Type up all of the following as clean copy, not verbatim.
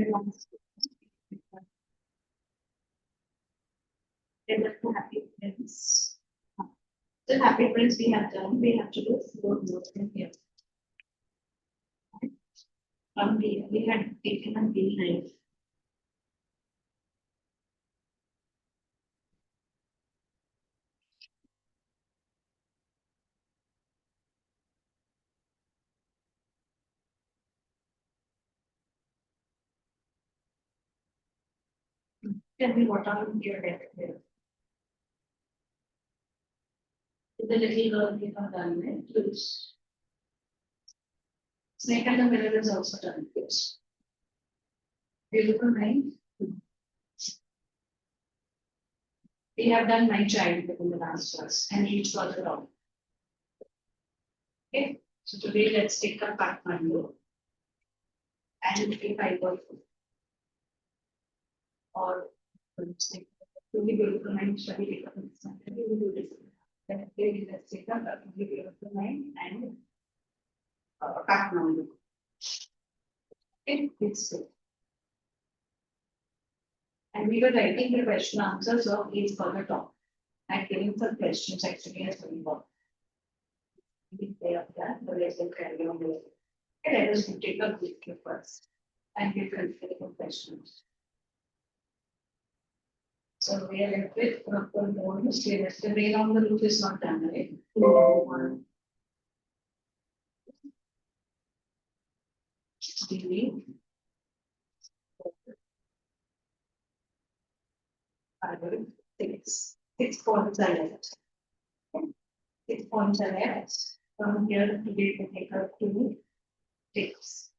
Happy friends. The happy friends we have done, we have to do 4 more from here. From here, we had taken a B9. Tell me what are your head here? The little girl we have done it, please. Snake and the mirror is also done, please. Beautiful, right? We have done my child in the last class and each further on. Okay, so today let's take a Kathmandu and if I go or really beautiful mind study really beautiful. Then let's take a really beautiful mind and Kathmandu. Okay, it's good. And we were writing the question answers of each further top and giving some questions actually as well. They are that, but they will carry on with it. Okay, let us take a quick look first and give critical questions. So we are left with proper bonus. The rain on the roof is not done, right? TV. I will 6 points are left. 6 points are left. From here to be to take up to 6.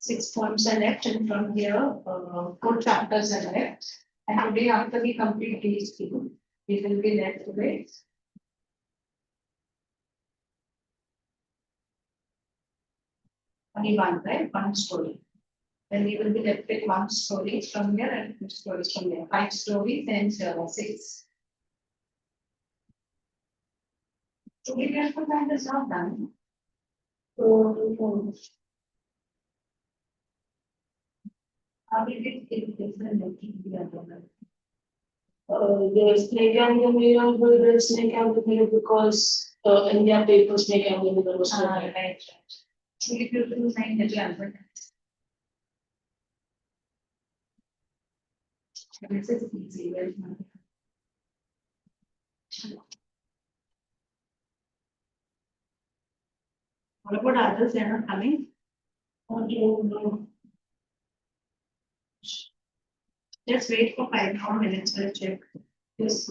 6 points are left, and from here, 4 chapters are left. And today, after we complete these two, we will be left with only one, right? One story. Then we will be left with 1 story from here and 2 stories from here. 5 stories and 6. So we have to find this out done. So, how did it take different looking the other one? The snake and the mirror will read snake and the mirror because in their paper snake and the mirror was Right, right. So if you do find the answer. This is easy, right? What about others? They are not coming. Just wait for 5 more minutes. We'll check. Yes.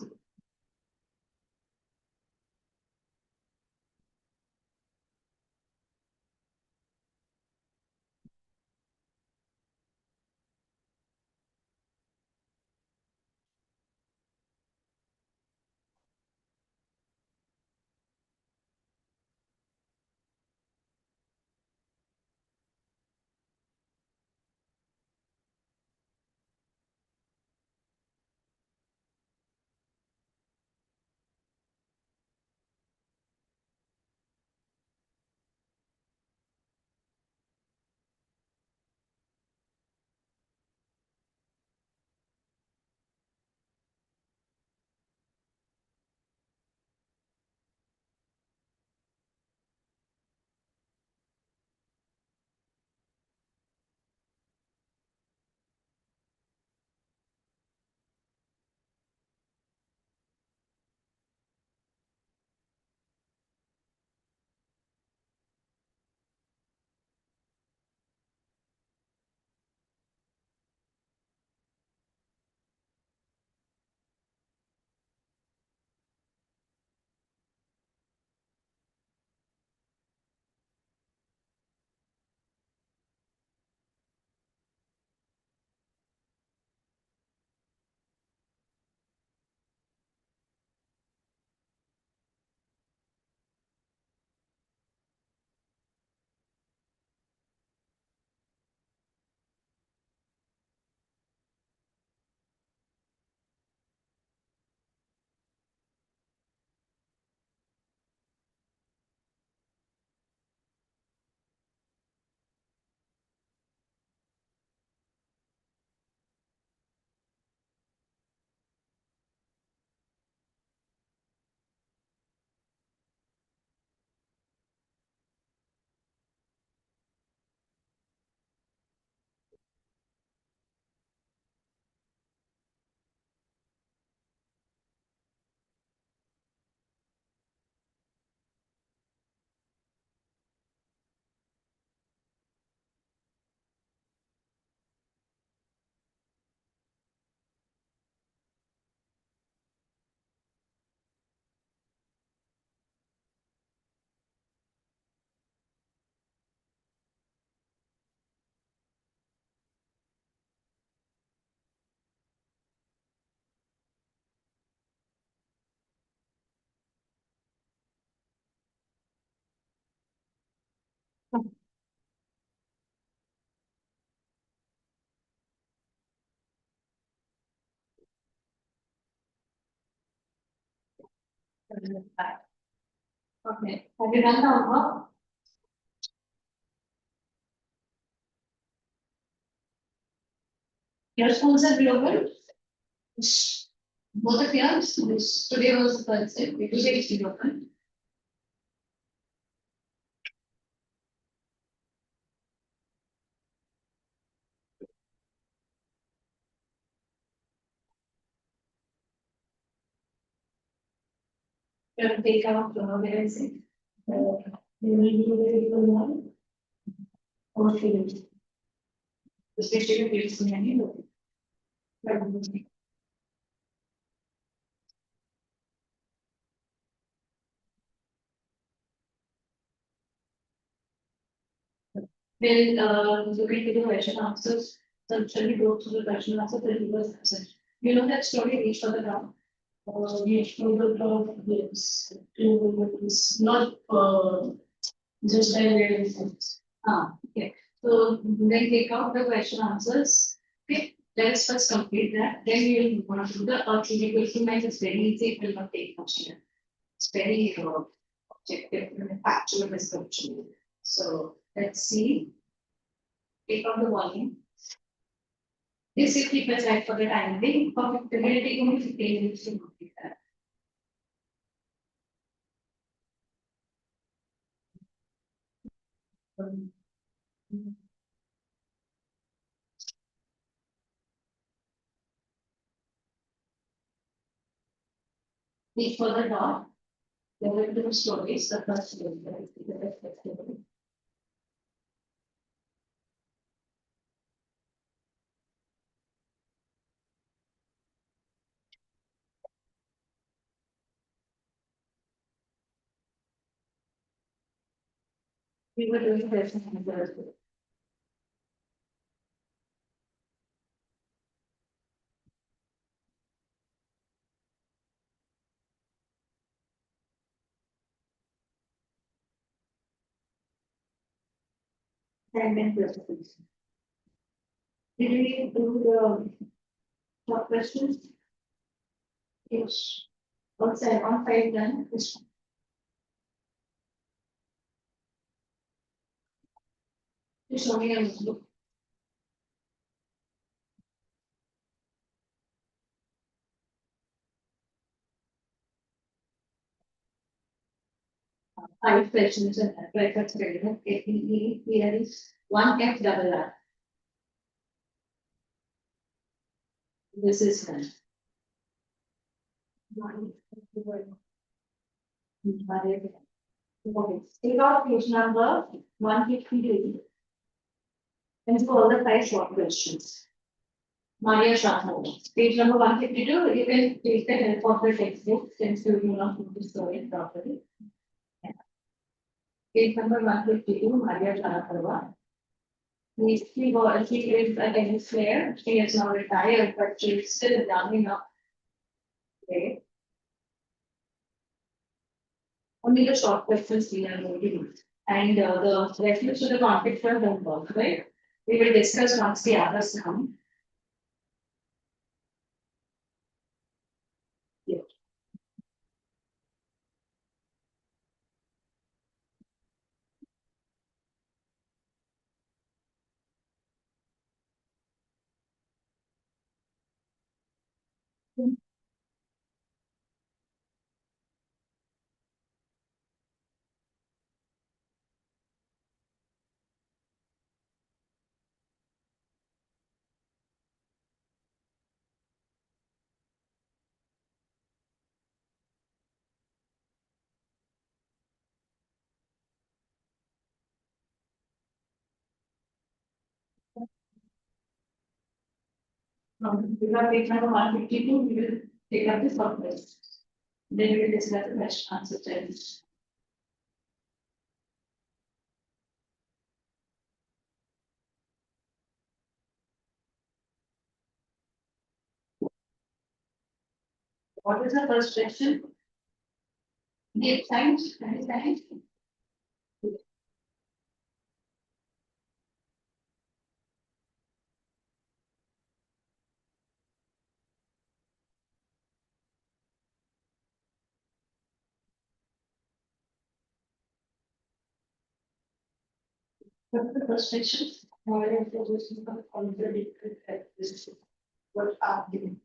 Okay, have you done the homework? Your schools are reopened? Both of yours? Today was the first day, today is reopened. You have to take out where is it? You will do very good one. Okay. Especially if it's many. Then, looking at the question answers, so shall we go through the question answer, then we will answer. You know that story, reach for the ground. Yes, we will talk, yes, it's not, just by way of. Okay, so then take out the question answers. Okay, let's first complete that, then we will move on to the equal to minus. It's very easy, it will not take much time. It's very objective, factual description. So let's see. Take out the volume. This you keep aside for the time being, perfect, it will take only 15 minutes to complete that. Need further dot, there will be two stories, the first story, the respective. We were doing this in the segment presentation. Did we do the short questions? Yes. Outside on five done. Show me a notebook. Five questions and records relevant. Here is one F double R. This is done. Okay, take out page number 152. And do all the five short questions. Maria Shahmo, page number 152, you can take the help of the textbook since you do not know the story properly. Page number 152, Maria Shahmo. She is a tennis player. She is now retired, but she is still young enough. Okay. Only the short questions we are going to do. And the reference to the conflict for homework, right? We will discuss once the others come. Yeah. We have page number 152, we will take up the short questions. Then we will discuss the question answer challenge. What is the first question? The science, and science. What's the first question? Maria was contradictory characteristics. What are they?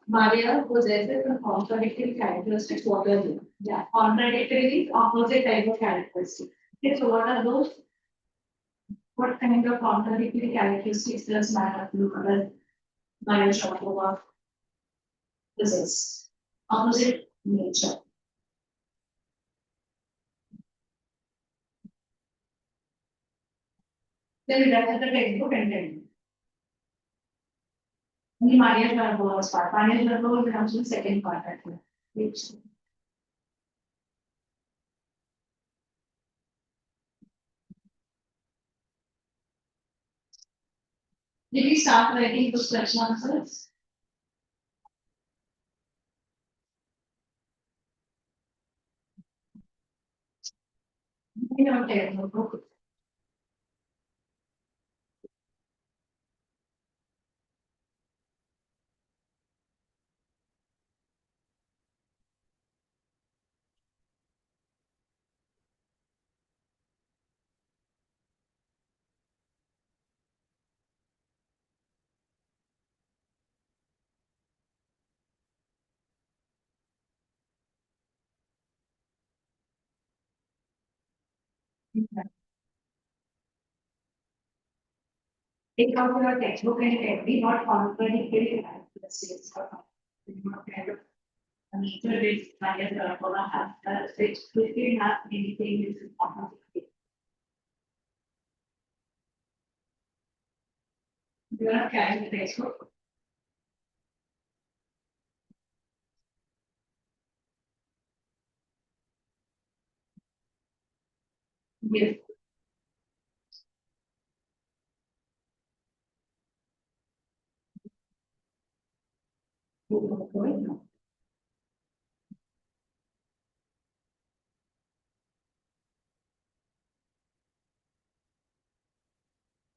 Maria possesses a contradictory characteristics. What are they? Yeah, contradictory, opposite type of characteristics. Okay, so what are those? What kind of contradictory characteristics does Maria Sharapova possess? Opposite nature. Then we look at the textbook and then. Only Maria Sharapova's part. Maria Sharapova becomes the second part, I think. Which did we start writing those question answers? We don't take no book. Take out your textbook and every not contradictory characteristics. Kind of nature which Maria Sharapova has, which didn't have anything which is contradictory. You are not carrying the textbook. Yes.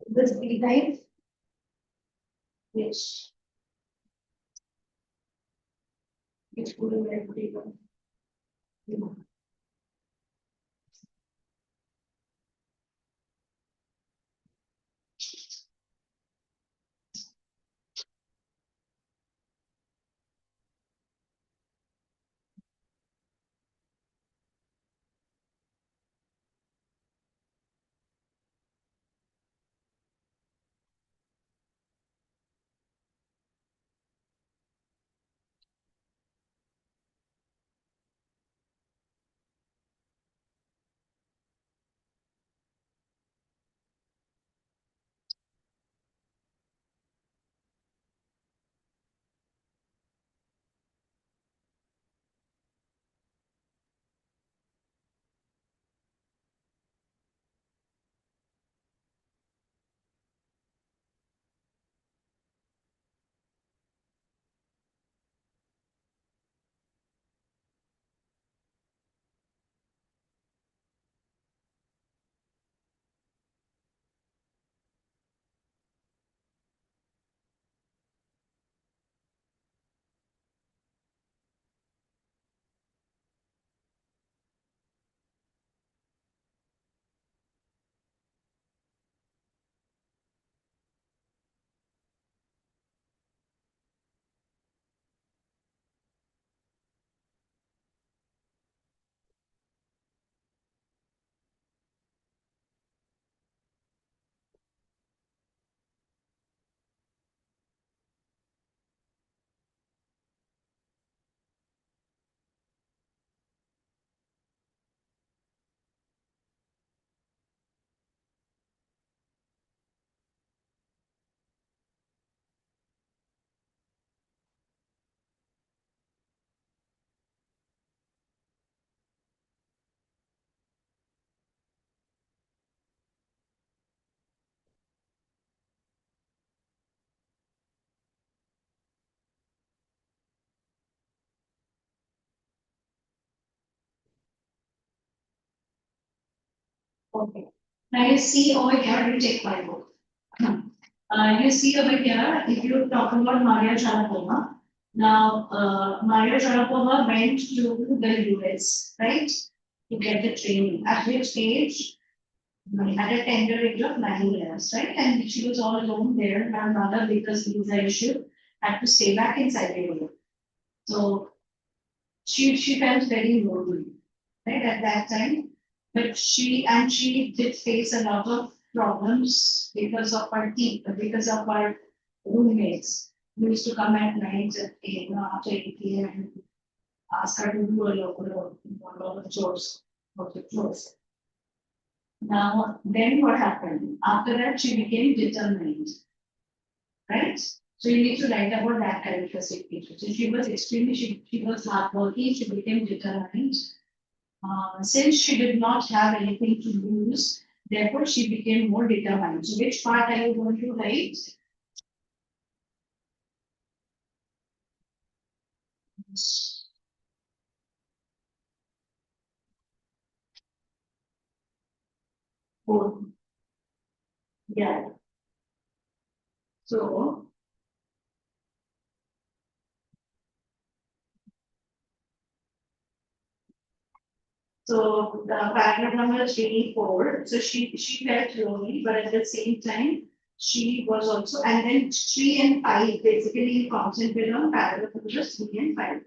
This design. Yes. It's good in everyone. Okay. Now you see over here, you take my book. You see over here, if you talk about Maria Sharapova, now Maria Sharapova went to the US, right? To get the training. At which age? at a tender age of 9 years, right? And she was all alone there. Her mother, because visa issue, had to stay back in Siberia. So she felt very lonely, right, at that time. But she did face a lot of problems because of her team, because of her roommates who used to come at night at after 8 p.m. and ask her to do a lot of chores, of the chores. Now, then what happened? After that, she became determined, right? So you need to write about that characteristic feature. So she was hardworking, she became determined. Since she did not have anything to lose, therefore she became more determined. So which part are you going to write? Oh, yeah. So, so the paragraph number is really four. So she felt lonely, but at the same time, she was also, and then 3 and 5 basically concentrate on paragraph number 3 and 5.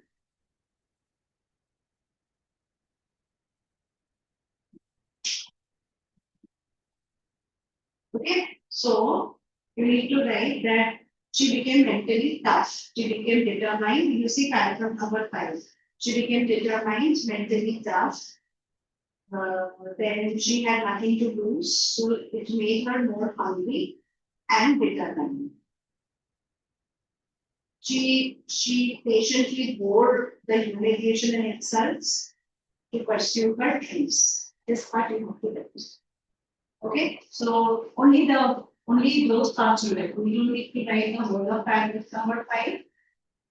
Okay, so you need to write that she became mentally tough. She became determined. You see paragraph number 5. She became determined, mentally tough. Then she had nothing to lose, so it made her more hungry and determined. She patiently bore the humiliation and insults to pursue her dreams. This part you have to write. Okay, so only those parts you write. We don't need to write the whole of paragraph number 5.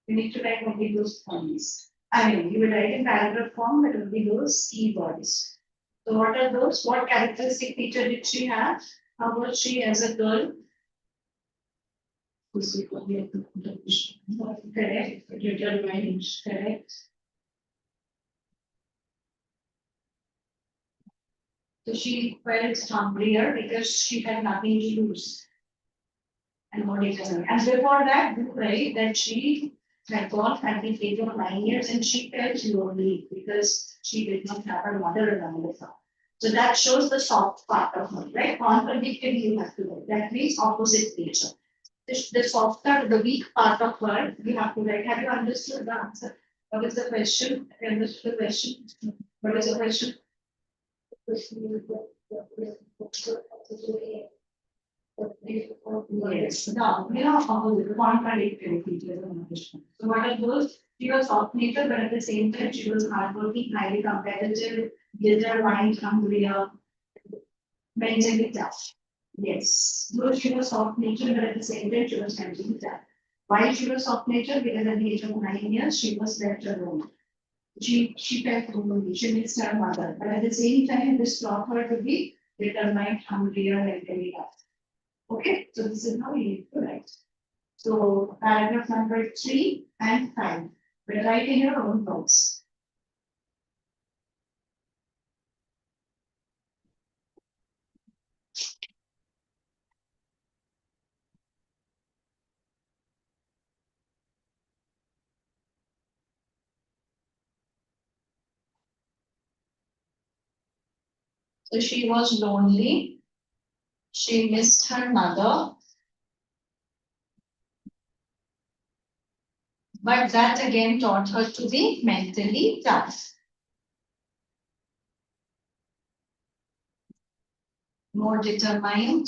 You need to write only those points. I mean, you will write in paragraph form, but only those key words. So what are those? What characteristic feature did she have? How was she as a girl? Correct. Determined. Correct. So she felt hungrier because she had nothing to lose and more determined. And before that, right, that she had gone at the age of 9 years and she felt lonely because she did not have her mother around with her. So that shows the soft part of her, right? Contradictory you have to write. That means opposite nature. The softer, the weak part of her, you have to write. Have you understood the answer? What is the question? Have you understood the question? What is the question? Yes, no, contradictory features of Mahesh. So what are those? She was soft nature, but at the same time, she was hardworking, highly competitive, determined, hungry, mentally tough. Yes, though she was soft nature, but at the same time, she was mentally tough. Why she was soft nature? Because at the age of 9 years, she was left alone. She felt lonely, she missed her mother, but at the same time, this taught her to be determined, hungry, and mentally tough. Okay, so this is how we need to write. So paragraph number 3 and 5. But write in your own notes. So she was lonely. She missed her mother. But that again taught her to be mentally tough. More determined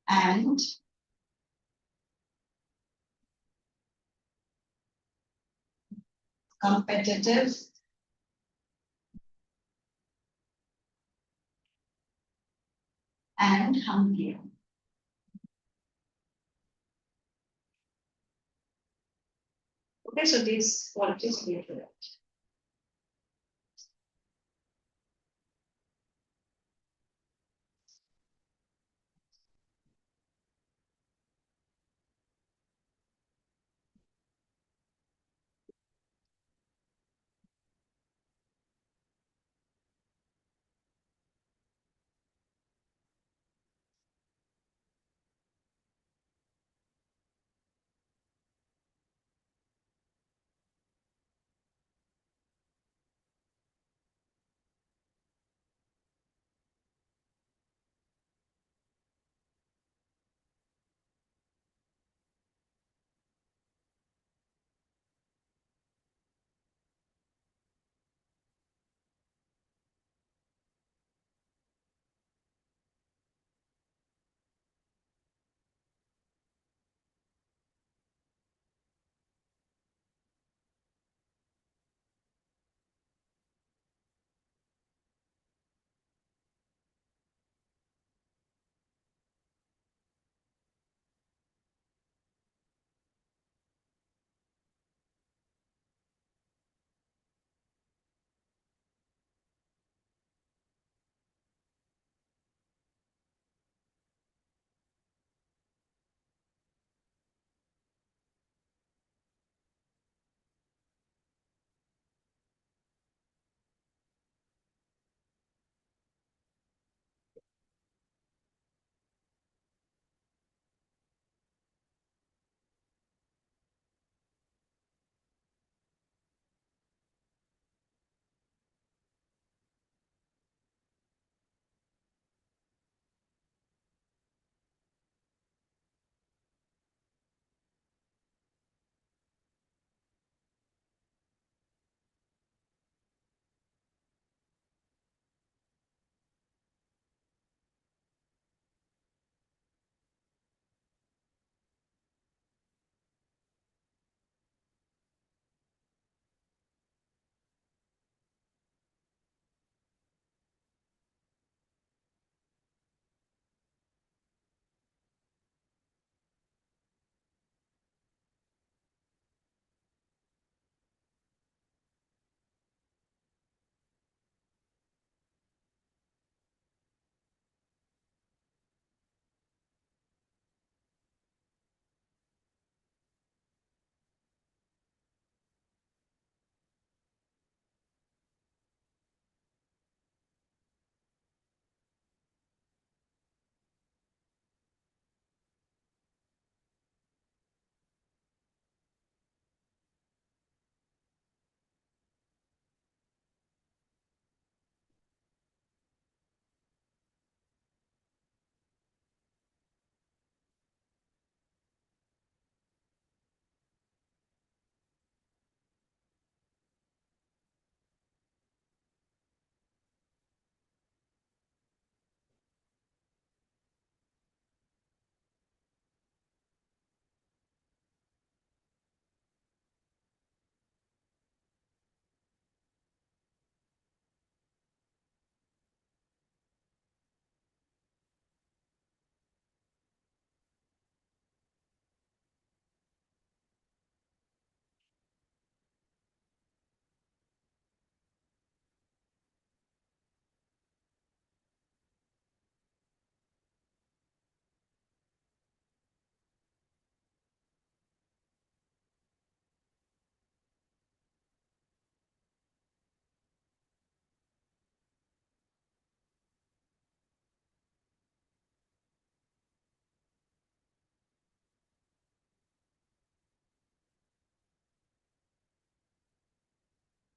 and competitive and hungry. Okay, so these qualities we have to write.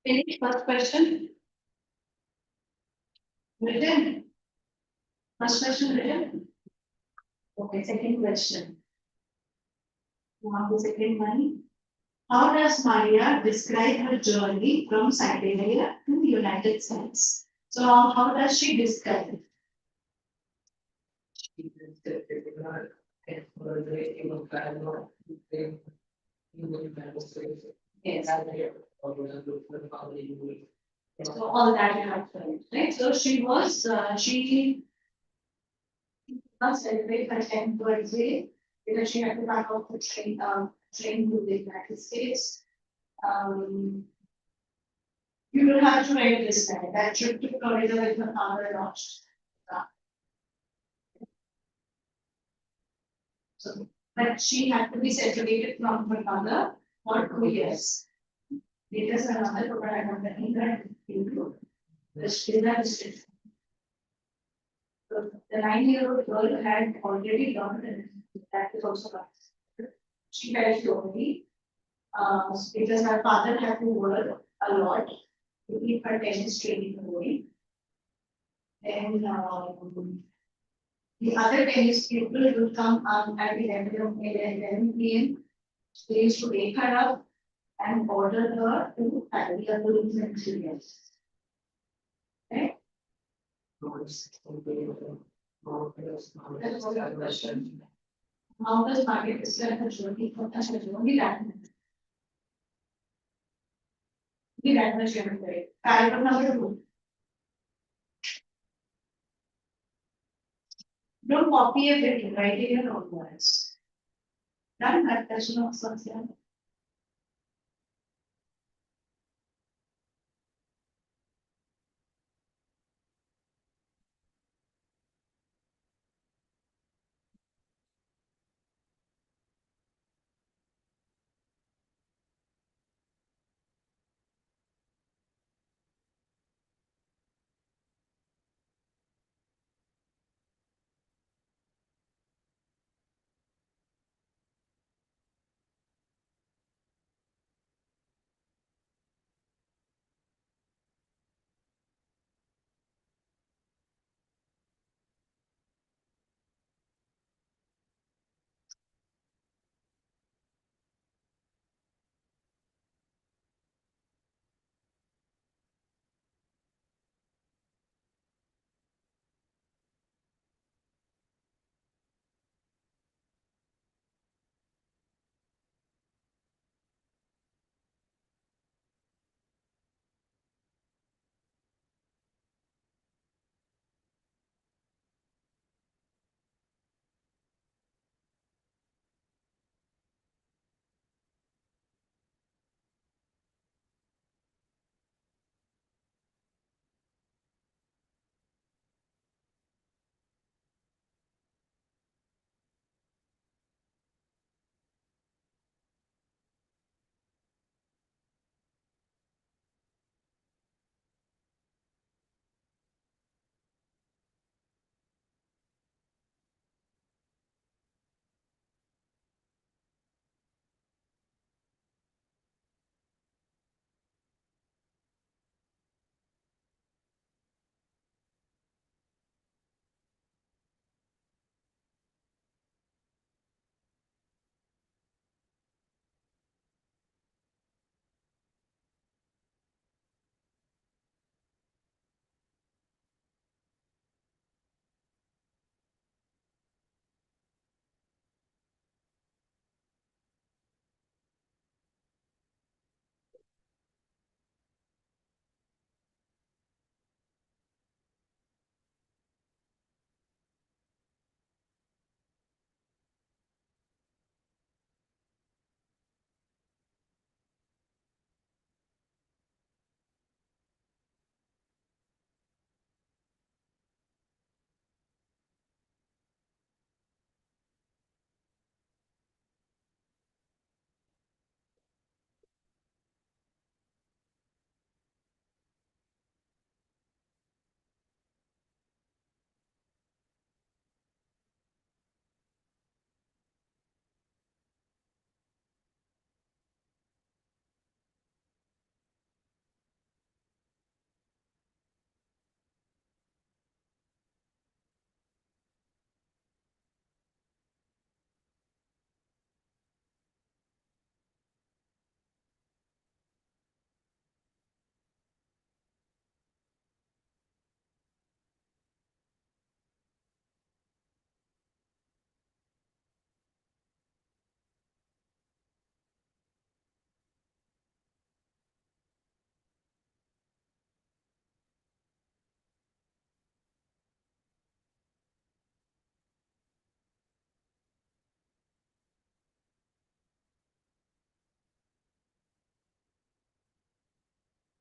Finish first question. Written. First question written. Okay, second question. Now the second one. How does Maria describe her journey from Siberia to the United States? So how does she describe it? Yes. So all that you have to right? So she was celebrate her 10th birthday because she had to back off the train to the United States. You don't have to write this guy. That trip to Florida with her father launched. So, but she had to be separated from her mother for 2 years. Because her mother provided her the England into the Srila district. So the 9-year-old girl had already learned, and that is also right. She felt lonely because her father had to work a lot to keep her tennis training going. And the other tennis people would come at 11 p.m. They used to wake her up and order her to study a good experience. Okay? How does market describe the journey from the journey that much every paragraph number 2. Don't copy everything, write it in your own words. Done that question of something.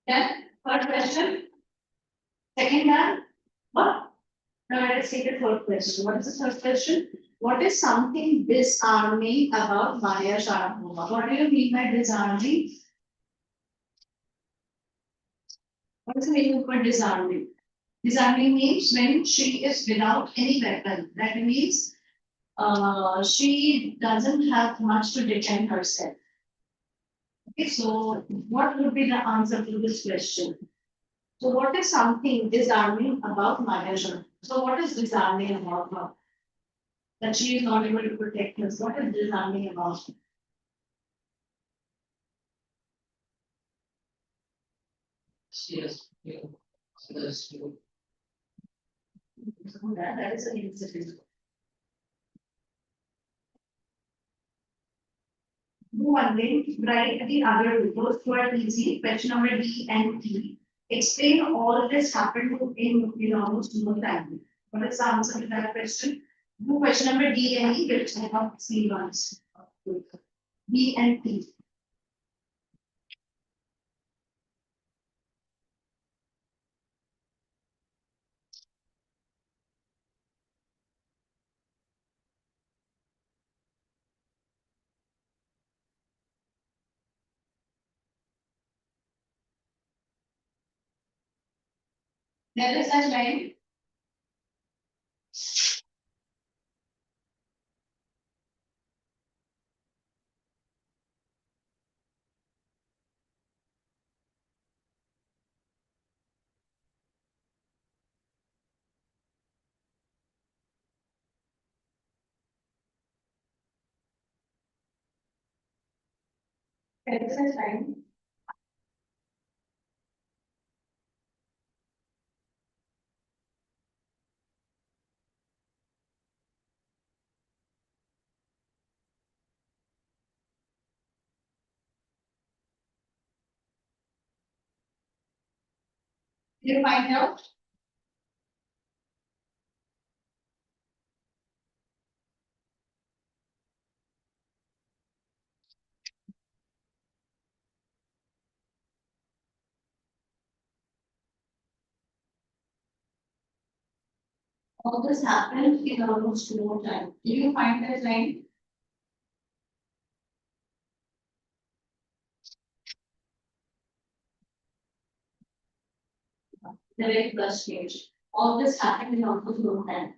Yeah, third question. Second one. What? Now let us take the third question. What is the third question? What is something disarming about Maya Sharapova? What do you mean by disarming? What is the meaning for disarming? Disarming means when she is without any weapon. That means she doesn't have much to defend herself. Okay, so what would be the answer to this question? So what is something disarming about Maya Sharapova? So what is disarming about her? That she is not able to protect us. What is disarming about her? Yes, yeah. That's true. So that is an incident. Do one thing, write the other those two are easy. Question number D and E. Explain all this happened in almost no time. What is the answer to that question? Do question number D and E, which I have seen once. B and T. There is a line. There is a line. You find out. All this happened in almost no time. Did you find that line? The very first page. All this happened in almost no time.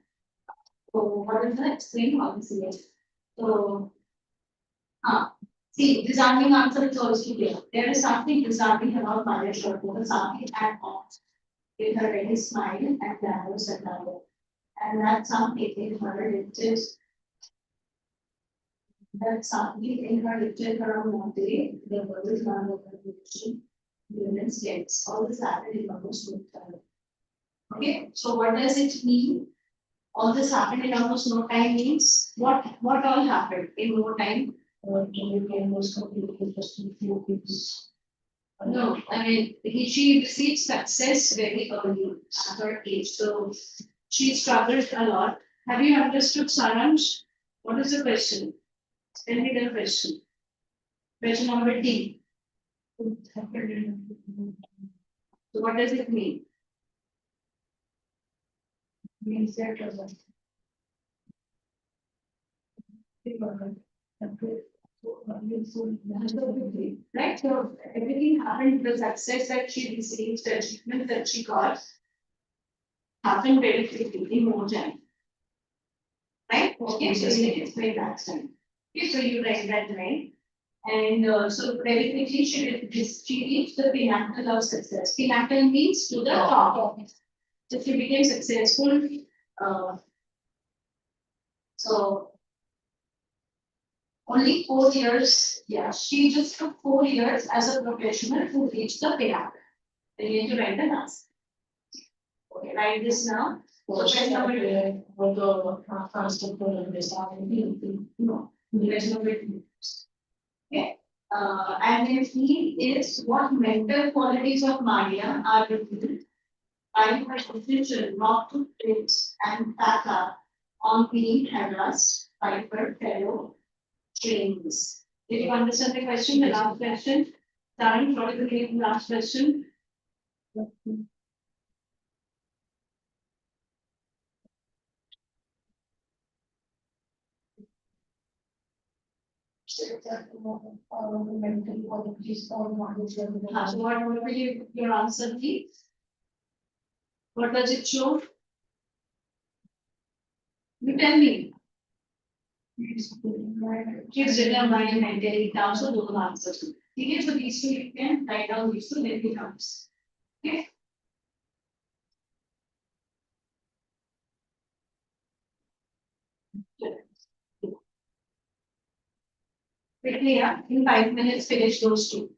So what is the explain policy is? So, see, disarming answer is also clear. There is something disarming about Maya Sharapova, something at once. With her very smile and glamorous attire. And that's something in her riches. That's something in her riches around one day. The world is not of revolution. Women's gets all this happened in almost no time. Okay, so what does it mean? All this happened in almost no time means what all happened in no time? You can most completely just in few weeks. No, I mean, she received success very early at her age, so she struggled a lot. Have you understood, Saransh? What is the question? Tell me the question. Question number D. So what does it mean? Means that right? So everything happened, the success that she received, the achievement that she got, happened very quickly in more time. Right? Okay, so you can explain that time. Okay, so you write that right. And so very quickly she reached the pinnacle of success. Pinnacle means to the top of it. So she became successful. Uh, so only 4 years, yeah, she just took 4 years as a professional to reach the pinnacle. Then you need to write the answer. Okay, write this now. So question number two. Although first of all, this No, question number two. Okay. And then he is what mental qualities of Maria are revealed by her decision not to quit and pack up on being harassed by her fellow trainees. Did you understand the question? The last question. Darren, what is the last question? So what will be your answer, please? What does it show? You tell me. Kids written by mentally down, so those are answers. Okay, so these two you can write down these two, then it becomes. Okay. Quickly, yeah, in 5 minutes, finish those two.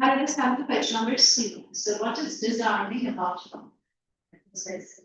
Now let us come to question number C. So what is disarming about them? Says,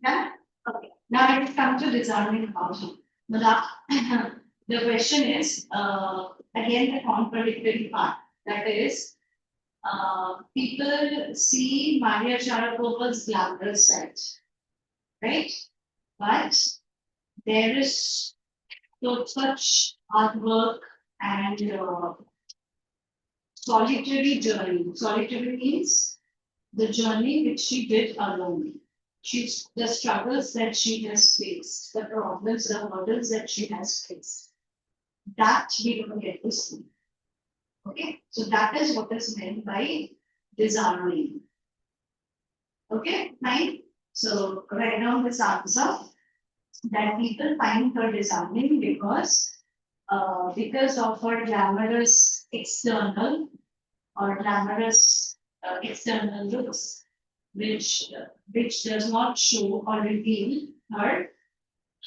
yeah. Okay. Now let us come to disarming about them. But the question is, again, the contradictory part. That is, people see Maria Sharapova's glamorous side, right? But there is so such artwork and solitary journey. Solitary means the journey which she did alone. She's the struggles that she has faced, the problems, the hurdles that she has faced. That we don't get to see. Okay, so that is what is meant by disarming. Okay, fine. So write down this answer that people find her disarming because of her glamorous external or glamorous external looks, which does not show or reveal her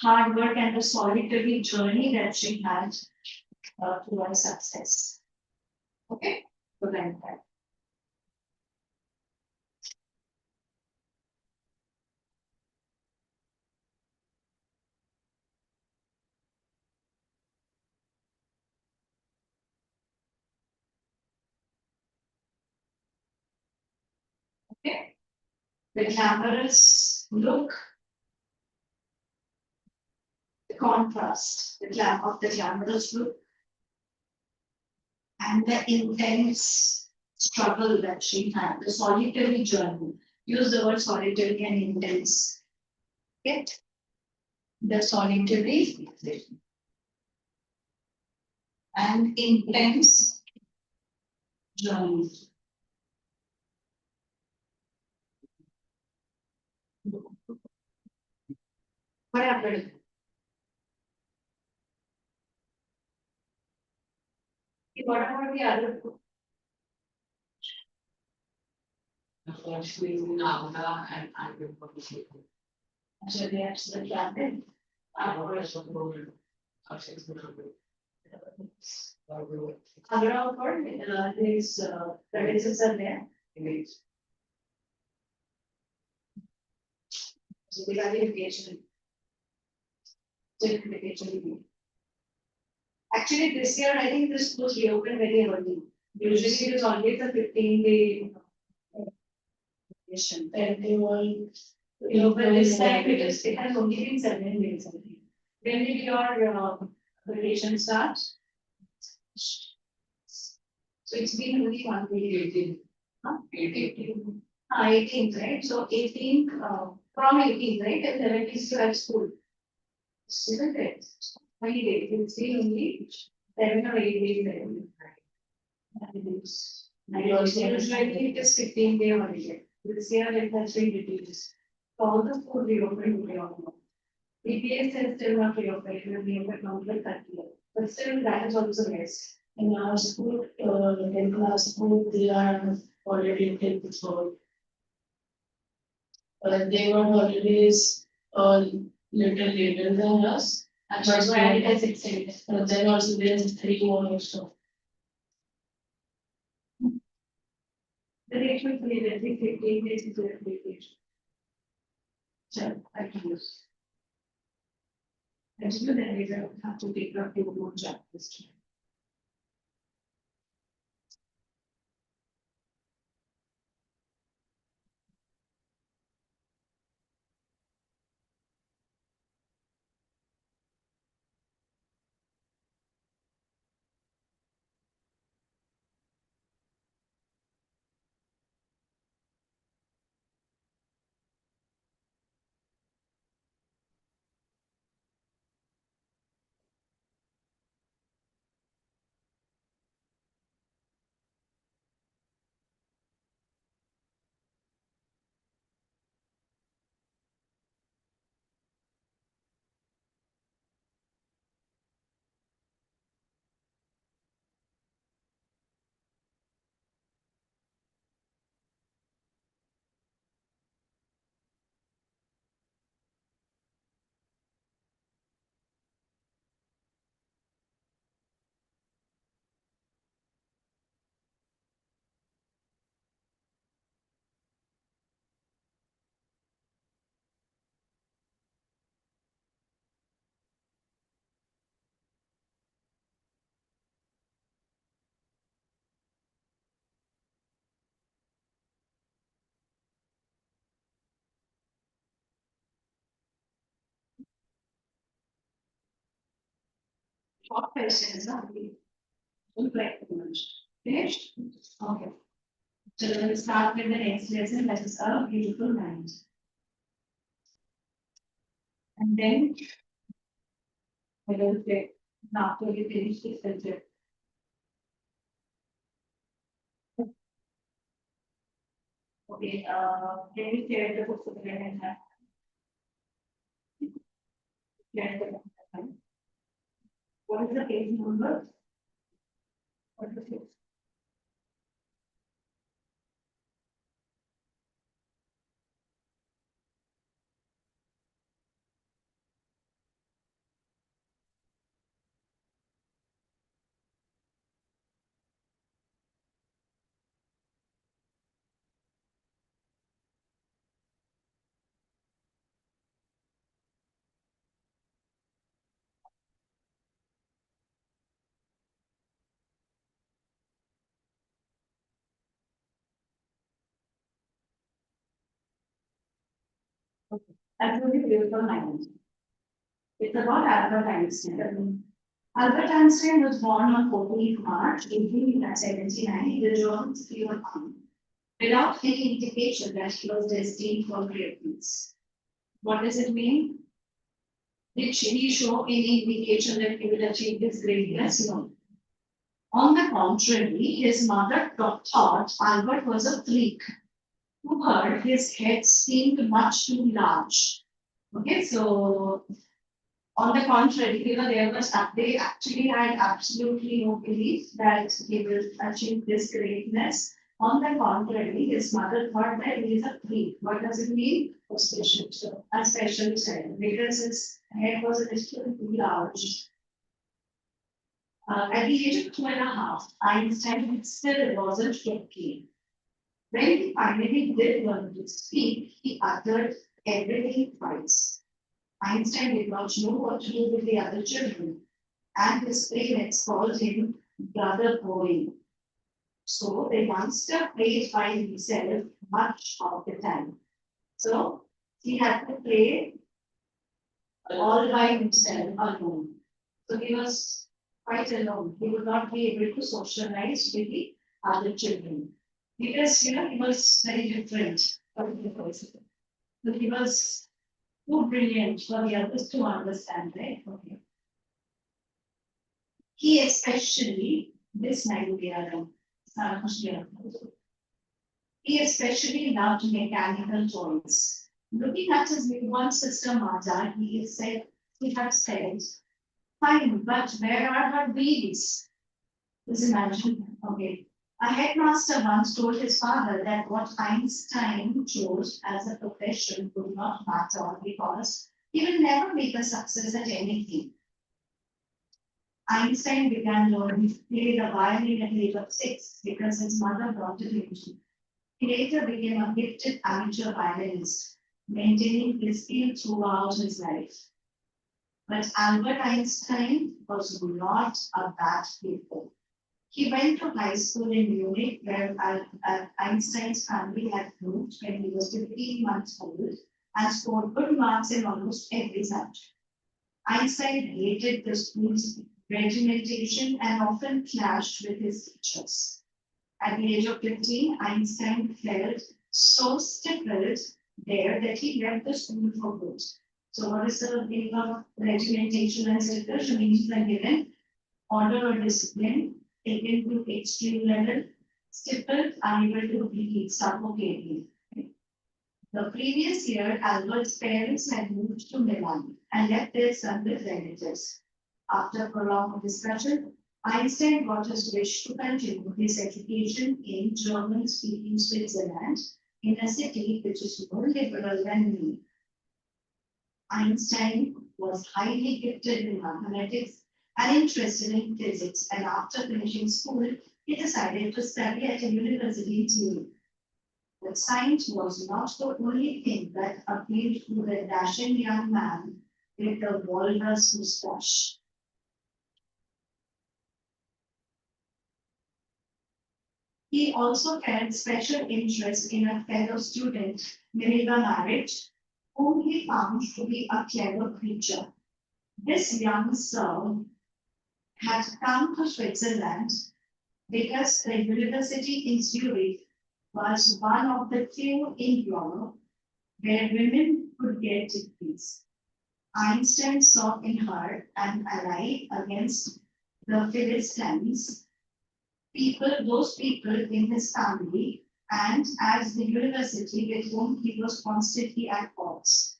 hard work and the solitary journey that she had towards success. Okay, so then that. Okay, the glamorous look, the contrast, the glam of the glamorous look, and the intense struggle that she had, the solitary journey. Use the word solitary and intense. Get the solitary and intense journey. What happened? What about the other two? Unfortunately, Navada and I will probably. So they are still planted. Around for these traditions are there. So we are irrigation. Actually, this year, I think this was reopened very early. Usually it is always a 15-day vacation. Everyone. But this time it has only been 7 days, I think. When did your vacation start? So it's been only 1 week. 18. Huh? 18. 18th, right? So 18th, from 18th, right? And 17th you have school. Isn't it? 20 days. It's been only 7 or 8 days. Usually it is 15-day holiday. This year it has been reduced. All the school reopened today almost. EPS is still not reopened, it will be open until 30th. But still that is also less. In our school, in class school, they are already till before. They were holidays little later than us. And that's why it has extended. But then also there's 3 more also. The rate will be every 15 days is their vacation. So I can use. And you then we will have to take up your own job this time. Short questions, huh? Don't like too much. Finished? Okay. So let's start with the next lesson, that is a beautiful mind. And then I will say, after we finish this subject. Okay, can you share the books again and have? Share the books again. What is the page number? What is it? Absolutely beautiful mind. It's about Albert Einstein. Albert Einstein was born on 14th March 1879 in the German city of Bonn, without any indication that he was destined for greatness. What does it mean? Did he show any indication that he will achieve this greatness? No. On the contrary, his mother thought Albert was a freak. To her, his head seemed much too large. Okay, so on the contrary, they actually had absolutely no belief that he will achieve this greatness. On the contrary, his mother thought that he is a freak. What does it mean? A special child. A special child, because his head was a little too large. At the age of 2.5, Einstein still wasn't talking. When he finally did learn to speak, he uttered everything twice. Einstein did not know what to do with the other children, and his parents called him Brother Boy. So the youngster played by himself much of the time. So he had to play all by himself alone. So he was quite alone. He would not be able to socialize with the other children. Because he was very different from the person. So he was too brilliant for the others to understand, right? Okay. He especially, this Nigeria, he especially loved mechanical toys. Looking at his newborn sister Martha, he had said, fine, but where are her wheels? Just imagine, okay. A headmaster once told his father that what Einstein chose as a profession would not matter because he will never make a success at anything. Einstein began learning to play the violin at the age of 6 because his mother brought it him to. He later became a gifted amateur violinist, maintaining his skill throughout his life. But Albert Einstein was not a bad pupil. He went to high school in Munich, where Einstein's family had moved when he was 15 months old and scored good marks in almost every subject. Einstein hated the school's regimentation and often clashed with his teachers. At the age of 15, Einstein felt so stifled there that he left the school for good. So, what is the meaning of regimentation and stifled? Means are given order or discipline taken to extreme level, stifled, unable to breathe, suffocating. The previous year, Albert's parents had moved to Milan and left their son with relatives. After prolonged discussion, Einstein got his wish to continue his education in German-speaking Switzerland, in a city which is more liberal than Munich. Einstein was highly gifted in mathematics and interested in physics, and after finishing school, he decided to study at a university in Zurich. But science was not the only thing that appealed to the dashing young man with the walrus mustache. He also felt special interest in a fellow student, Minerva Marriage, whom he found to be a clever creature. This young soul had come to Switzerland because the university in Zurich was one of the few in Europe where women could get degrees. Einstein saw in her an ally against the Philistines, those people in his family, and as the university with whom he was constantly at odds.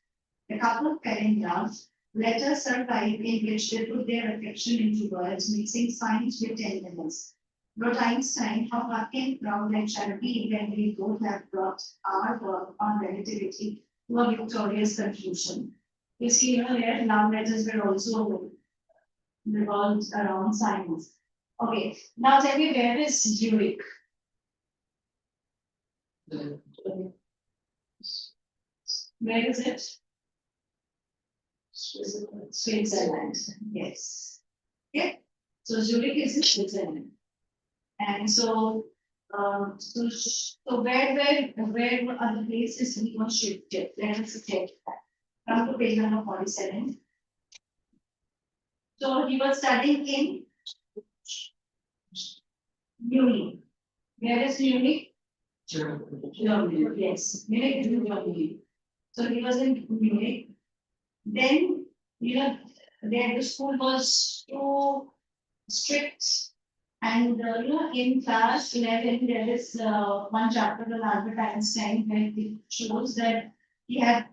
The couple fell in love. Letters survive in which they put their affection into words, mixing science with tenderness. Wrote Einstein, how happy and proud I shall be when we both have brought our work on relativity to a victorious conclusion. You see, here love letters were also revolved around science. Okay, now tell me, where is Zurich? Where is it? Switzerland. Yes. Yeah. So Zurich is in Switzerland. And so, where are the places we want to shift? Let us check that. Come to page number 47. So he was studying in Munich. Where is Munich? Germany. Yes, Munich, Germany. So he was in Munich. Then, there the school was too strict. And in class 11, there is one chapter of Albert Einstein where it shows that he had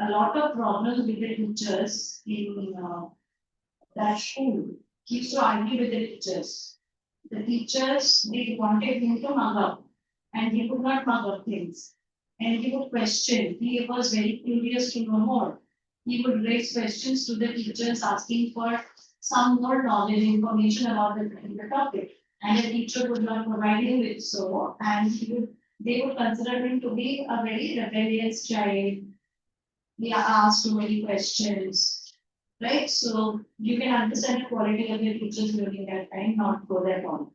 a lot of problems with the teachers in that school. He used to argue with the teachers. The teachers, they wanted him to mug up, and he could not mug up things. And he would question. He was very curious to know more. He would raise questions to the teachers asking for some more knowledge, information about the topic. And the teacher would not provide him with so, and they would consider him to be a very rebellious child. He asked too many questions, right? So you can understand the quality of the teachers during that time, not good at all.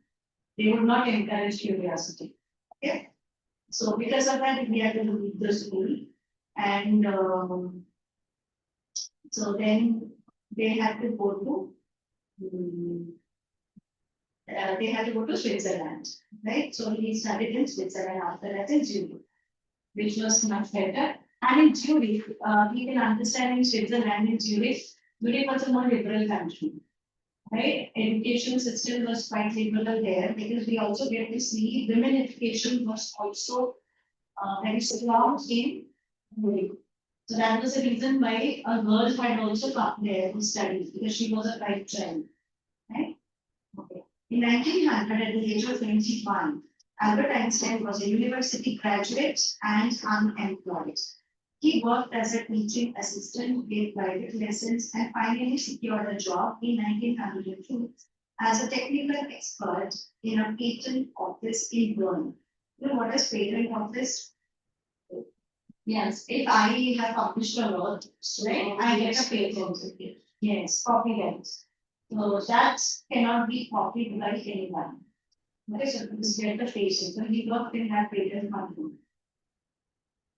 They would not encourage curiosity. Okay. So because of that, we had to leave the school, and so then they had to go to Switzerland, right? So he studied in Switzerland after that in Zurich, which was much better. And in Zurich, we can understand in Switzerland, in Zurich was a more liberal country, right? Education system was quite liberal there because we also get to see women education was also very strong in Zurich. So that was the reason why a girl had also come there to study because she was a bright child, right? Okay. In 1900, at the age of 21, Albert Einstein was a university graduate and unemployed. He worked as a teaching assistant, gave private lessons, and finally secured a job in 1902 as a technical expert in a patent office in Bern. You know what is patent office? Yes, if I have published a work, right, I get a patent. Yes, copyright. So that cannot be copied by anyone. Okay, so this get the patent. So he worked in that patent company.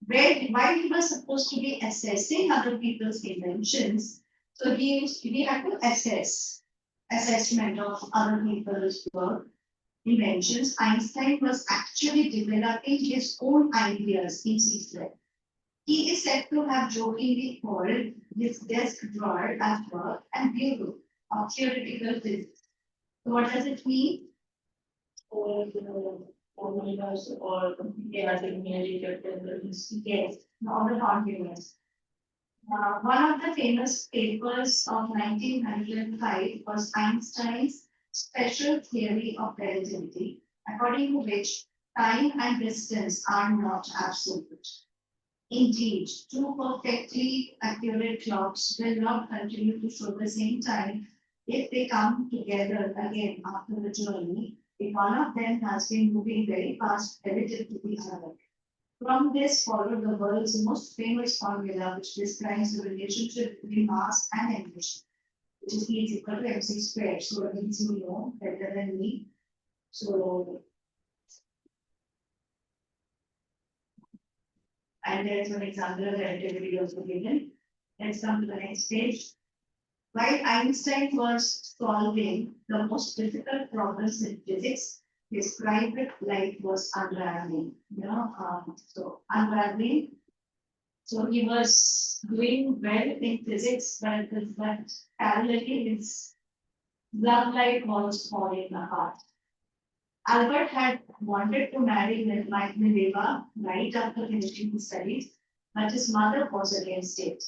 While he was supposed to be assessing other people's inventions, so he had to assessment of other people's work, inventions. Einstein was actually developing his own ideas in secret. He is said to have jokingly called his desk drawer as work and bureau of theoretical physics. So what does it mean? Or formulas or yes, All the formulas. One of the famous papers of 1905 was Einstein's special theory of relativity, according to which time and distance are not absolute. Indeed, two perfectly accurate clocks will not continue to show the same time if they come together again after the journey, if one of them has been moving very fast relative to the other. From this followed the world's most famous formula, which describes the relationship between mass and energy, which is E is equal to mc squared. So it means you know better than me. So, and there is an example of relativity also given. Let's come to the next page. While Einstein was solving the most difficult problems in physics, his private life was unraveling. So unraveling. So he was doing well in physics, but parallelly his love life was falling apart. Albert had wanted to marry Mileva right after finishing his studies, but his mother was against it.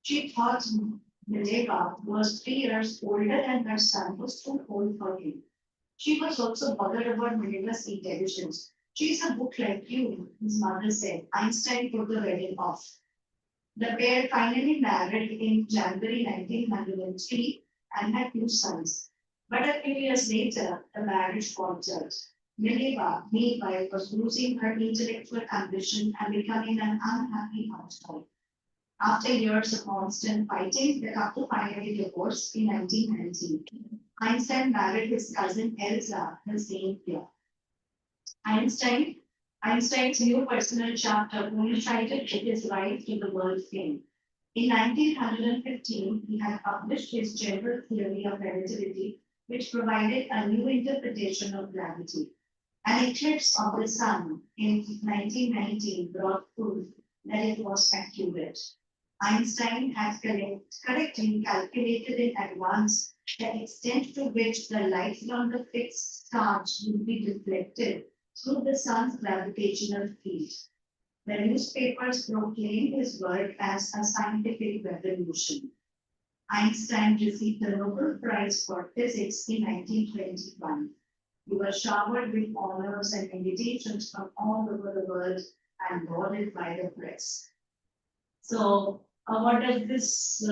She thought Mileva was 3 years older than her son, was too old for him. She was also bothered about Mileva's intelligence. She's a book like you, his mother said. Einstein put the wedding off. The pair finally married in January 1903 and had 2 sons. But a few years later, the marriage faltered. Mileva, meanwhile, was losing her intellectual ambition and becoming an unhappy housewife. After years of constant fighting, the couple finally divorced in 1919. Einstein married his cousin Elsa the same year. Einstein, Einstein's new personal chapter coincided with his rise to the world fame. In 1915, he had published his general theory of relativity, which provided a new interpretation of gravity. An eclipse of the sun in 1919 brought proof that it was accurate. Einstein had correctly calculated in advance the extent to which the light from the fixed stars would be deflected through the sun's gravitational field. The newspapers proclaimed his work as a scientific revolution. Einstein received the Nobel Prize for Physics in 1921. He was showered with honors and invitations from all over the world and lauded by the press. So, what does this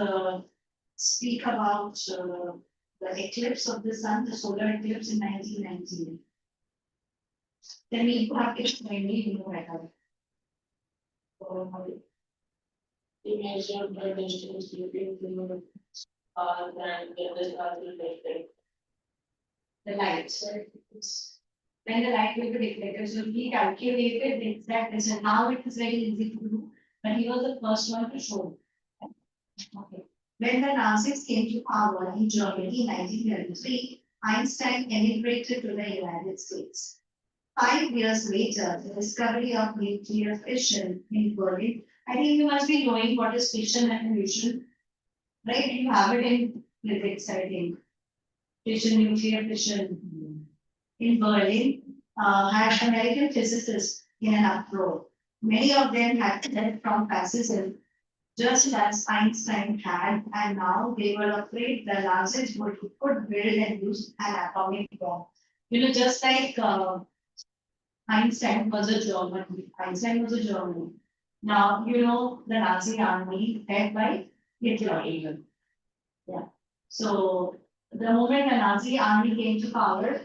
speak about the eclipse of the sun, the solar eclipse in 1919? Then we have to explain me, you know, better. He measured the distance between the and the stars reflected. The light. So when the light will be reflected, so he calculated the exact distance. Now it is very easy to do, but he was the first one to show. Okay. When the Nazis came to power in Germany in 1933, Einstein emigrated to the United States. 5 years later, the discovery of nuclear fission in Berlin. I think you must be knowing what is fission and fusion, right? You have it in physics, I think. Fission, nuclear fission in Berlin had American physicists in an uproar. Many of them had fled from fascism, just as Einstein had, and now they were afraid the Nazis could build and use an atomic bomb. Just like Einstein was a German. Einstein was a German. Now, the Nazi army led by Hitler even. Yeah. So the moment the Nazi army came to power,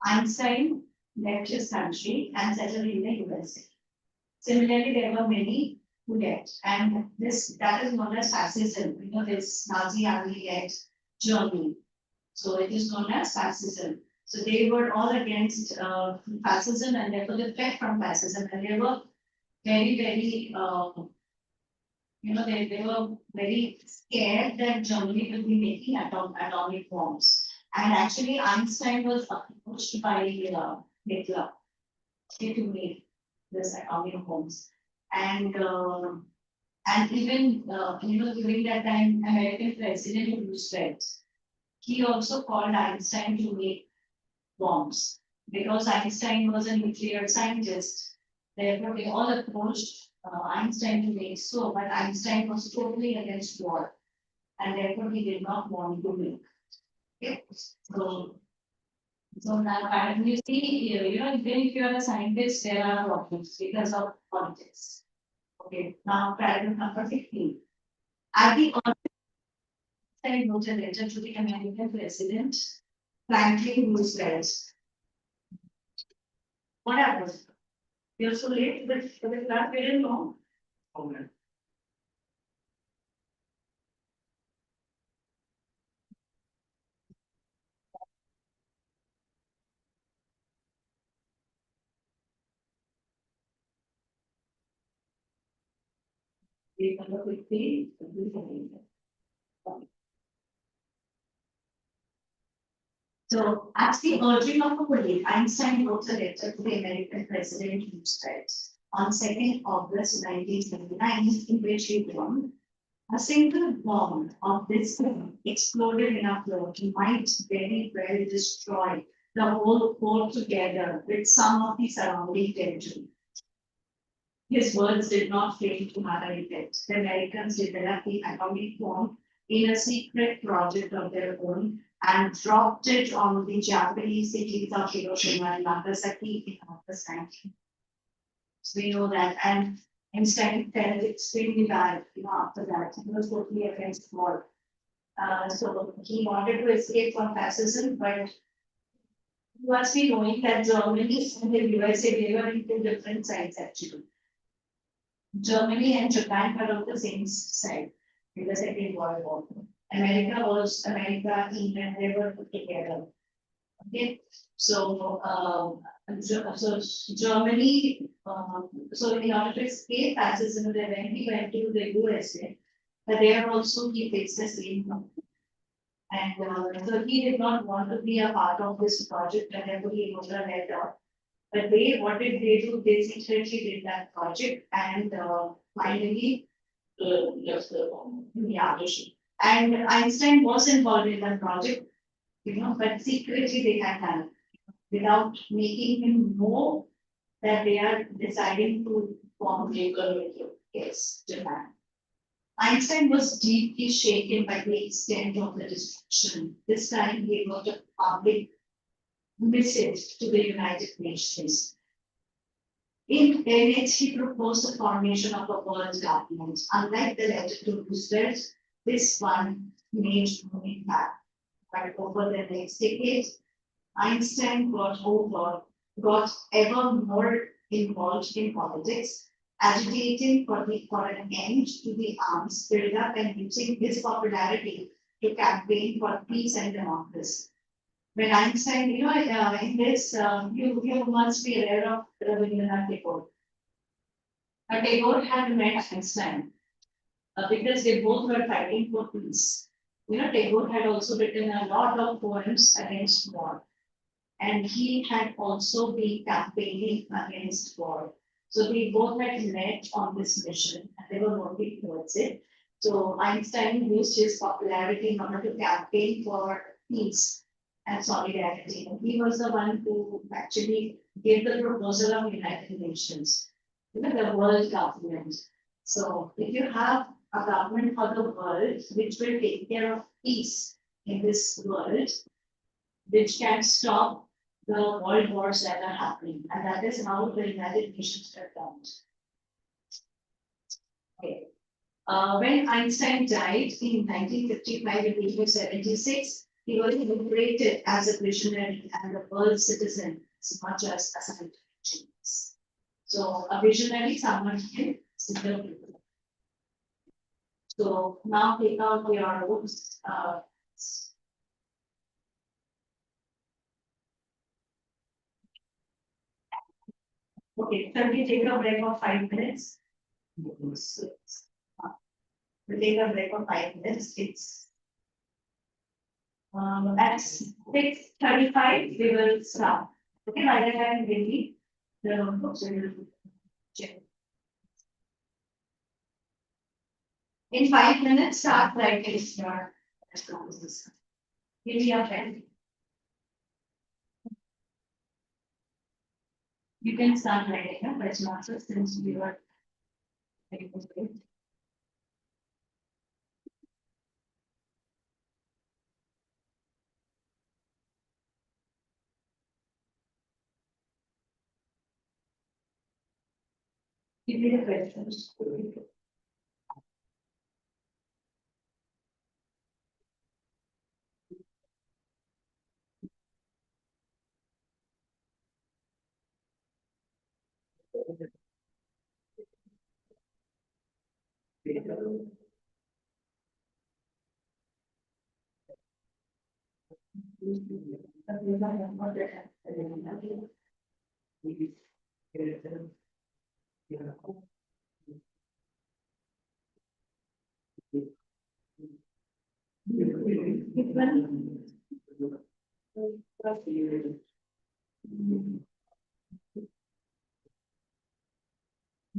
Einstein left his country and settled in the USA. Similarly, there were many who left, and that is known as fascism. This Nazi army led Germany. So it is known as fascism. So they were all against fascism, and therefore they fled from fascism, and they were very, very, they were very scared that Germany will be making atomic bombs. And actually, Einstein was approached by Hitler to make this atomic bombs, and even during that time, American President Roosevelt, he also called Einstein to make bombs because Einstein was a nuclear scientist. Therefore, they all approached Einstein to make so, but Einstein was totally against war, and therefore he did not want to make. Okay. So now, and you see here, even if you are a scientist, there are problems because of politics. Okay, now paragraph number 15. At the Einstein wrote a letter to the American president, Franklin Roosevelt. What happened? You're so late, but for the class, we didn't know. Okay. We can look quickly. So, at the urging of a colleague, Einstein wrote a letter to the American President Roosevelt on 2nd August 1929, in which he wrote, a single bomb of this kind exploded in a float might very well destroy the whole fort together with some of the surrounding territory. His words did not fail to have an effect. The Americans developed the atomic bomb in a secret project of their own and dropped it on the Japanese cities of Hiroshima and Nagasaki in August 19. So we know that, and Einstein felt extremely bad, after that. He was totally against war. So he wanted to escape from fascism, but you must be knowing that Germany and the USA, they were in two different sides actually. Germany and Japan were on the same side in the Second World War. America, England, they were put together. Okay, so Germany, so in order to escape fascism, they went to the USA, but there also he faced the same problem. And so he did not want to be a part of this project, and therefore he wrote a letter. But what did they do? They secretly did that project, and finally, Left the bomb. yeah. And Einstein was involved in that project, but secretly they had done it without making him know that they are deciding to form yes, Japan. Einstein was deeply shaken by the extent of the destruction. This time he wrote a public message to the United Nations. In it, he proposed the formation of a world government. Unlike the letter to Roosevelt, this one made no impact. But over the next decade, Einstein got ever more involved in politics, agitating for an end to the arms build-up and using his popularity to campaign for peace and democracy. When Einstein, in this, you must be aware of Rabindranath Tagore. Tagore had met Einstein because they both were fighting for peace. Tagore had also written a lot of poems against war, and he had also been campaigning against war. So they both had met on this mission, and they were working towards it. So Einstein used his popularity in order to campaign for peace and solidarity. And he was the one who actually gave the proposal of United Nations, the world government. So if you have a government for the world which will take care of peace in this world, which can stop the world wars that are happening, and that is how the United Nations were formed. Okay. When Einstein died in 1955 at the age of 76, he was liberated as a visionary and a world citizen as much as a scientific genius. So a visionary, someone can single people. So now take out your notes. Okay, so we take a break of 5 minutes. We'll take a break of 5 minutes. It's at 6:35, we will start. Okay, by that time, maybe the notebooks will check. In 5 minutes, start writing your responses. Give me a pen. You can start writing your responses since we were. Give me the questions.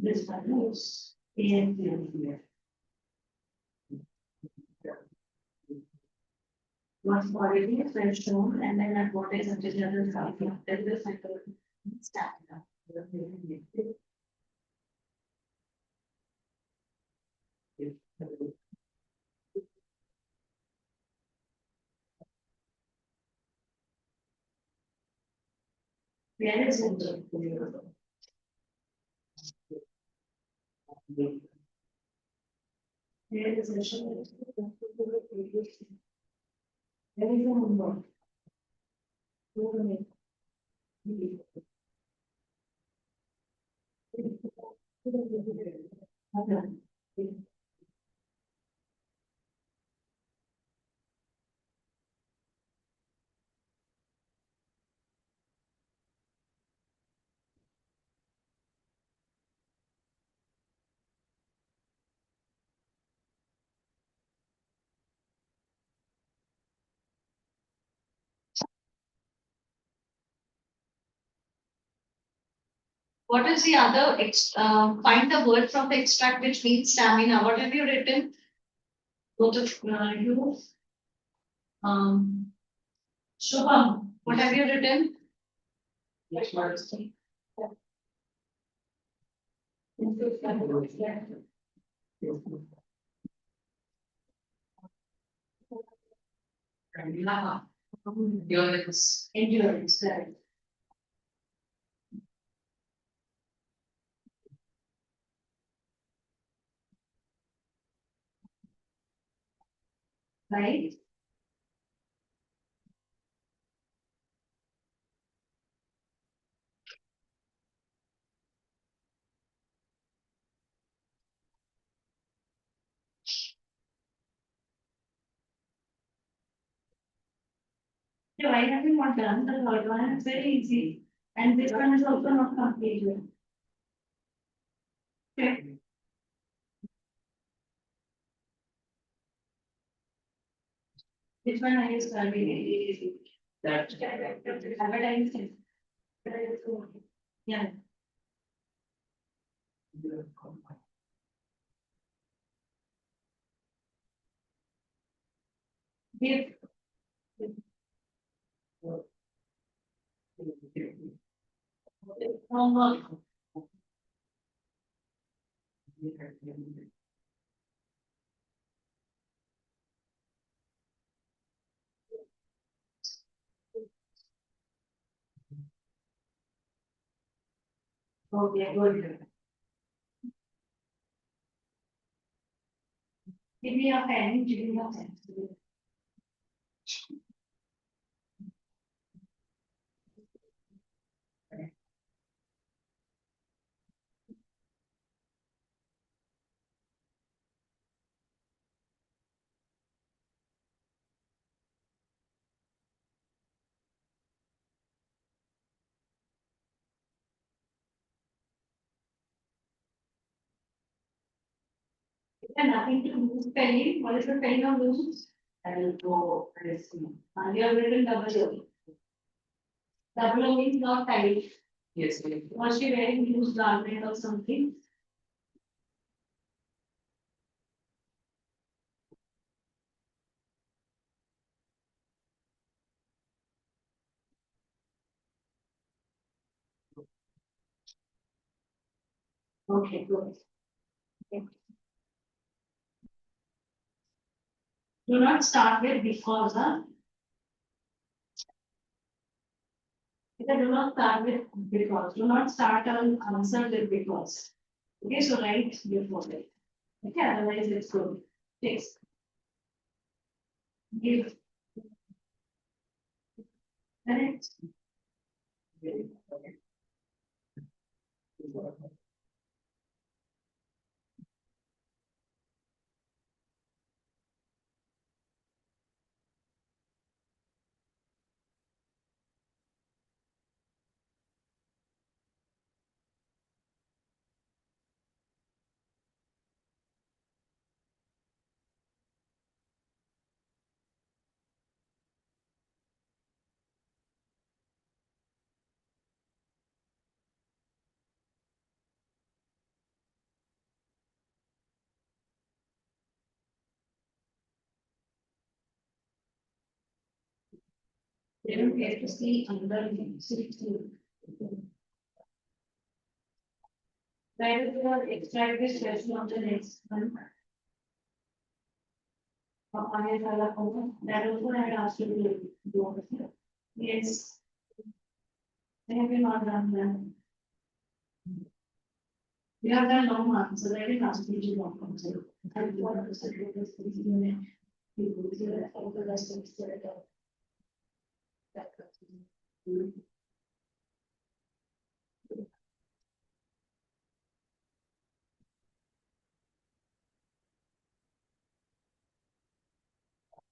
This one is and here. What's already is shown and then at what is the general cycle, then the cycle stamina. Where is it? Where is it? There is a number. What is the other, find the word from the extract which means stamina, what have you written? Both of you. Shubham, what have you written? Yes, ma'am. Endurance. Endurance, right. Right? So why have you not done the third one? It's very easy. And this one is also not completed. Okay. Which one are you studying? That. Advertising. Yeah. Give. Homework. Okay, good. Give me a pen, give me a pen. And nothing to do with spelling. What is the spelling of lose? I will go. And you have written double O. Double O means not tight. Yes. Was she wearing loose garment or something? Okay, good. Okay. Do not start with because, huh? Do not start with because. Do not start an answer with because. Okay, so write before it. Okay, otherwise it's good. Next. Give. Correct. They don't get to see under the city. Where is the extract this question of the next one? That also I had asked you to do over here. Yes. They have been not done them. We have done long ones, so they didn't ask me to long ones. I want to say this is in it. People here, all the rest of the that.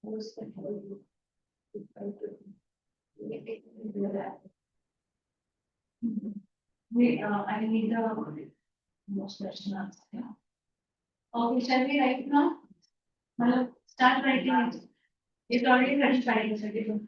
Was the whole. Wait, I need the most question answer. Yeah. Okay, shall we write it now? Start writing it. It's already 35 seconds.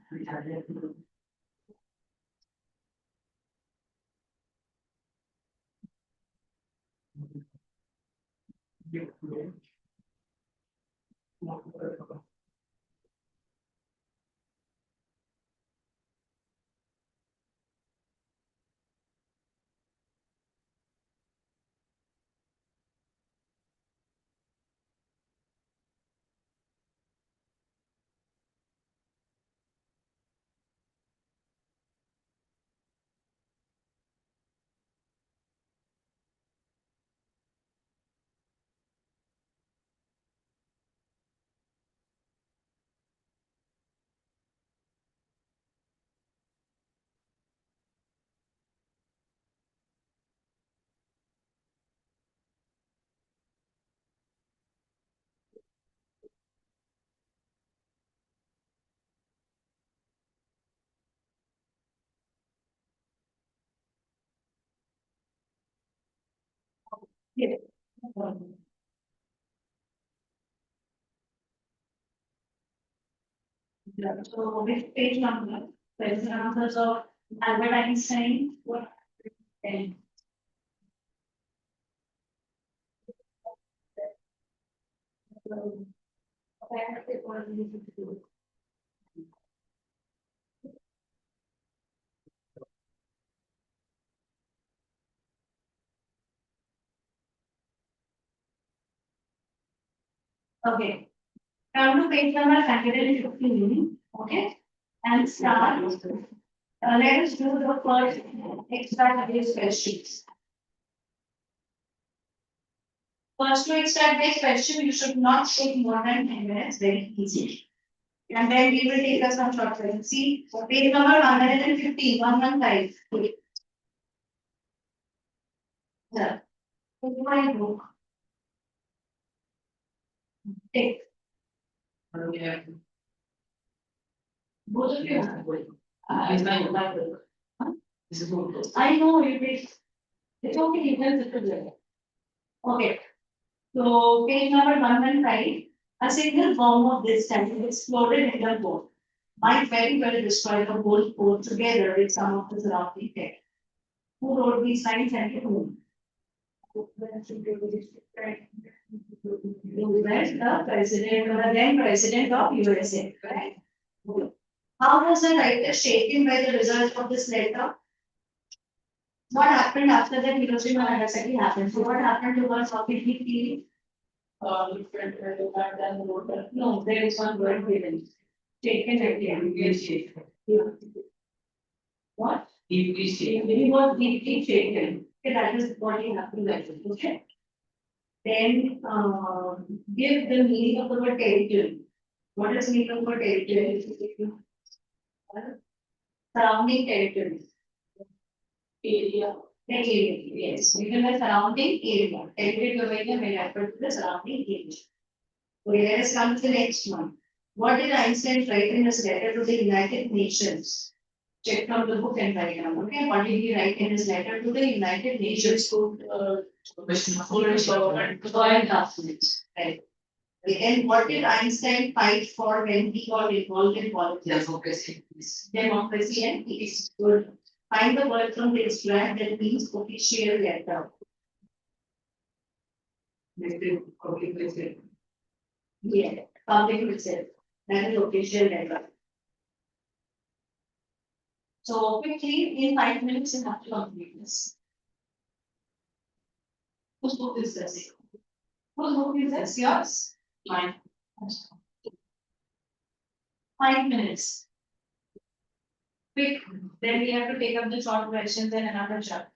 Yeah. So which page number? Question answers of Albert Einstein. What? And okay. Come to page number 115. Okay. And start. Let us do the first extract these questions. First to extract this question, you should not take more than 10 minutes, very easy. And then we will take us some short questions. See, page number 115, 115. Yeah. Take my book. Take. Okay. Both of you. It's my book. This is good. I know it is. It's okay, you can sit together. Okay. So page number 115. A single bomb of this type exploded in the boat. Might very well destroy the whole boat together with some of the surrounding text. Who wrote these lines and to whom? Who was the president or the then president of USA, right? How was the writer shaken by the result of this letter? What happened after that Hiroshima and Nagasaki happened? So what happened to her? How did he feel? Different than the water. No, there is one word given. Taken again. What? Deeply shaken. He was deeply shaken. Okay, that is what he happened like. Okay. Then give the meaning of the word territory. What is the meaning of the word territory? Surrounding territory. Area. The area, yes. We can the surrounding area. Territory domain may refer to the surrounding area. Okay, let us come to the next one. What did Einstein write in his letter to the United Nations? Check from the book and write down. Okay, what did he write in his letter to the United Nations? Question. Right. And what did Einstein fight for when he got involved in politics? Democracy. Democracy and peace. Good. Find the word from this flag that means official letter. Yeah, public research. That is official letter. So quickly, in 5 minutes, you have to complete this. Whose book is this? Whose book is this? Yours? Mine. 5 minutes. Quick, then we have to take up the short questions and another chapter.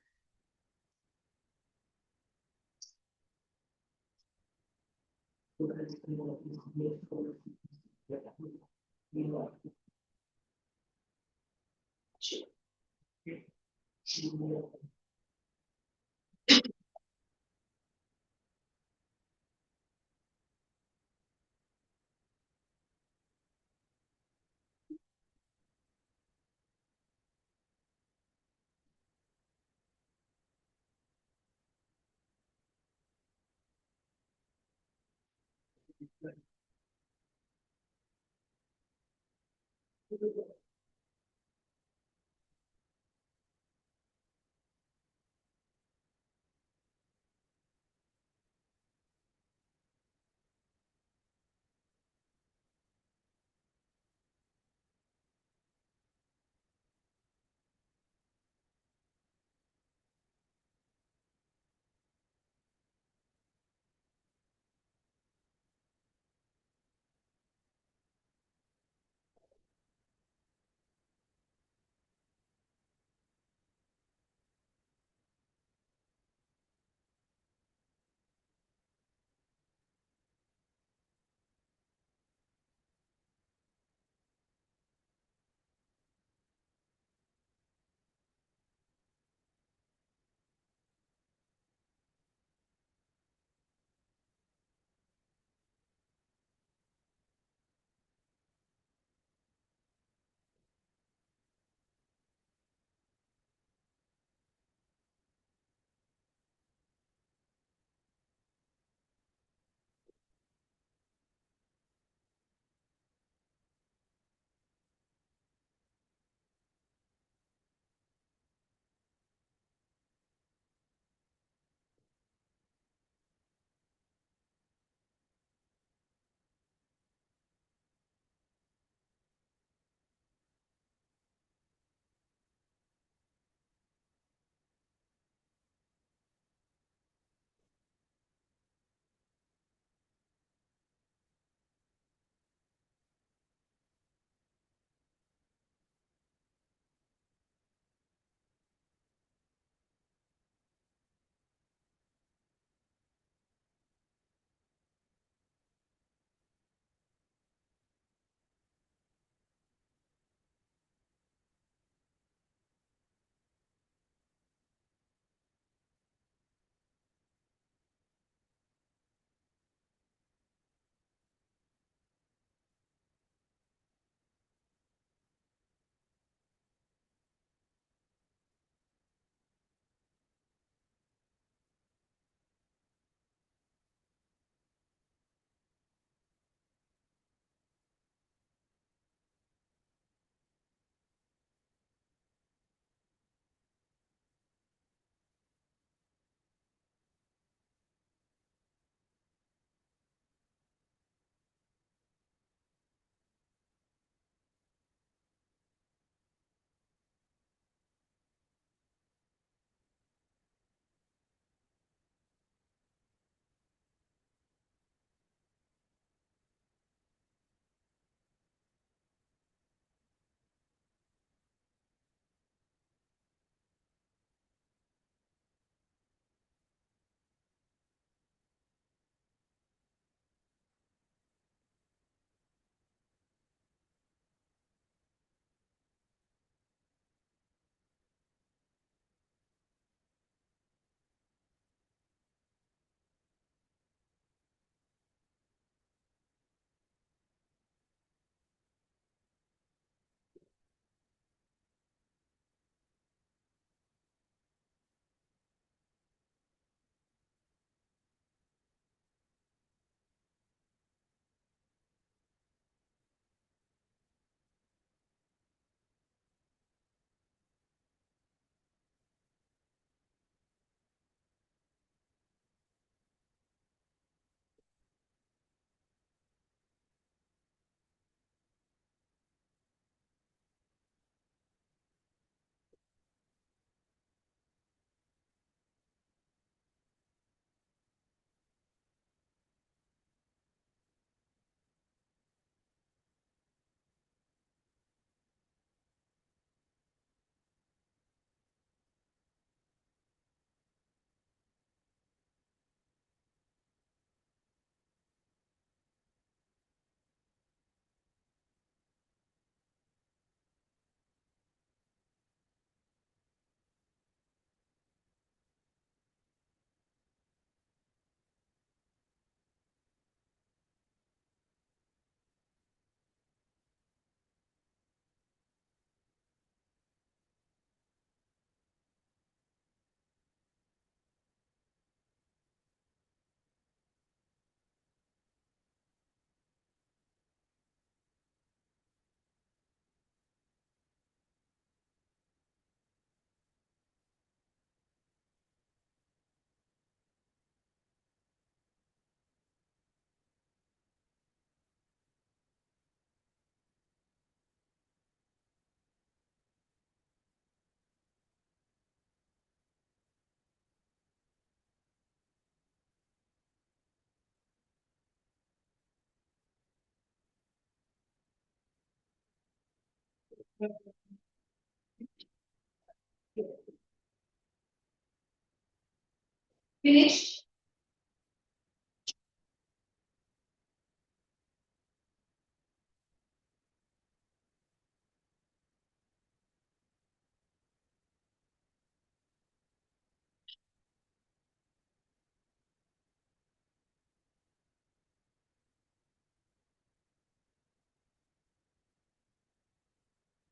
Finished?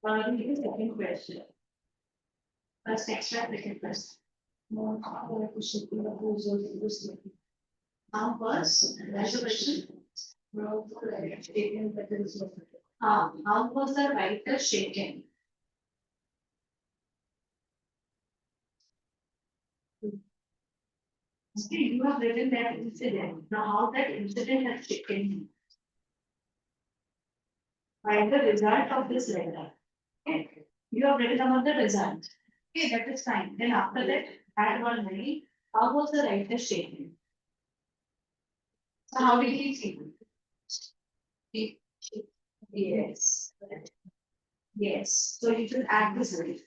The second question. First extract, second question. More question. How was, that's the question. How was the writer shaken? See, you have written that incident. Now, how that incident has shaken you? Write the result of this letter. Okay. You have written about the result. Okay, that is fine. Then after that, add one line. How was the writer shaken? So how did he feel? Yes. Yes. So you should add this line.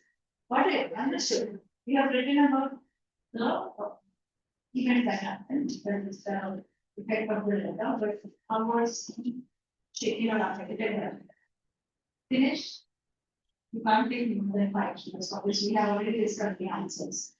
What I understood. You have written about the event that happened. That is the effect of the letter. But how was he shaken or affected? Finish. You can't take more than 5 minutes, obviously, we have already discussed the answers.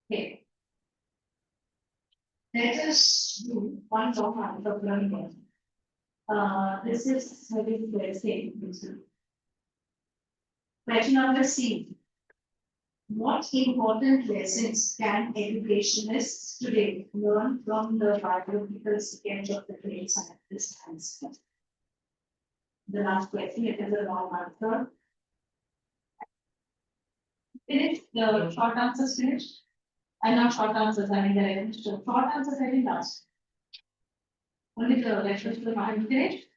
Okay. Let us do one long answer learning. This is having the same. Question number C. What important lessons can educationists today learn from the biological sketch of the great scientist Einstein? The last question, it is a long answer. Finished, the short answers finished. And not short answers, I mean, the short answers I didn't last. Only the lectures to the mind finished.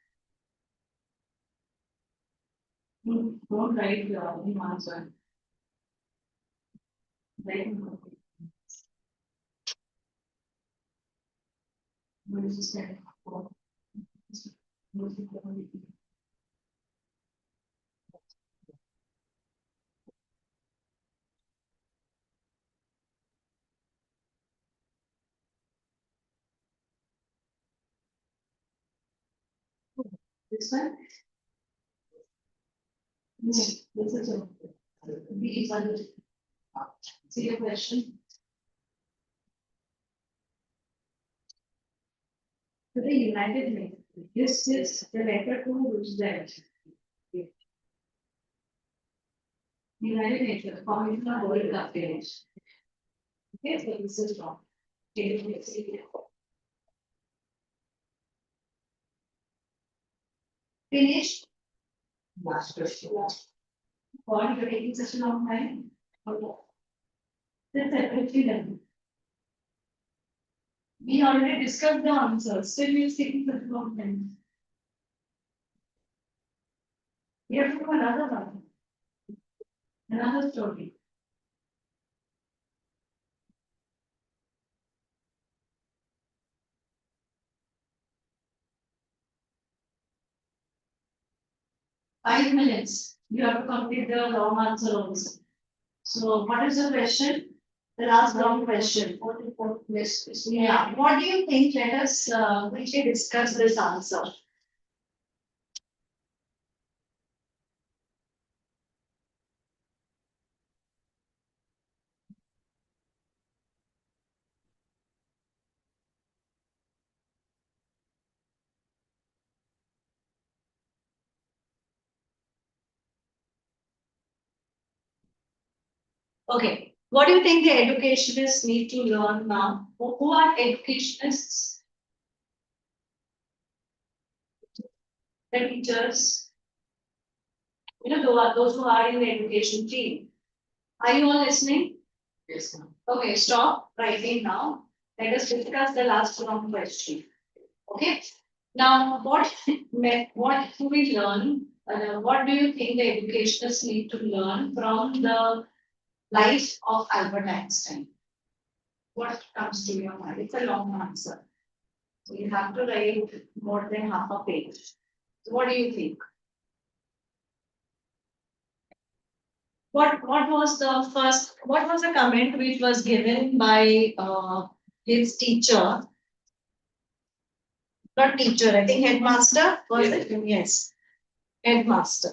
Don't write the answer. Right. What is this kind of- This one? This is a. B is under. See your question? To the United Nations, this is the letter to which that. United Nations, Commission on World Affairs. Okay, so this is wrong. Finished? Last question. Why you're taking such a long time? Okay. That's separately done. We already discussed the answers, still you're taking such a long time. We have to do another one. Another story. Five minutes. You have to complete the long answer also. So what is the question? The last long question. Yeah, what do you think? Let us quickly discuss this answer. Okay, what do you think the educationists need to learn now? Who are educationists? The teachers, those who are in the education team. Are you all listening? Yes, ma'am. Okay, stop writing now. Let us discuss the last round question. Okay. Now, what do we learn? What do you think the educationists need to learn from the life of Albert Einstein? What comes to your mind? It's a long answer. So you have to write more than half a page. So what do you think? What was the comment which was given by his teacher? Not teacher, I think headmaster, was Yes. it? Yes, headmaster.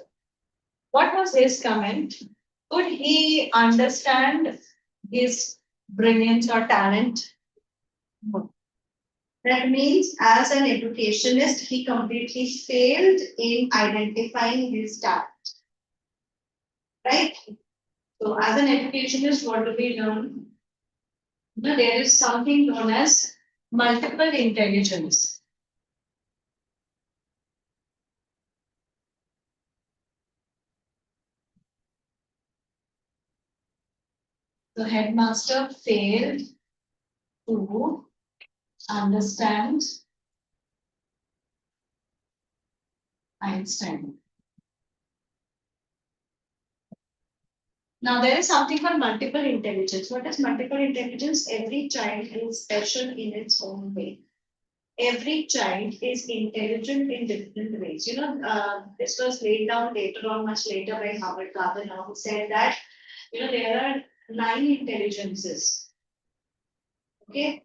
What was his comment? Could he understand his brilliance or talent? No. That means, as an educationist, he completely failed in identifying his talent. Right? So, as an educationist, what do we learn? There is something known as multiple intelligence. The headmaster failed to understand Einstein. Now, there is something called multiple intelligence. What is multiple intelligence? Every child is special in its own way. Every child is intelligent in different ways. This was laid down later on, much later by Howard Gardner, who said that, there are 9 intelligences. Okay.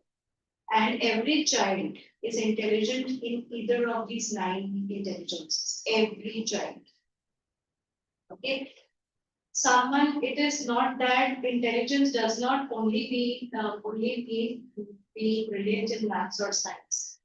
And every child is intelligent in either of these 9 intelligences. Every child. Okay. It is not that intelligence does not only be brilliant in maths or science.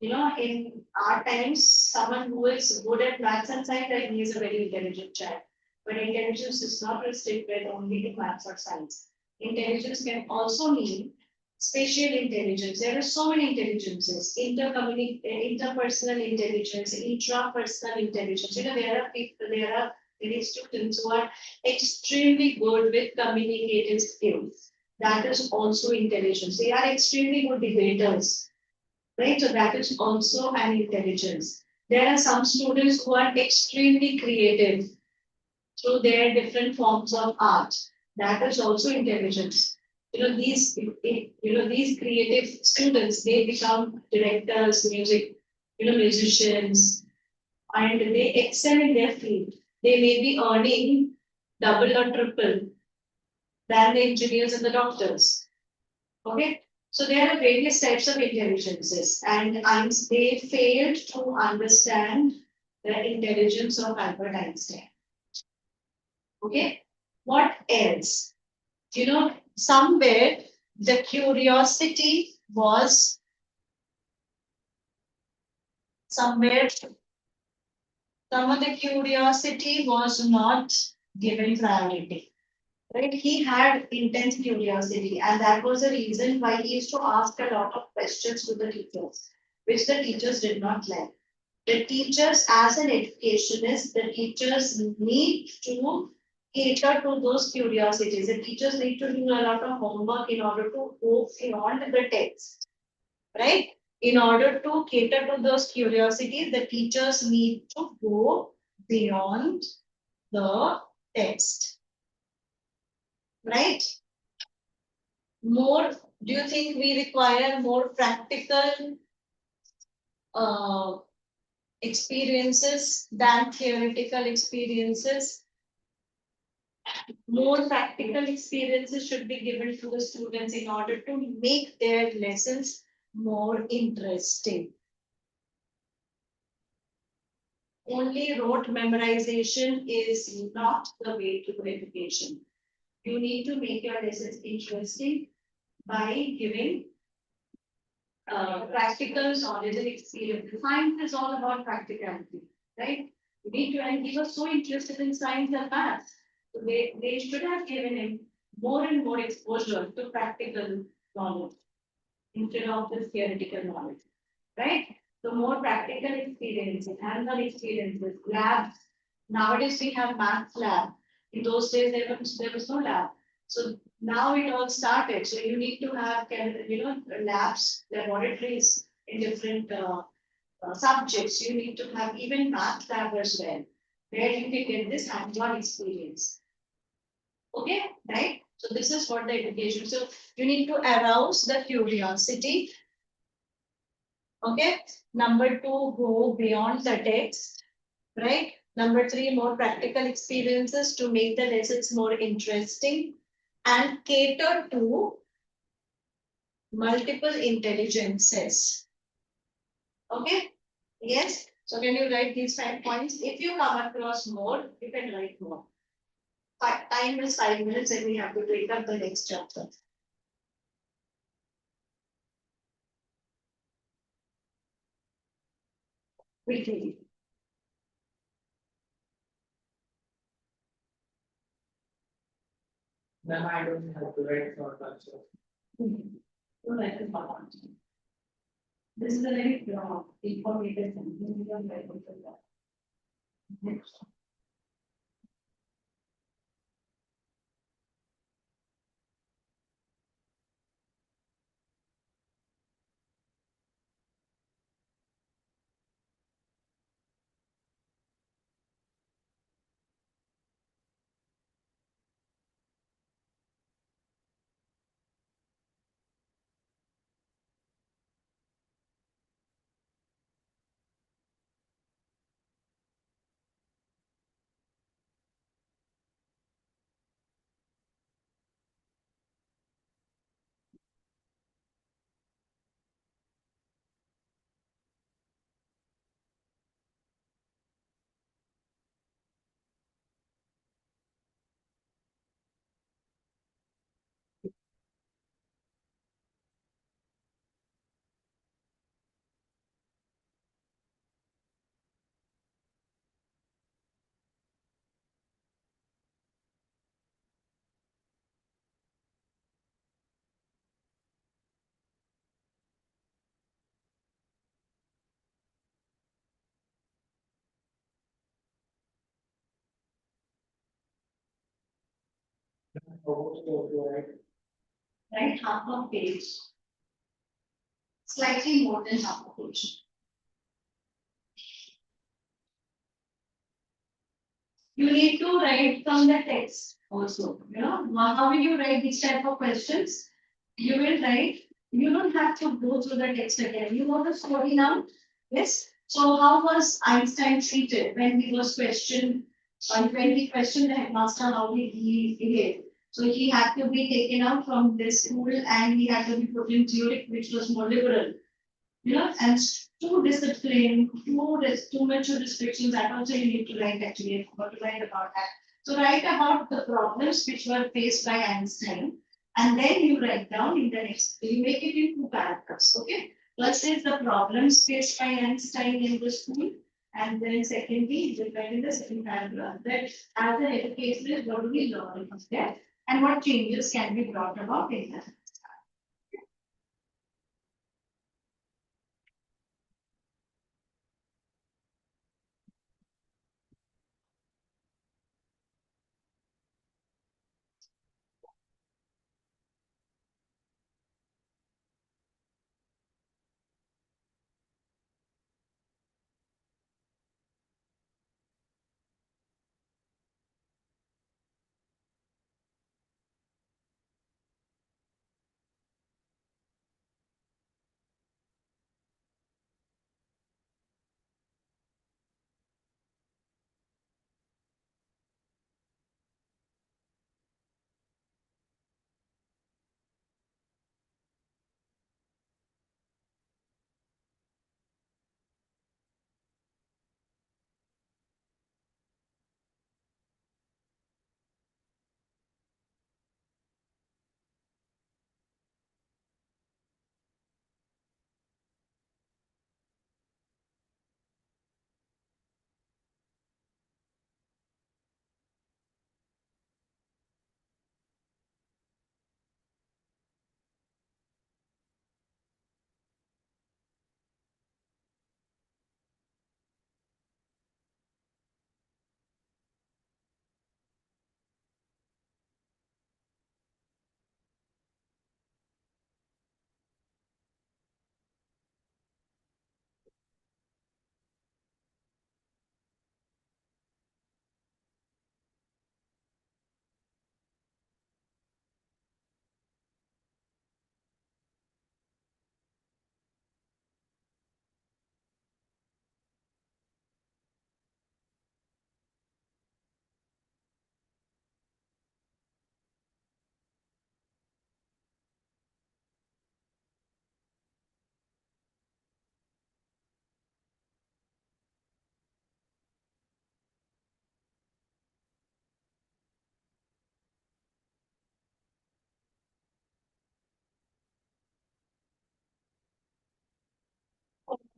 In our times, someone who is good at maths and science, like he is a very intelligent child. But intelligence is not restricted only to maths or science. Intelligence can also mean spatial intelligence. There are so many intelligences: interpersonal intelligence, intrapersonal intelligence. There are many students who are extremely good with communicative skills. That is also intelligence. They are extremely good debaters, right? So that is also an intelligence. There are some students who are extremely creative through their different forms of art. That is also intelligence. These creative students, they become directors, musicians, and they excel in their field. They may be earning double or triple than the engineers and the doctors. Okay, so there are various types of intelligences, and they failed to understand the intelligence of Albert Einstein. Okay, what else? Somewhere the curiosity was somewhere some of the curiosity was not given priority. Right? He had intense curiosity, and that was the reason why he used to ask a lot of questions to the teachers, which the teachers did not like. The teachers, as an educationist, the teachers need to cater to those curiosities. The teachers need to do a lot of homework in order to go beyond the text, right? In order to cater to those curiosities, the teachers need to go beyond the text. Right? Do you think we require more practical experiences than theoretical experiences? More practical experiences should be given to the students in order to make their lessons more interesting. Only rote memorization is not the way to education. You need to make your lessons interesting by giving practical knowledge and experience. Science is all about practicality, right? You need to, and he was so interested in science and maths. So they should have given him more and more exposure to practical knowledge instead of the theoretical knowledge, right? So more practical experiences, hands-on experiences, labs. Nowadays we have math lab. In those days there was no lab. So now it all started. So you need to have labs, laboratories in different subjects. You need to have even math lab as well, where you can get this hands-on experience. Okay, right? So this is what the education. So you need to arouse the curiosity. Okay. Number two, go beyond the text, right? Number three, more practical experiences to make the lessons more interesting and cater to multiple intelligences. Okay. Yes. So can you write these 5 points? If you come across more, you can write more. Time is 5 minutes and we have to take up the next chapter. Quickly. Then I don't have to write short answer. So that is what. This is a very informative thing. Next. Write half a page, slightly more than half a page. You need to write from the text also. How will you write these type of questions? You will write, you don't have to go through the text again. You know the story now? Yes. So how was Einstein treated when he was questioned, when he questioned the headmaster, how did he behave? So he had to be taken out from this school and he had to be put in Zurich, which was more liberal. And too disciplined, too much restrictions, that also you need to write actually, I forgot to write about that. So write about the problems which were faced by Einstein, and then you write down in the next, you make it in 2 paragraphs, okay? First is the problems faced by Einstein in the school, and then secondly, you write in the second paragraph that as an educationist, what do we learn from that, and what changes can be brought about in that.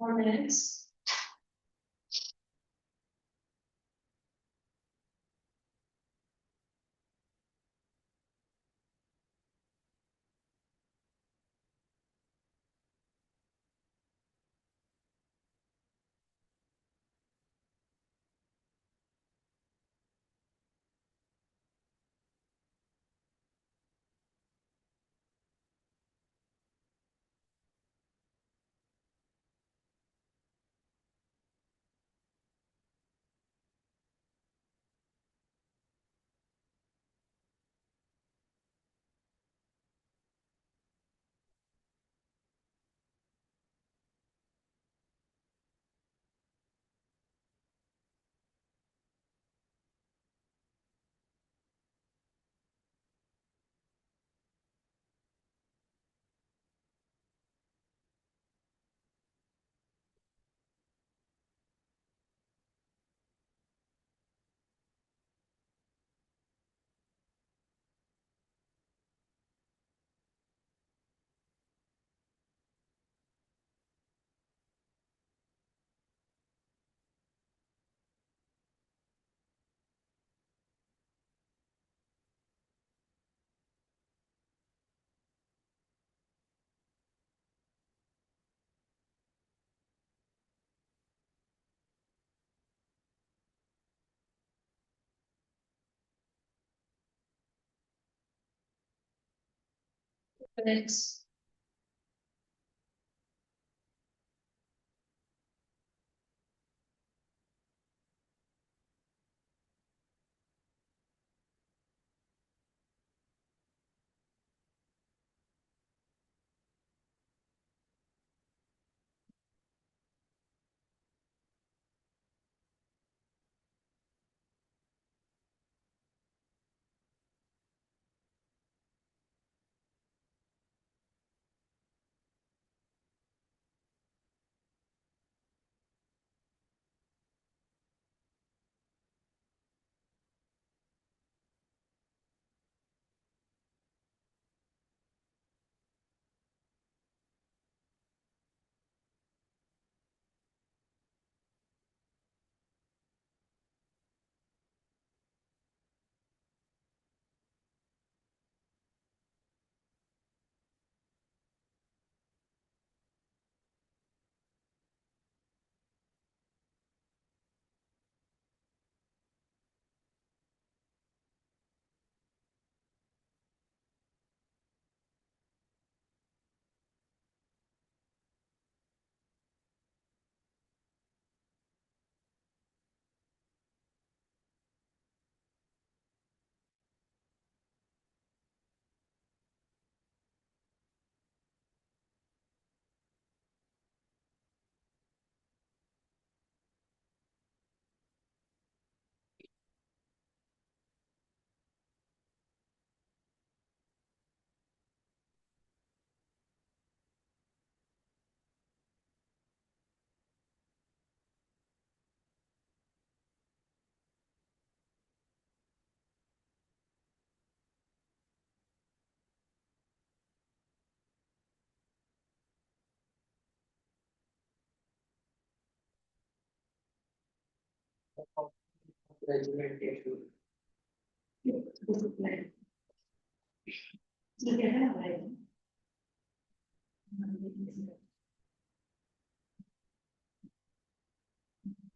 4 minutes. Minutes. Discipline. You get it, right?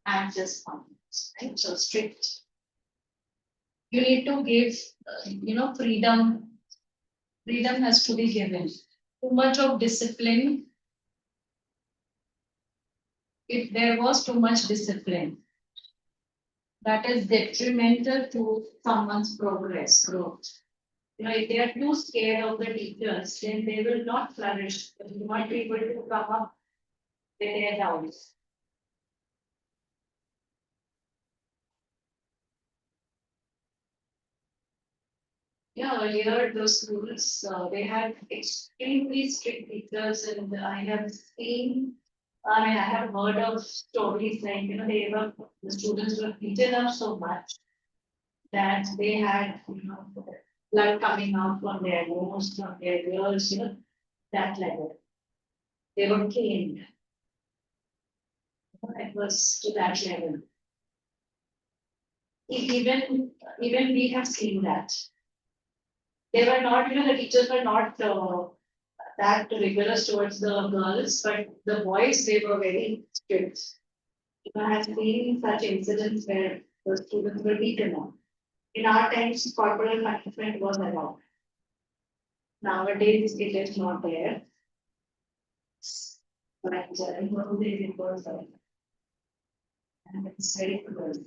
And just confidence, right? So strict. You need to give, freedom. Freedom has to be given. Too much of discipline. If there was too much discipline, that is detrimental to someone's progress, growth. If they are too scared of the teachers, then they will not flourish. They will not be able to come up with their doubts. Yeah, earlier the schools, they had extremely strict teachers and I have seen, I mean, I have heard of stories like, the students were beaten up so much that they had, blood coming out from their nose, from their ears, that level. They were caned. It was to that level. Even we have seen that. They were not, the teachers were not that rigorous towards the girls, but the boys, they were very strict. I have seen such incidents where the students were beaten up. In our times, corporal punishment was allowed. Nowadays, it is not there. But in those days, it was there. And it's very good.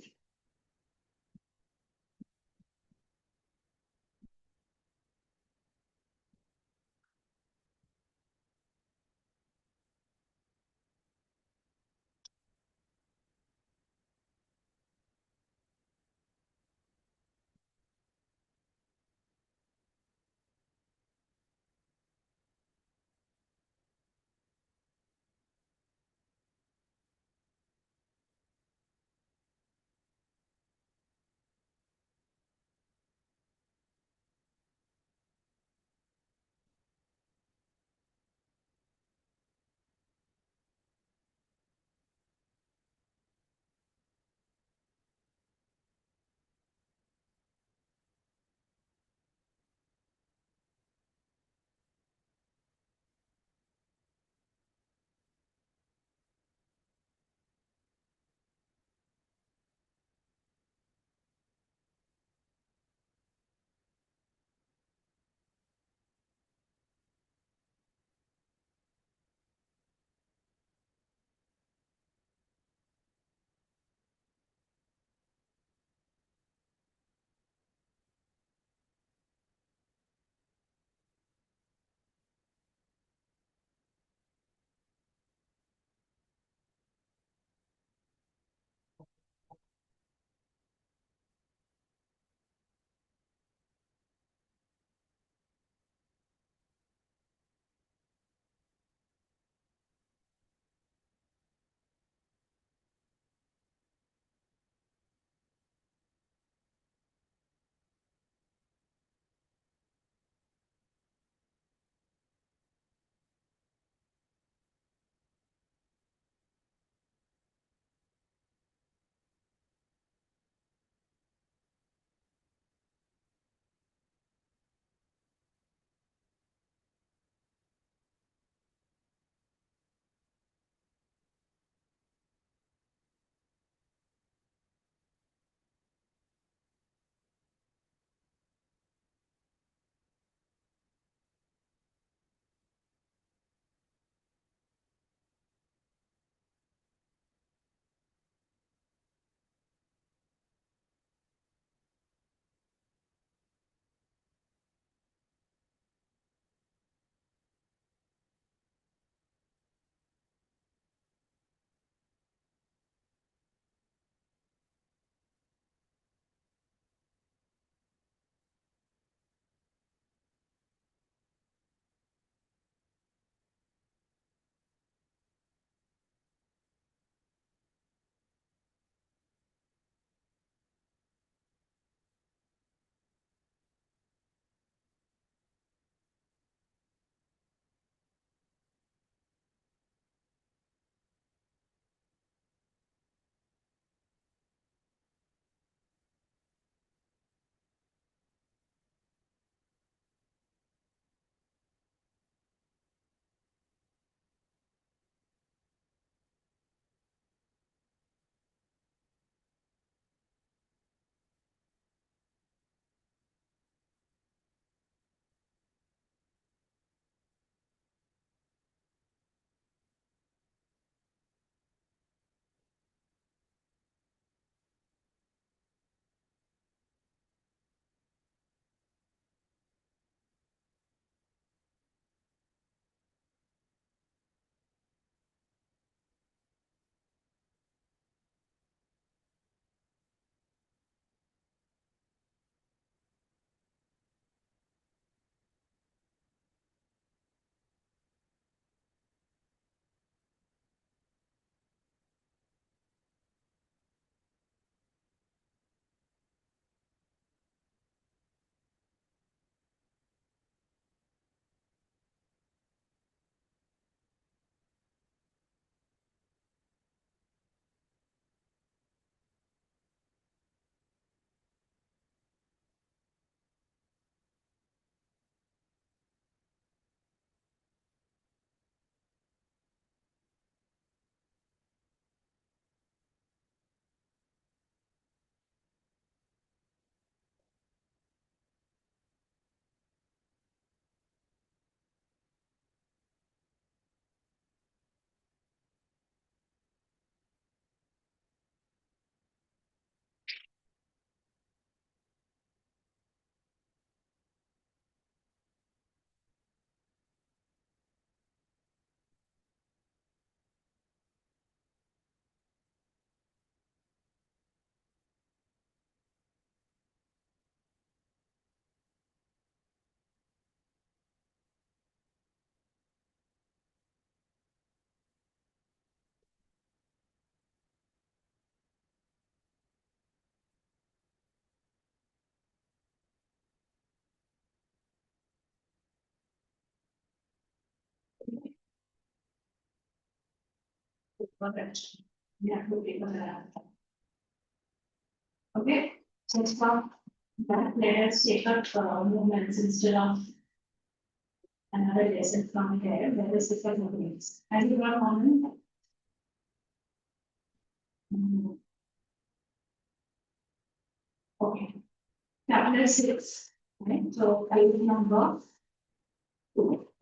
We have to take a. Okay, so from that, let us take up movements instead of another lesson from here. Let us look at movements. Have you got one? Okay. Chapter 6. Okay, so page number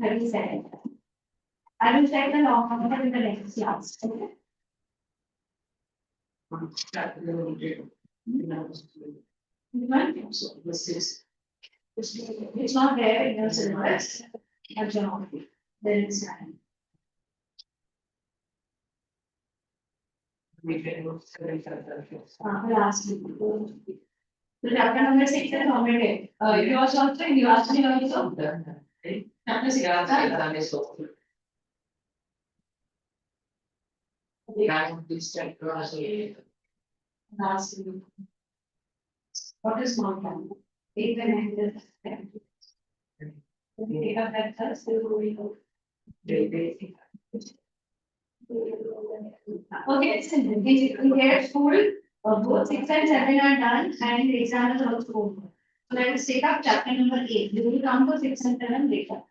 37. I will take the long number in the next class. Okay. So this is. It's not there in your syllabus. But geography. There is time. We can go. Last week. So chapter number 6 is already. Yours also, you asked me also. Chapter 6 is so. Last week. What is small time? 8 and 9 is 10. We have that first, we will go. Okay, so in here school, both 6 and 7 are done and the exam is also over. So let us take up chapter number 8. We will come to 6 and 7 later.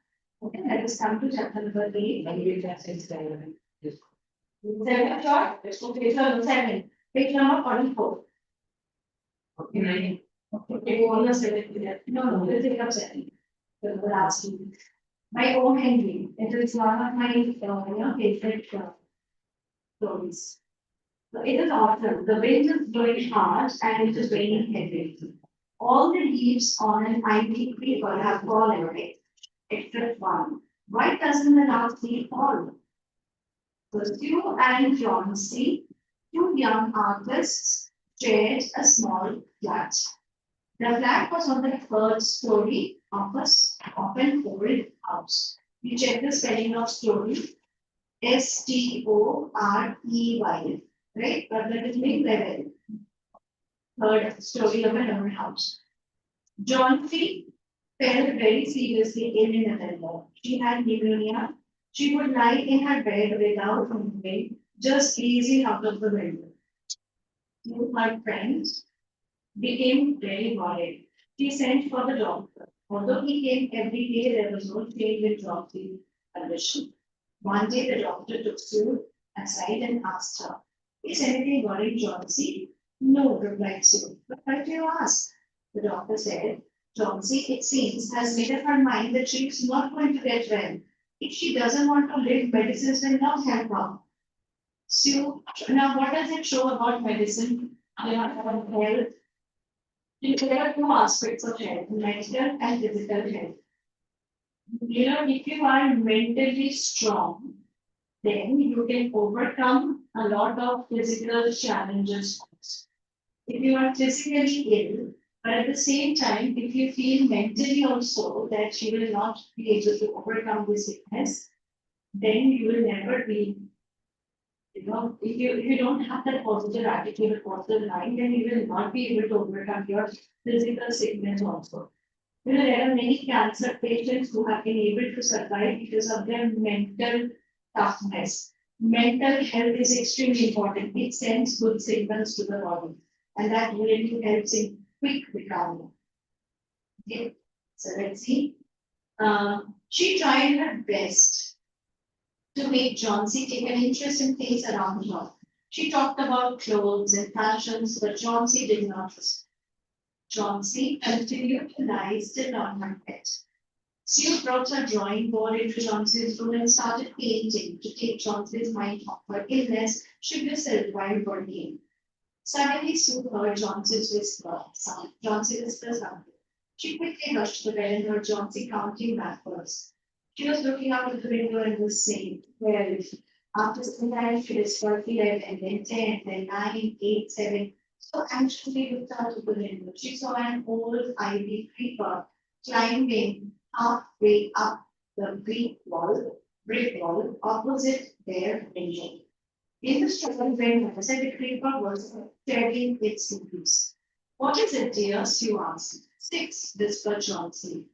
Okay, let us come to chapter number 8. 7 short, page number 7, page number 44. Okay, on the 7. No, we'll take up 7. The last week. My own Henry. It is one of my favorite stories. So it is autumn. The wind is blowing hard and it is raining heavily. All the leaves on an ivy creeper have fallen away, except one. Why doesn't the last leaf fall? So Stu and John C., two young artists, shared a small flat. The flat was on the third story of a open old house. We check the spelling of story. Storey, right? But that is made level. Third story of an old house. John C. fell very seriously ill in November. She had pneumonia. She would lie in her bed without moving, just gazing out of the window. My friends became very worried. She sent for the doctor. Although he came every day, there was no change in John's condition. One day, the doctor took Sue aside and asked her, "Is anything worrying Johnsy?" "No," replied Sue. "But why do you ask?" The doctor said, "Johnsy, it seems, has made up her mind that she is not going to get well. If she doesn't want to live, medicines will not help her." Sue, now what does it show about medicine? Health. There are two aspects of health, mental and physical health. If you are mentally strong, then you can overcome a lot of physical challenges. If you are physically ill, but at the same time, if you feel mentally also that you will not be able to overcome this sickness, then you will never be, if you don't have that positive attitude or positive mind, then you will not be able to overcome your physical sickness also. There are many cancer patients who have been able to survive because of their mental toughness. Mental health is extremely important. It sends good signals to the body, and that really helps in quick recovery. Okay, so let's see. She tried her best to make Johnsy take an interest in things around her. She talked about clothes and fashions, but Johnsy did not respond. Johnsy continued to lie still on her bed. Sue brought her drawing board into Johnsy's room and started painting to take Johnsy's mind off her illness. She whistled while working. Suddenly, Sue heard Johnson's whisper sound. Johnson whispered something. She quickly rushed to bed and heard Johnson counting backwards. She was looking out of the window and was saying, "Where is she?" After some time, she whispered 11, and then 10, then 9, 8, 7. So anxiously looked out of the window. She saw an old ivy creeper climbing halfway up the brick wall opposite their window. In the struggle, when the creeper was shedding its leaves. "What is it, dear?" Sue asked. "6, whispered Johnson.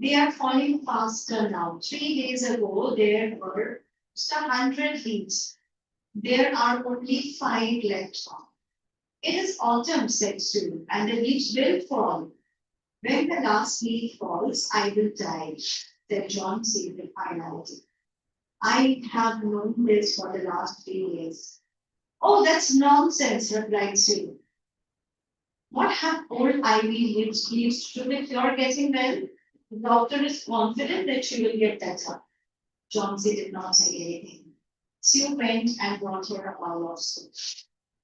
"They are falling faster now. 3 days ago, there were just 100 leaves. There are only 5 left on. It is autumn, said Sue, and the leaves will fall. When the last leaf falls, I will die, said John C. with finality. I have known this for the last 3 years. Oh, that's nonsense, replied Sue. What have old ivy leaves to do with your getting well? The doctor is confident that she will get better. Johnsy did not say anything. Sue went and brought her a bowl of soup.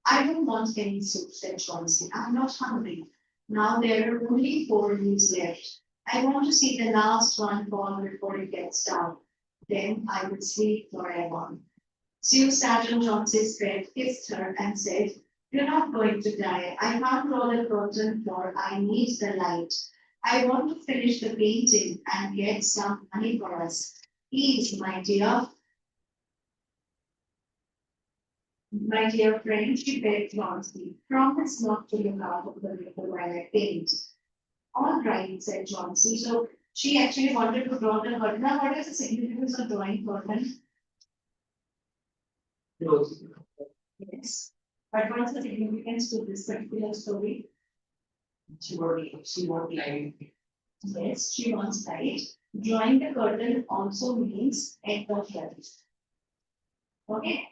I don't want any soup, said Johnsy. I'm not hungry. Now there are only 4 leaves left. I want to see the last one fall before it gets down. Then I will sleep forever. Sue sat on Johnsy's bed, kissed her, and said, You're not going to die. I can't draw the curtain for I need the light. I want to finish the painting and get some money for us. Please, my dear friend, she begged Johnsy, promise not to look out of the window while I paint. All right, said Johnsy. So she actually wanted to draw the curtain. Now, what is the significance of drawing curtain? Yes. But what is the significance to this particular story? She won't lie. Yes, she wants light. Drawing the curtain also means end of life. Okay.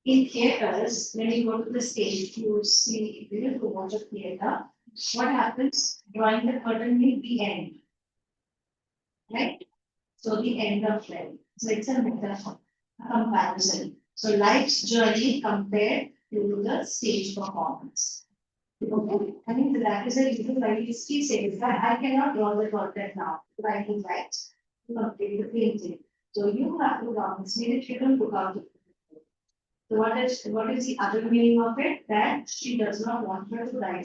In theaters, when you go to the stage, you see, you go watch a theater. What happens? Drawing the curtain means the end. Right? So the end of life. So it's a metaphor, a comparison. So life's journey compared to the stage performance. Okay, I mean that is a reason why he says that I cannot draw the curtain now, but I can write to complete the painting. So you have to promise me that you don't look out. So what is the other meaning of it? That she does not want her to die.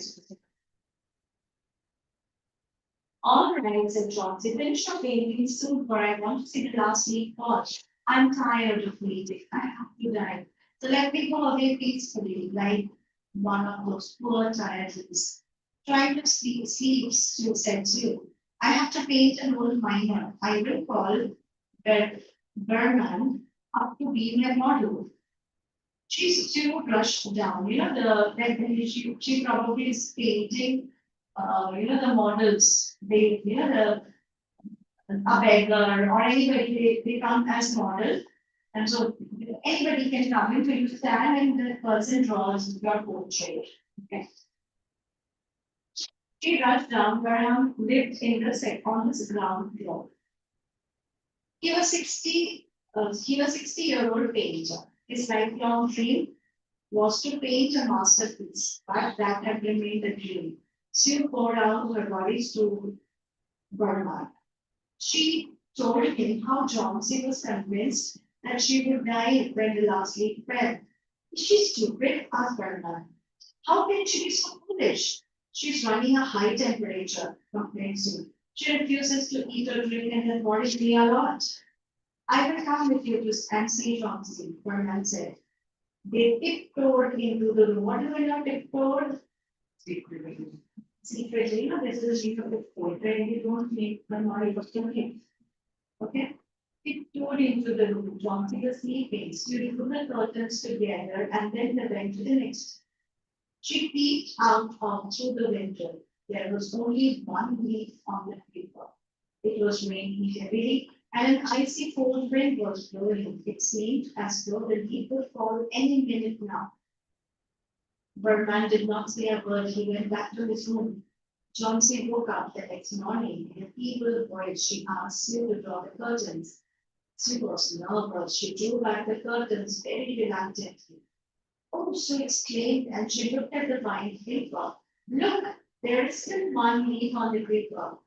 All right, said Chauncey, finish your painting soon, for I want to see the last leaf fall. I'm tired of waiting. I have to die. So let me go away peacefully, like one of those poor tired leaves. Try to sleep, Sue said Sue. I have to paint an old miner. I will call Berman up to be my model. She rushed down, she probably is painting, the models, a beggar or anybody, they come as model. And so anybody can come in, so you stand and the person draws your portrait. Okay. She rushed down, Graham lived in the on this ground floor. He was 60-year-old painter. His lifelong dream was to paint a masterpiece, but that had remained a dream. Sue poured out her worries to Burma. She told him how Johnsy was convinced that she would die when the last leaf fell. Is she stupid? Asked Burma. How can she be so foolish? She's running a high temperature, complained Sue. She refuses to eat or drink and has worried me a lot. I will come with you to and see Johnsy, Burma said. They tiptoed into the room. What do we know tiptoed? Secretly, this is a sheet of tiptoed. You don't make the noise of the okay? Tiptoed into the room. Johnsy was sleeping. Sue put the curtains together and then they went to the next. She peeked out through the window. There was only one leaf on the paper. It was raining heavily, and an icy cold wind was blowing. It seemed as though the leaf would fall any minute now. Bergman did not say a word. He went back to his room. Johnsy woke up the next morning. In a feeble voice, she asked Sue to draw the curtains. Sue was nervous. She drew back the curtains very reluctantly. Oh, she exclaimed, and she looked at the fine paper. Look, there is still one leaf on the paper.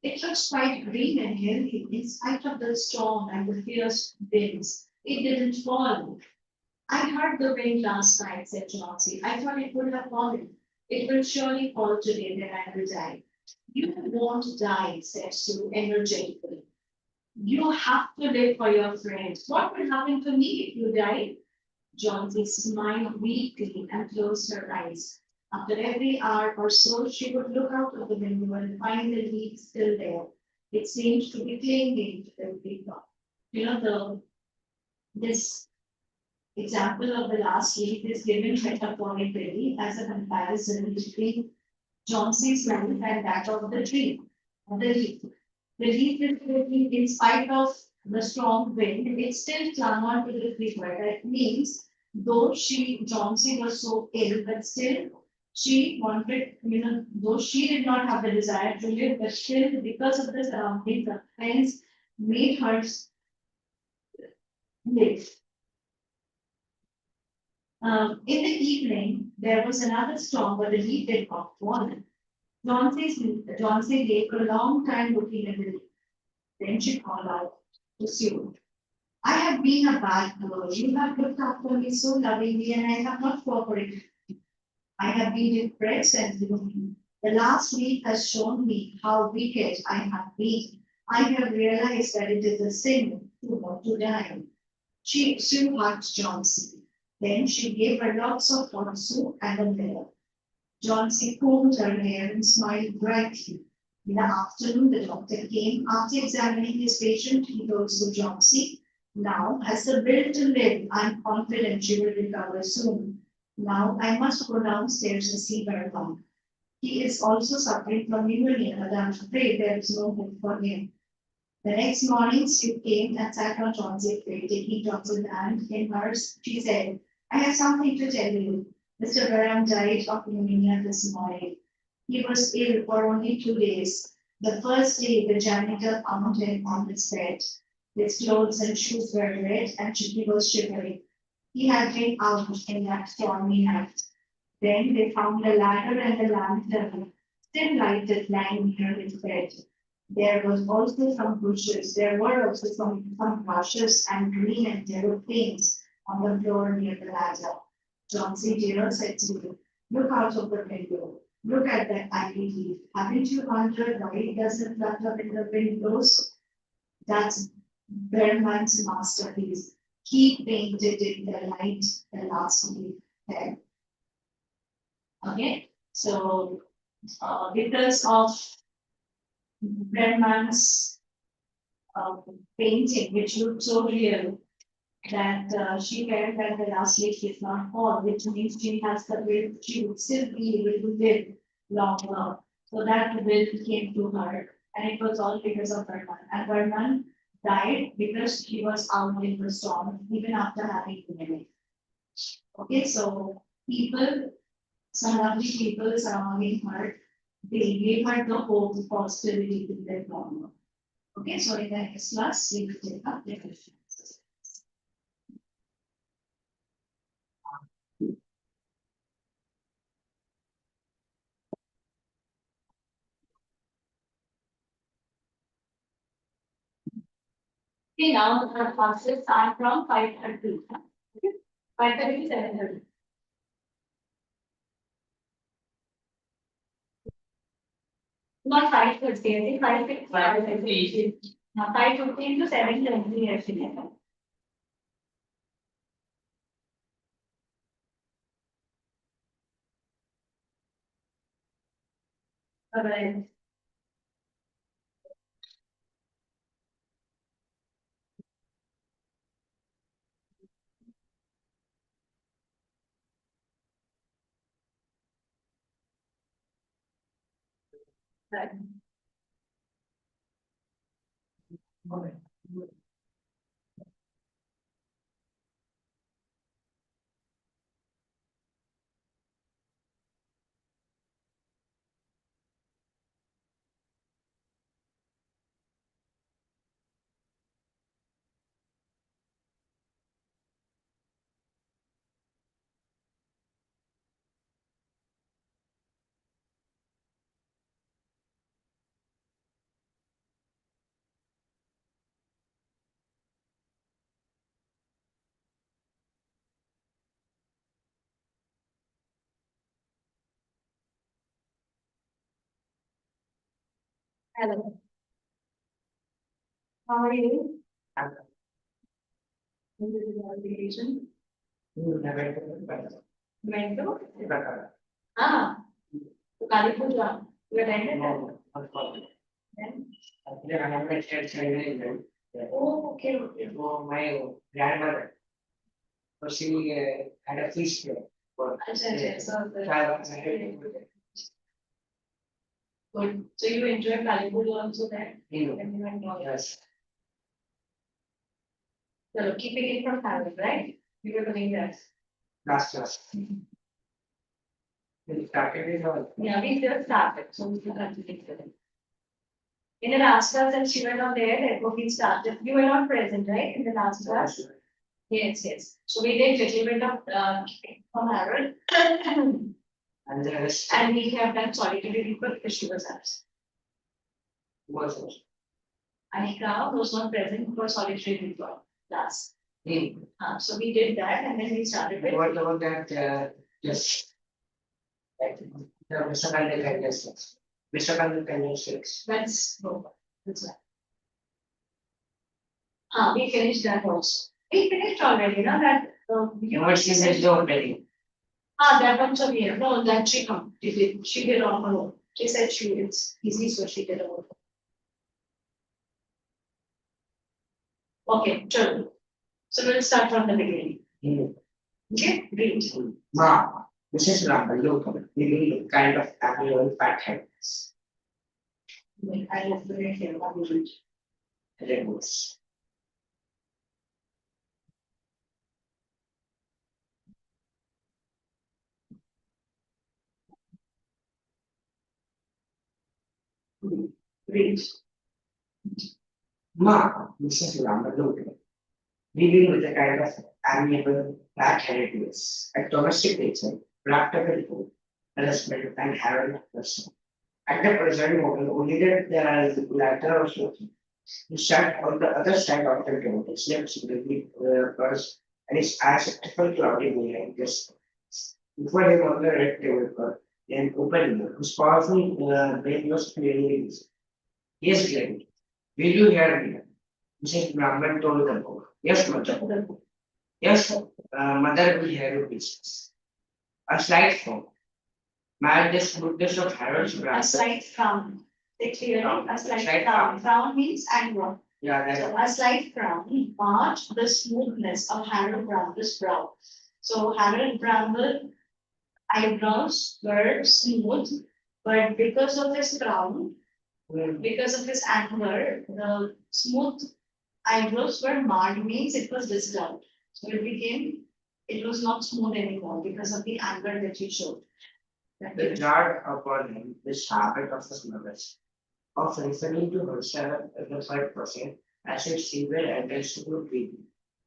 It looks quite green and healthy in spite of the storm and the fierce winds. It didn't fall. I heard the wind last night, said Johnsy. I thought it would have fallen. It will surely fall today, then I will die. You won't die, said Sue energetically. You have to live for your friends. What will happen to me if you die? Johnsy smiled weakly and closed her eyes. After every hour or so, she would look out of the window and find the leaf still there. It seemed to be clinging to the paper. This example of the last week is given metaphorically as a comparison between Chauncey's life and that of the tree, of the leaf. The leaf is floating in spite of the strong wind, it still clung on to the creeper. That means, though Chauncey was so ill, but still she wanted, though she did not have the desire to live, but still, because of the surroundings, the friends made her live. In the evening, there was another storm, but the leaf did not fall. Chauncey lay for a long time looking at the leaf. Then she called out to Sue. I have been a bad girl. You have looked after me so lovingly, and I have not cooperated. I have been depressed and gloomy. The last week has shown me how wicked I have been. I have realized that it is a sin to want to die. Sue hugged Chauncey. Then she gave her lots of hot soup and a milk. Chauncey combed her hair and smiled brightly. In the afternoon, the doctor came. After examining his patient, he told Sue Chauncey, now, has the will to live, I'm confident she will recover soon. Now, I must go downstairs and see her home. He is also suffering from pneumonia, but I'm afraid there is no hope for him. The next morning, Sue came and sat on Chauncey's bed, taking Chauncey's hand in hers. She said, I have something to tell you. Mr. Baram died of pneumonia this morning. He was ill for only 2 days. The first day, the janitor found him on his bed. His clothes and shoes were red, and he was shivering. He had been out in that stormy night. Then they found the ladder and the lantern, still lighted, lying near his bed. There was also some bushes. There were also some brushes and green and yellow paints on the floor near the ladder. Chauncey dear, said Sue, look out of the window. Look at that ivy leaf. Haven't you wondered why it doesn't flutter when the wind blows? That's Bergman's masterpiece. He painted in the light the last leaf there. Okay, so because of Bergman's painting, which looked so real, that she felt that the last leaf did not fall, which means she has the will, she would still be able to live longer. So that will came to her, and it was all because of Bergman. And Bergman died because he was out in the storm, even after having been. Okay, so some lovely people surrounding her, they gave her the hope, the positivity to live longer. Okay, so in the next class, we will take up the questions. Okay, now the classes are from 5:30. 5:30 to 7:30. Not 5:30, I think 5:50. Now 5:15 to 7:20 actually. Bye-bye. Bye. Hello. How are you? This is your application. Mentor? Ah, so Kalipuja. You attended that? Then? Oh, okay, okay. My grandmother. So she had a fish there. But Good. So you enjoyed Kalipur also there? you When you went north? yes, So keeping it from Harold, right? You were doing that. last. We started it all. Yeah, we just started, so we can continue with it. In the last class that she were not there, therefore we started. You were not present, right, in the last class? Yes, yes. So we did little bit of from Harold. And the rest And we have done solidarity people because she was absent. was Anika was not present for solitary people class. him. So we did that and then we started with. What about that yes. Like, the Mr. Kandil 26. Let's go. That's right. We finished that also. We finished already, no, that, you. What she said already. That one, so we have, no, that she did on her own. She said it's easy, so she did on her own. Okay, sure. So we'll start from the beginning. Okay, read. Ma, Mrs. Rambal, look, living kind of annual fat heads. I love the way here, I will read. Removes. Read. Ma, Mrs. Rambal, look, living with a kind of amiable fat headedness, a domestic nature, practical food, husband and Harold person. At the present moment, only that there are latter or so. He sat on the other side of the door, his lips really pursed, and his eyes spectacle cloudy behind this. Before him on the red table, an open door, whose powerful brain was clearly visible. Yes, Glenn, will you hear me? Mrs. Brahman told the boy. Yes, mother. Yes, mother will hear your business. A slight frown. Madness, goodness of Harold's A Brahman. slight frown. Say clearly, a slight Slight frown. Frown means anger. Yeah, So that a slight frown marked the smoothness of Harold Bramwell's brow. So Harold Bramwell eyebrows were smooth, but because of his frown, because of his anger, the smooth eyebrows were marred, means it was disturbed. So it was not smooth anymore because of the anger that he showed. the jarred upon him this habit of his mother's, of referring to herself as the third person, as if she were addressed to be.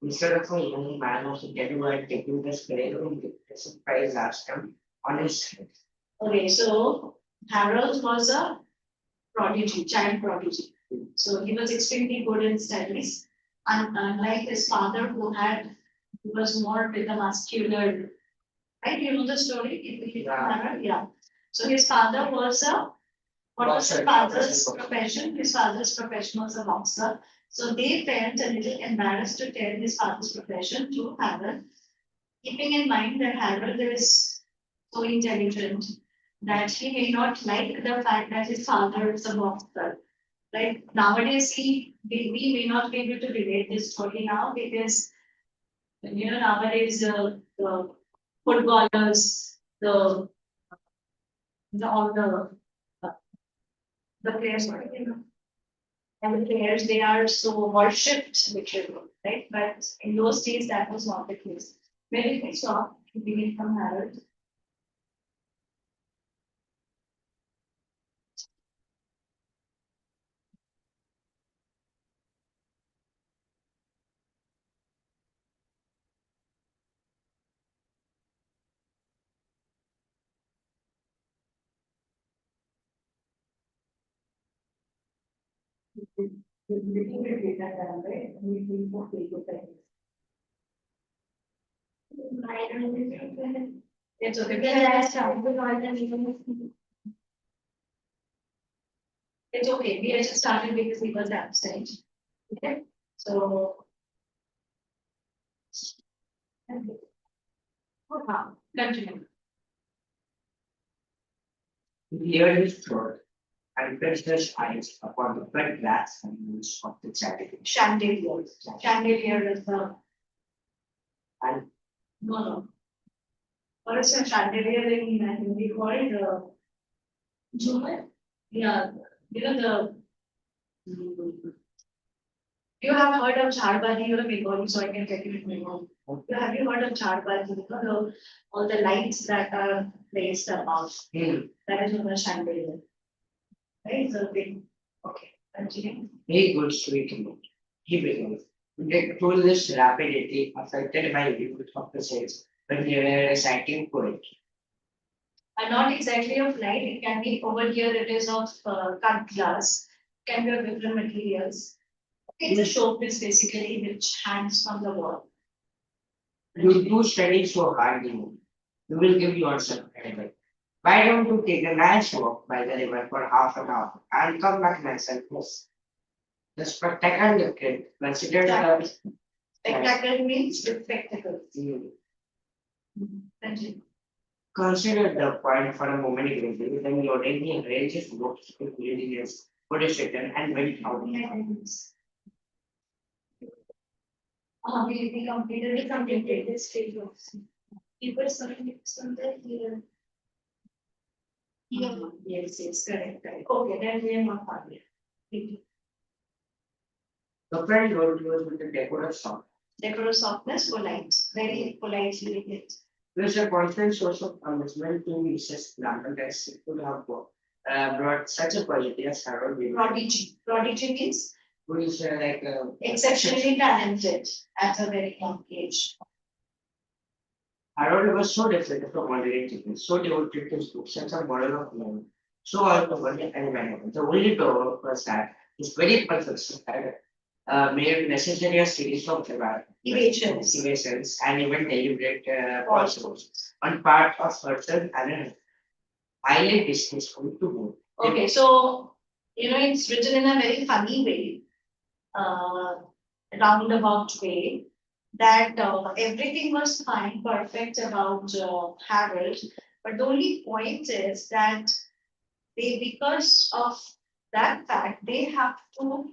Instead of a young man of the Delaware taking the spelling surprise asked him on his head. Okay, so Harold was a prodigy, child prodigy. So he was extremely good in studies. And unlike his father, who was more with a muscular, right? You know the story? Yeah. Yeah. So his father was what was his Boxer, father's boxer. profession? His father's profession was a boxer. So they felt a little embarrassed to tell his father's profession to Harold, keeping in mind that Harold is so intelligent that he may not like the fact that his father is a boxer. Like nowadays, we may not be able to relate this story now because nowadays the footballers, all the players, and the players they are so worshipped, literally, right? But in those days, that was not the case. Maybe we saw beginning from Harold. It's okay. It's okay. We are just started because we was absent. Okay, so. Continue. He cleared his throat and pressed his eyes upon the red glass windows of the chandelier. Chandelier. Chandelier is the. And No. What is your chandelier in Hindi called? Jhumar? Yeah, you know you have heard of Charbadi, you're a Bengali, so I can tell you in Bengali. Have you heard of Charbadi? You know, all the lights that are placed above, that is known as chandelier. Right, so big, okay, continue. Very good statement. He begins. They told this rapidity affected by youth of the sense when they were reciting poetry. And not exactly of light, it can be over here, it is of cut glass, can be of different materials. It's a showpiece basically which hangs from the wall. You do study so hard, you will give yourself credit. Why don't you take a nice walk by the river for half an hour and come back nice and close? The spectacle of kid considered the Spectacle means with spectacles. you Continue. consider the point for a moment gravely, then your alien ranges books to religious, Buddhist and went out. We completed this stage of. People something here. Yeah, yes, correct. Okay, then we are not part. The friend wrote yours with the decorous song. Decorous softness, polite, very politely written. There's a constant source of amusement to Mrs. Lambert as it could have brought such a quality as Harold Williams, Prodigy means who is like exceptionally talented at a very young age. Harold was so different from ordinary people, so devoted to his books, such a model of learning, so out of work and manner. The only drawback was that his very persistence had made necessary a series of evasions and even deliberate falsehoods on part of person and a highly distasteful to both. Okay, so it's written in a very funny way, roundabout way, that everything was fine, perfect about Harold, but the only point is that because of that fact, they have to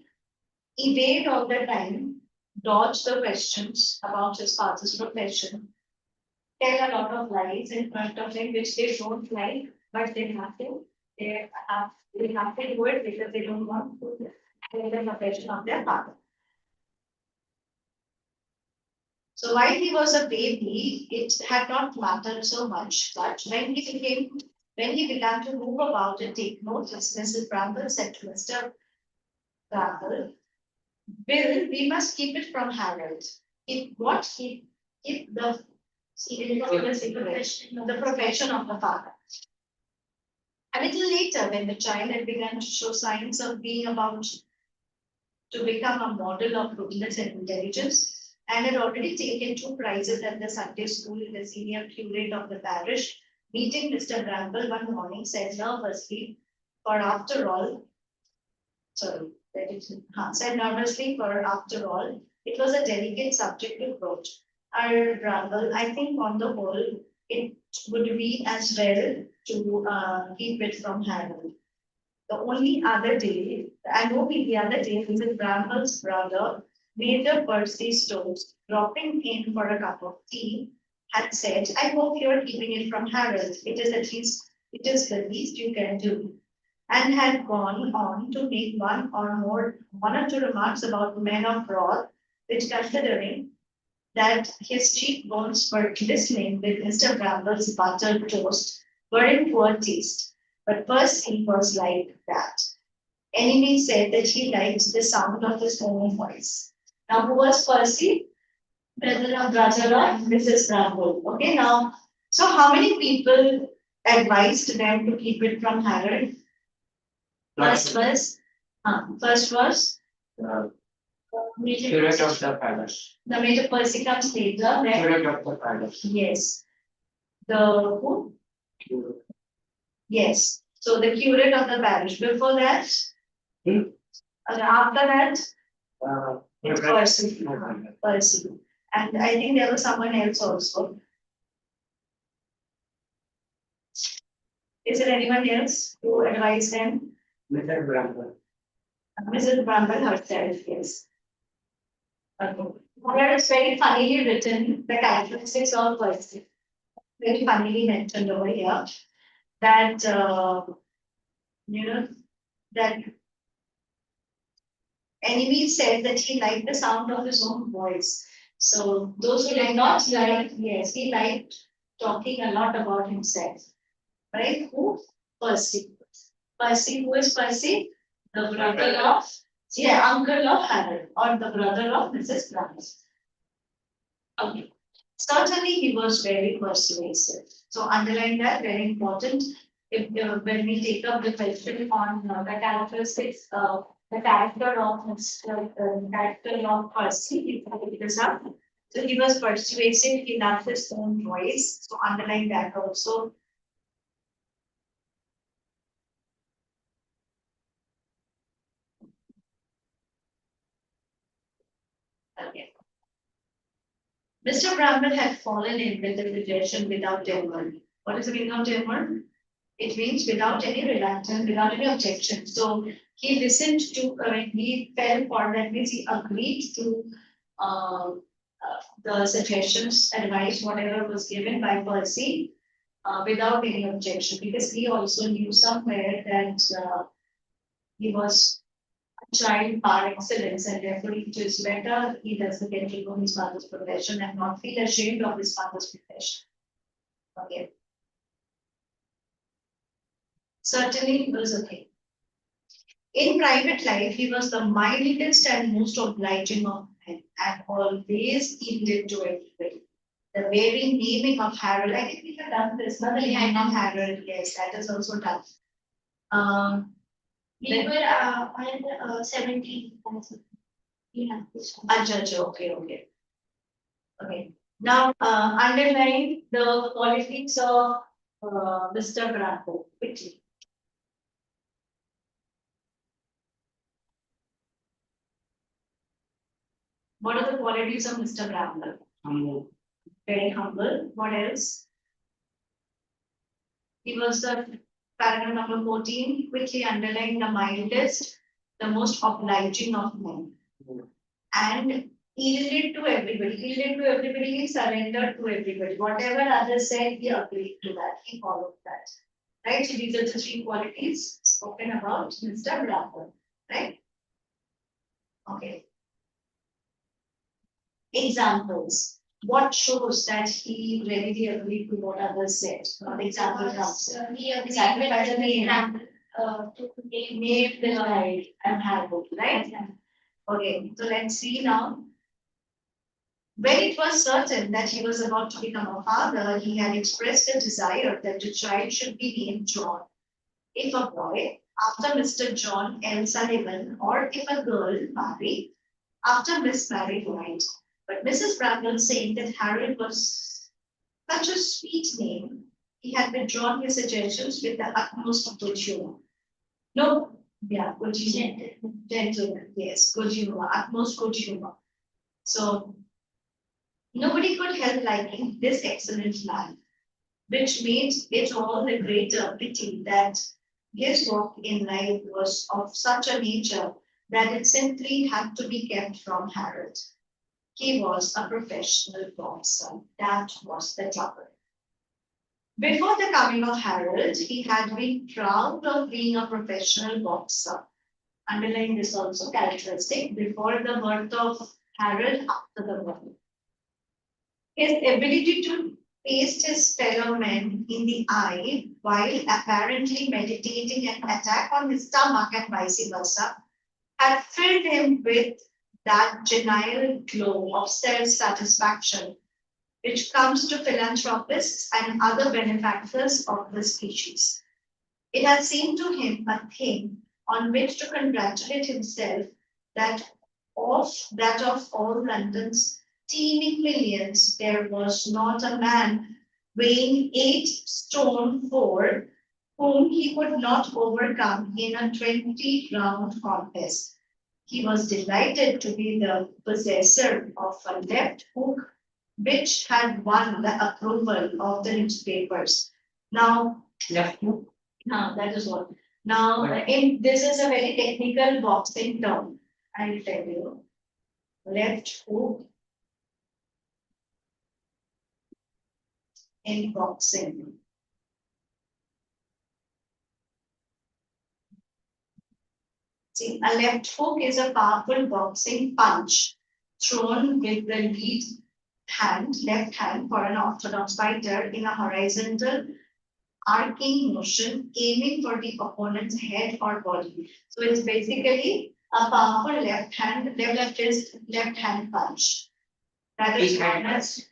evade all the time, dodge the questions about his father's profession, tell a lot of lies in front of him, which they don't like, but they have to. They have to do it because they don't want to tell the profession of their father. So while he was a baby, it had not mattered so much, but when he began to move about and take notice, Mrs. Bramble said to Mr. Bramble, Bill, we must keep it from Harold. Keep the profession of the father. A little later, when the child had begun to show signs of being about to become a model of goodness and intelligence, and had already taken 2 prizes at the Sunday school, the senior curate of the parish, meeting Mr. Bramble one morning, said nervously, for after all, said nervously, for after all, it was a delicate subject to broach. Our Bramble, I think on the whole, it would be as well to keep it from Harold. The only other day, the other day, Mrs. Bramble's brother, Major Percy Stokes, dropping in for a cup of tea, had said, I hope you're keeping it from Harold. It is the least you can do. And had gone on to make one or two remarks about men of wrath, which considering that his cheekbones were glistening with Mr. Bramble's buttered toast, were in poor taste. But Percy was like that. Enemy said that he liked the sound of his own voice. Now, who was Percy? Brother of Mrs. Bramble. Okay, now, so how many people advised them to keep it from Harold? First was Curate of the palace. the Major Percy comes later. Then, Curate of the palace. yes. The who? Yes. So the curate of the parish. Before that, after that, it's Percy. Percy. And I think there was someone else also. Is there anyone else who advised them? Mr. Bramble. Mrs. Bramble herself, yes. Okay. Here it's very funnily written, the characteristics of Percy. Very funnily mentioned over here that you know that enemy said that he liked the sound of his own voice. So those who did not like, yes, he liked talking a lot about himself. Right? Who? Percy. Percy, who is Percy? The brother of, yeah, uncle of Harold, or the brother of Mrs. Brown's. Okay. Certainly, he was very persuasive. So underline that, very important. If when we take up the question on the characteristics of the character of character of Percy, we can pick this up. So he was persuasive. He loved his own voice. So underline that also. Okay. Mr. Bramble had fallen in with the suggestion without demur. What is the meaning of demur? It means without any reluctance, without any objection. So he listened to, he fell for that means he agreed to the suggestions, advice, whatever was given by Percy, without any objection, because he also knew somewhere that he was a child par excellence, and therefore it is better he doesn't get to know his father's profession and not feel ashamed of his father's profession. Okay. Certainly he was okay. In private life, he was the mildest and most obliging of men, and always yielded to everybody. The very naming of Harold, I think we have done this, not the name of Harold, yes, that is also done. We were on 17. Yeah. Judge, okay, okay. Okay, now underline the qualities of Mr. Bracco quickly. What are the qualities of Mr. Bramble? Very humble. What else? He was the paragraph number 14, quickly underline the mildest, the most obliging of men. And yielded to everybody. Yielded to everybody means surrendered to everybody. Whatever others said, he agreed to that. He followed that. Right? So these are the three qualities spoken about Mr. Bramble. Right? Okay. Examples. What shows that he readily agreed to what others said? What example comes? He agreed Sacrifice with the the name. to Name the child and Harold, right? Okay, so let's see now. When it was certain that he was about to become a father, he had expressed a desire that the child should be named John. If a boy, after Mr. John L. Sullivan, or if a girl, Mary, after Miss Mary White. But Mrs. Bramble saying that Harold was such a sweet name, he had withdrawn his suggestions with the utmost good humor. No, yeah, good humor. Gentleman, yes, good humor, utmost good humor. So nobody could help liking this excellent man, which made it all the greater pity that his walk in life was of such a nature that it simply had to be kept from Harold. He was a professional boxer. That was the trouble. Before the coming of Harold, he had been proud of being a professional boxer. Underline this also characteristic before the birth of Harold, after the birth. His ability to paste his fellow men in the eye while apparently meditating an attack on his stomach and vice versa had filled him with that genial glow of self-satisfaction which comes to philanthropists and other benefactors of the species. It had seemed to him a thing on which to congratulate himself that of all London's teeming millions, there was not a man weighing 8 stone 4 whom he could not overcome in a 20-round contest. He was delighted to be the possessor of a left hook which had won the approval of the newspapers. Now, Left hook. that is what. Now, this is a very technical boxing term. I'll tell you. Left hook in boxing. See, a left hook is a powerful boxing punch thrown with the lead hand, left hand, for an orthodox fighter in a horizontal arcing motion, aiming for the opponent's head or body. So it's basically a powerful left hand punch. That is known as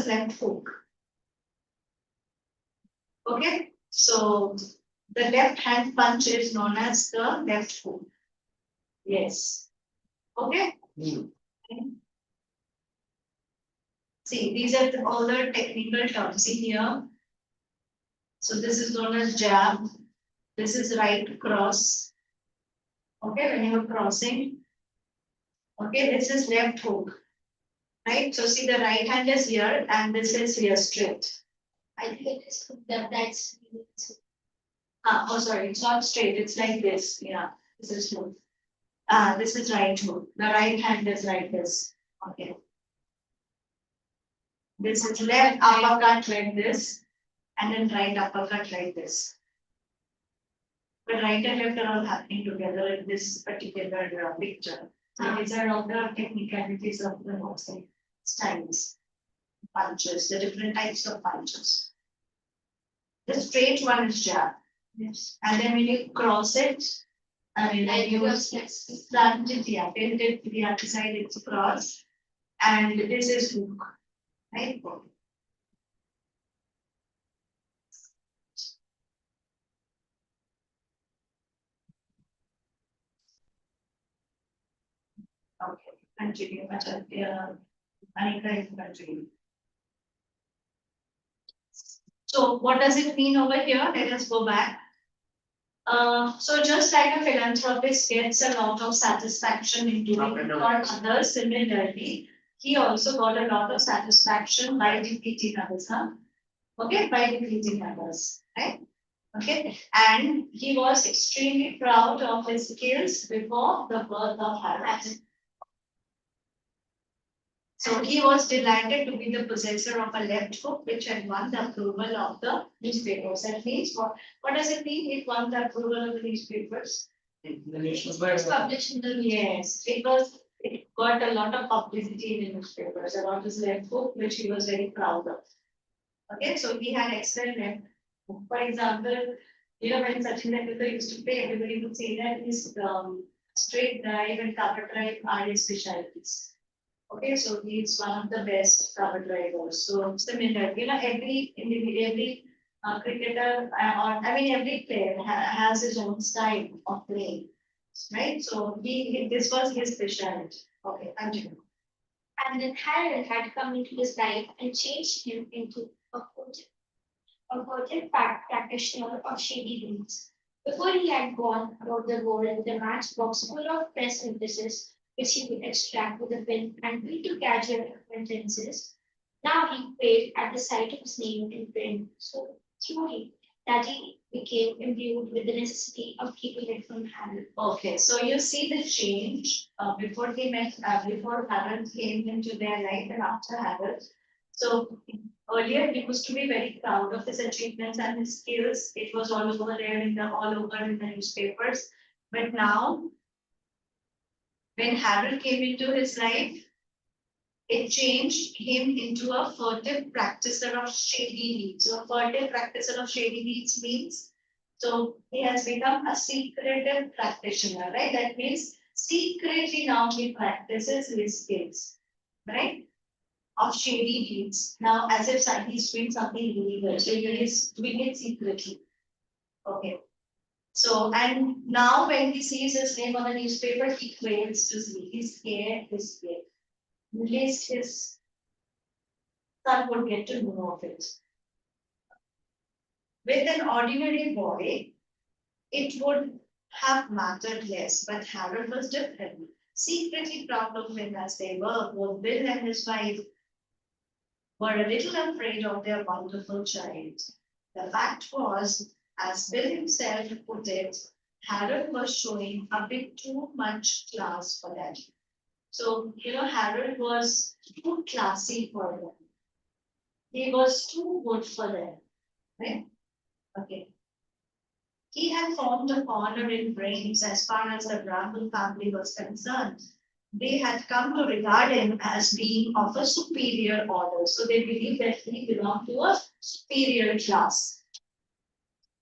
left hook. Okay, so the left hand punch is known as the left hook. Yes. Okay. See, these are all the technical terms. See here. So this is known as jab. This is right cross. Okay, when you are crossing. Okay, this is left hook. Right, so see the right hand is here and this is here straight. I think it is that's. Oh, sorry, it's not straight, it's like this, yeah, this is smooth. This is right hook, the right hand is like this, okay. This is left uppercut like this, and then right uppercut like this. But right and left are all happening together in this particular picture. So these are all the technicalities of the boxing styles, punches, the different types of punches. The straight one is jab. Yes. And then when you cross it, I mean, when you slant it, yeah, bend it to the other side, it's cross. And this is hook, right? Okay, continue, Anika is continuing. So what does it mean over here? Let us go back. So just like a philanthropist gets a lot of satisfaction in doing for others, similarly, he also got a lot of satisfaction by defeating others, huh? Okay, by defeating others, right? Okay, and he was extremely proud of his skills before the birth of Harold. So he was delighted to be the possessor of a left hook which had won the approval of the newspapers. That means what does it mean? It won the approval of the newspapers. It was published in the Yes, it got a lot of publicity in the newspapers about his left hook, which he was very proud of. Okay, so he had excellent left hook. For example, when Sachin Tendulkar used to play, everybody would say that his straight drive and cover drive are his specialties. Okay, so he's one of the best cover drivers. So similar, every individual, every cricketer, every player has his own style of playing, right? So this was his specialty. Okay, continue. And then Harold had come into his life and changed him into a potent practitioner of shady deeds. Before he had gone about the world with a matchbox full of press notices, which he would extract with a pen and read to casual acquaintances, now he quailed at the sight of his name in print so truly that he became imbued with the necessity of keeping it from Harold. Okay, so you see the change before Harold came into their life and after Harold. So earlier he used to be very proud of his achievements and his skills. It was all over there all over in the newspapers. But now, when Harold came into his life, it changed him into a furtive practicer of shady deeds. So a furtive practicer of shady deeds means, so he has become a secretive practitioner, right? That means secretly now he practices his skills, right? Of shady deeds. Now, as if he's doing something illegal, so he is doing it secretly. Okay. So, and now when he sees his name on the newspaper, he quails to see. He's scared, at least his son would get to know of it. With an ordinary boy, it would have mattered less, but Harold was different. Secretly proud of him as they were, both Bill and his wife were a little afraid of their wonderful child. The fact was, as Bill himself put it, Harold was showing a bit too much class for them. So, Harold was too classy for them. he was too good for them, right? Okay. He had formed a corner in brains as far as the Brahmin family was concerned. They had come to regard him as being of a superior order. So they believed that he belonged to a superior class.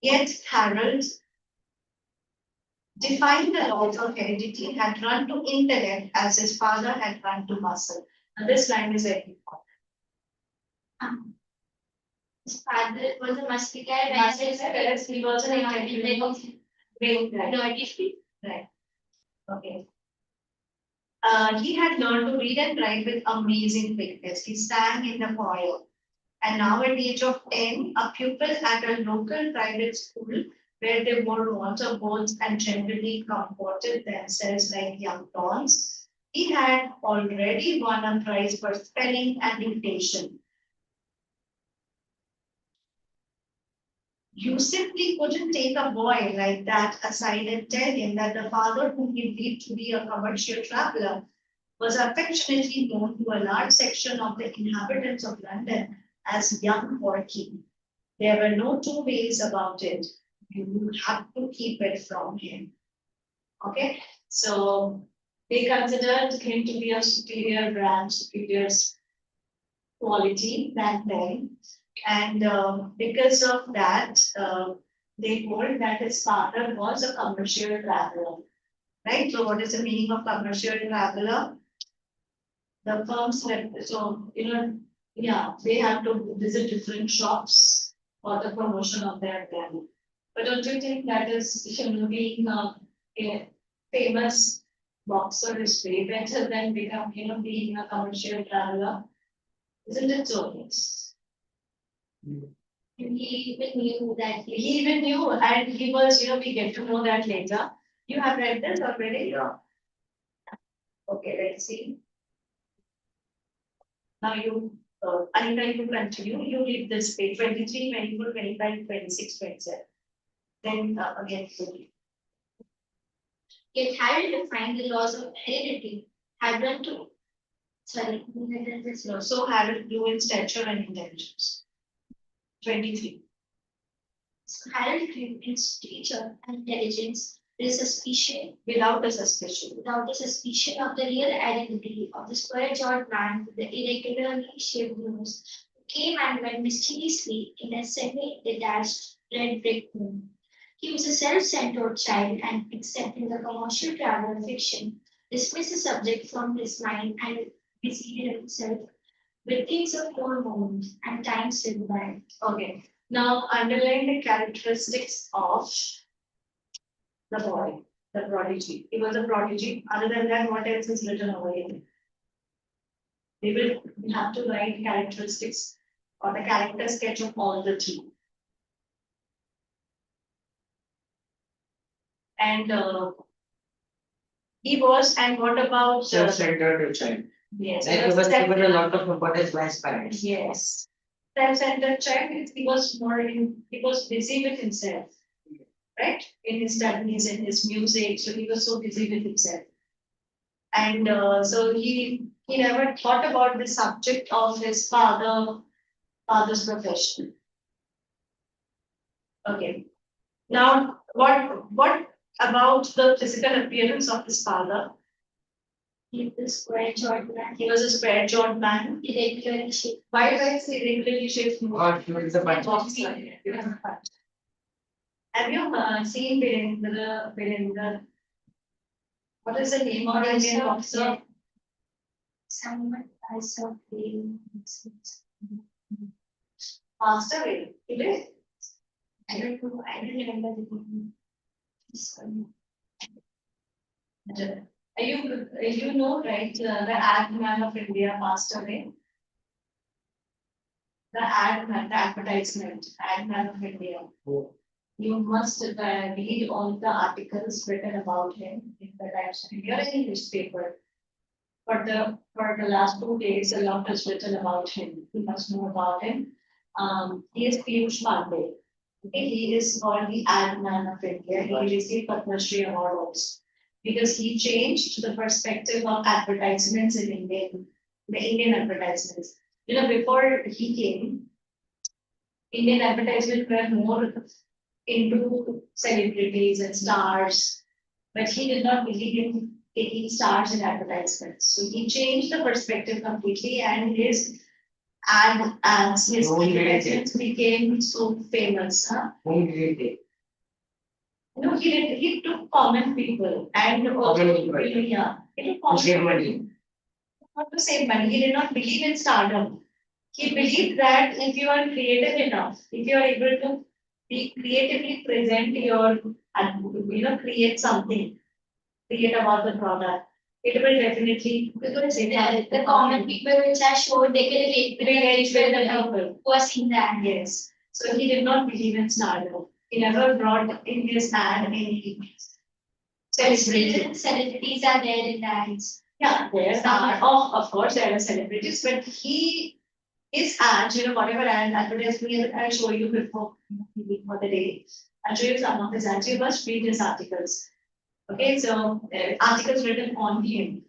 Yet Harold, defying the laws of heredity, had run to intellect as his father had run to muscle. And this line is very important. His father was a musketeer. Musketeer, he was an intelligent brain, right? Dirty. Right. Okay. He had learned to read and write with amazing quickness. He sang in the choir. And now at the age of 10, a pupil at a local private school where they wore water boards and generally comported themselves like young dons, he had already won a prize for spelling and dictation. You simply couldn't take a boy like that aside and tell him that the father whom he believed to be a commercial traveler was affectionately known to a large section of the inhabitants of London as young Porky. There were no two ways about it. You have to keep it from him. Okay, so they considered him to be a superior brand, superior quality than them. And because of that, they told that his father was a commercial traveler. Right? So, what is the meaning of commercial traveler? The firms have, so, yeah, they have to visit different shops for the promotion of their brand. But don't you think that is, being a famous boxer is way better than become, being a commercial traveler? Isn't it so? Yes. And he even knew that He even knew, and he was, we get to know that later. You have read this already? Yeah. Okay, let's see. Now Anita, you continue. You read this page 23, 24, 25, 26, 27. Then again, yet Harold defined the laws of heredity, had run to sorry, this law. so Harold grew in stature and intelligence. 23. So Harold grew in stature and intelligence with suspicion, Without a suspicion. without the suspicion of the real identity of the square-jawed man with the irregularly shaped nose, who came and went mysteriously in a semi-detached red brick room. He was a self-centered child and, except in the commercial travel fiction, dismissed the subject from his mind and busied himself with things of old moment and time slipped by. Okay. Now underline the characteristics of the boy, the prodigy. He was a prodigy. Other than that, what else is written over here? We have to write characteristics or the character sketch of all the three. And he was, and what about Self-centered child. yes, Like he was given a lot of importance by his parents. yes. Self-centered child, he was he was busy with himself, right? In his studies, in his music, so he was so busy with himself. And so he never thought about the subject of his father's profession. Okay. Now, what about the physical appearance of his father? He was a square-jawed man, He was a square-jawed man. irregularly shaped. Why is he irregularly shaped? Or he was the bunch. Have you seen Virendra? What is the name of the Indian boxer? Someone I saw playing. Passed away. He did. I don't know. I don't remember the name. You know, right? The ad man of India passed away. The ad man, the advertisement, ad man of India. Oh. You must read all the articles written about him in the Times of India or any newspaper. For the last 2 days, a lot is written about him. You must know about him. He is Piyush Pandey. Okay, he is called the ad man of India. He received Padma Shri Award also because he changed the perspective of advertisements in the Indian advertisements. before he came, Indian advertisement were more into celebrities and stars, but he did not believe in taking stars in advertisements. So he changed the perspective completely, and his his Whom did he take? advertisements became so famous. Huh? Whom did he take? No, he did. He took common people and also Common people. yeah, he took To common save people. money. Not to save money. He did not believe in stardom. He believed that if you are creative enough, if you are able to be creatively present your, and create something, create about the product, it will definitely Because the common people which are showed they can relate relate with the people people. who are seeing that. Yes. So he did not believe in stardom. He never brought in his hand any celebrity. Celebrities are there in the ads. Yeah, there are, oh, of course, there are celebrities, but his ads, whatever advertisement I'll show you before for the day. I'll show you some of his ads. You must read his articles. Okay, so articles written on him.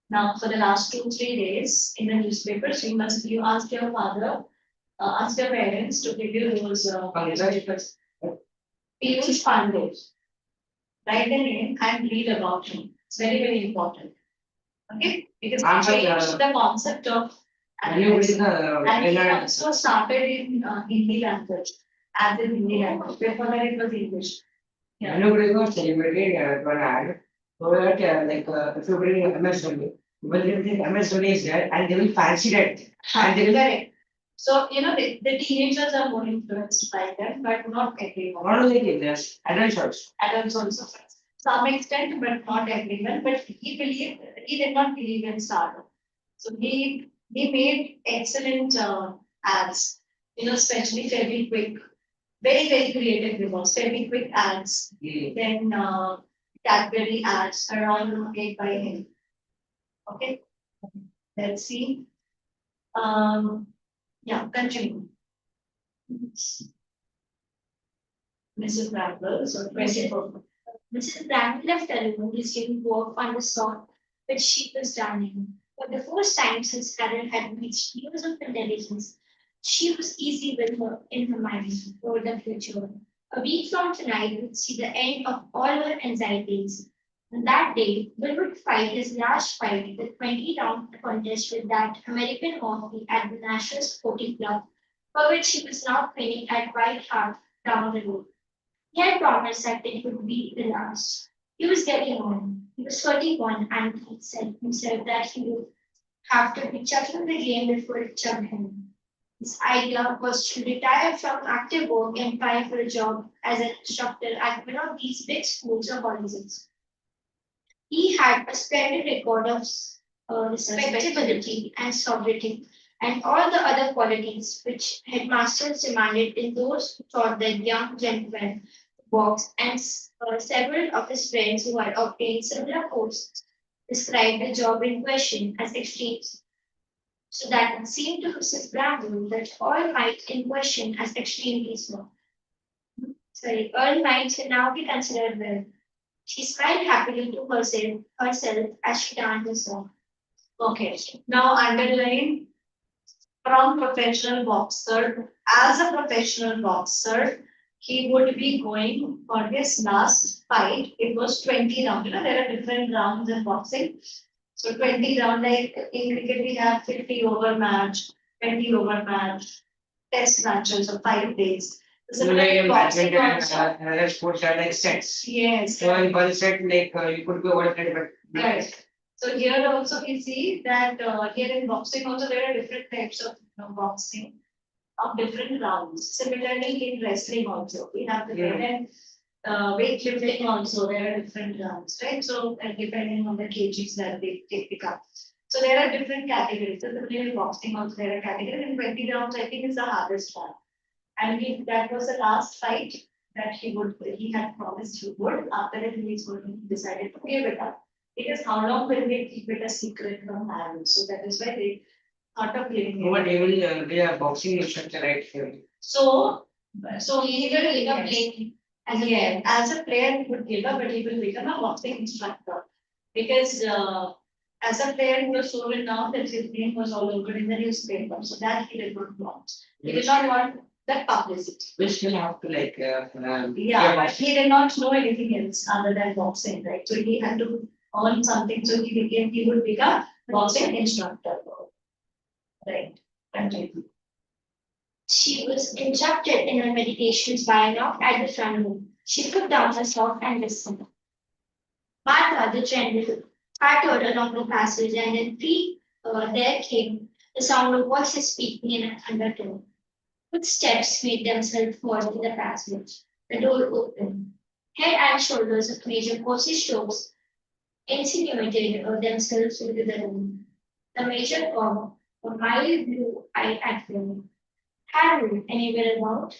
Now, for the last 2-3 days in the newspapers, you ask your father, ask your parents to give you those articles. Piyush Pandey. Write the name and read about him. It's very, very important. Okay, because he changed the concept of Can you read and he the also started in Hindi language, as in Hindi language. Before that it was English. Can you bring a celebrity to an ad? So that if you bring MS Dhoni, people will think MS Dhoni is there and they will fancy that. And they will Correct. So, the teenagers are more influenced by them, but not everyone. not only this, adults also. Adults also. Some extent, but not everyone. But he did not believe in stardom. So he made excellent ads, especially very quick, very, very creative rewards, very quick ads. Yeah. Then Cadbury ads are all made by him. Okay, let's see. Yeah, continue. Mrs. Bramble, so 24. Mrs. Brand left alone, resuming work on the spot which she was running. For the first time since Carol had reached years of intelligence, she was easy with her in her mind for the future. A week from tonight would see the end of all her anxieties. On that day, Bill would fight his last fight, the 20-round contest with that American hockey at the National Sporting Club, for which he was now training at White Hart down the road. He had promised that it would be the last. He was getting on. He was 31 and he said himself that he would have to be chucking the game before it chucked him. His idea was to retire from active work and try for a job as an instructor at one of these big schools or colleges. He had a splendid record of respectability and sobriety and all the other qualities which headmasters demanded in those who taught their young gentlemen works, and several of his friends who had obtained similar posts described the job in question as extreme. So that it seemed to Mrs. Bramble that all might in question as extremely small. All might now be considered well. She smiled happily to herself as she turned the song. Okay, now underline from professional boxer. As a professional boxer, he would be going for his last fight. It was 20 rounds. There are different rounds in boxing. So 20 round, like in cricket, we have 50 over match, 20 over match, test matches of 5 days. So like in Boxing badminton also. and another sports are like sets. Yes. So in one set, you could be over set, but Right. So here also we see that here in boxing also there are different types of boxing of different rounds. Similarly in wrestling also we have the different weightlifting also there are different rounds, right? So depending on the kgs that they pick up. So there are different categories. So similarly in boxing also there are categories. In 20 rounds I think is the hardest one. And that was the last fight that he had promised he would. After that, he decided to give it up. Because how long will they keep it a secret from parents? So that is why they thought of giving what it. they will be a boxing instructor, right? So he will become play as a player he would give up, but he will become a boxing instructor. Because as a player, he was so renowned that his name was all over in the newspaper, so that he did not want. He did not want that publicity. We still have to like, Yeah, but he did not know anything else other than boxing, right? So he had to earn something, so he would become boxing instructor. Right, continue. She was interrupted in her meditations by a knock at the front door. She put down her sock and listened. Martha, the general, pattered along the passage, and then there came the sound of voices speaking in an undertone. Footsteps made themselves heard in the passage. The door opened. Head and shoulders of Major Percy Stokes insinuated themselves into the room. The Major called, a mild blue eye at him. Harold, anywhere about?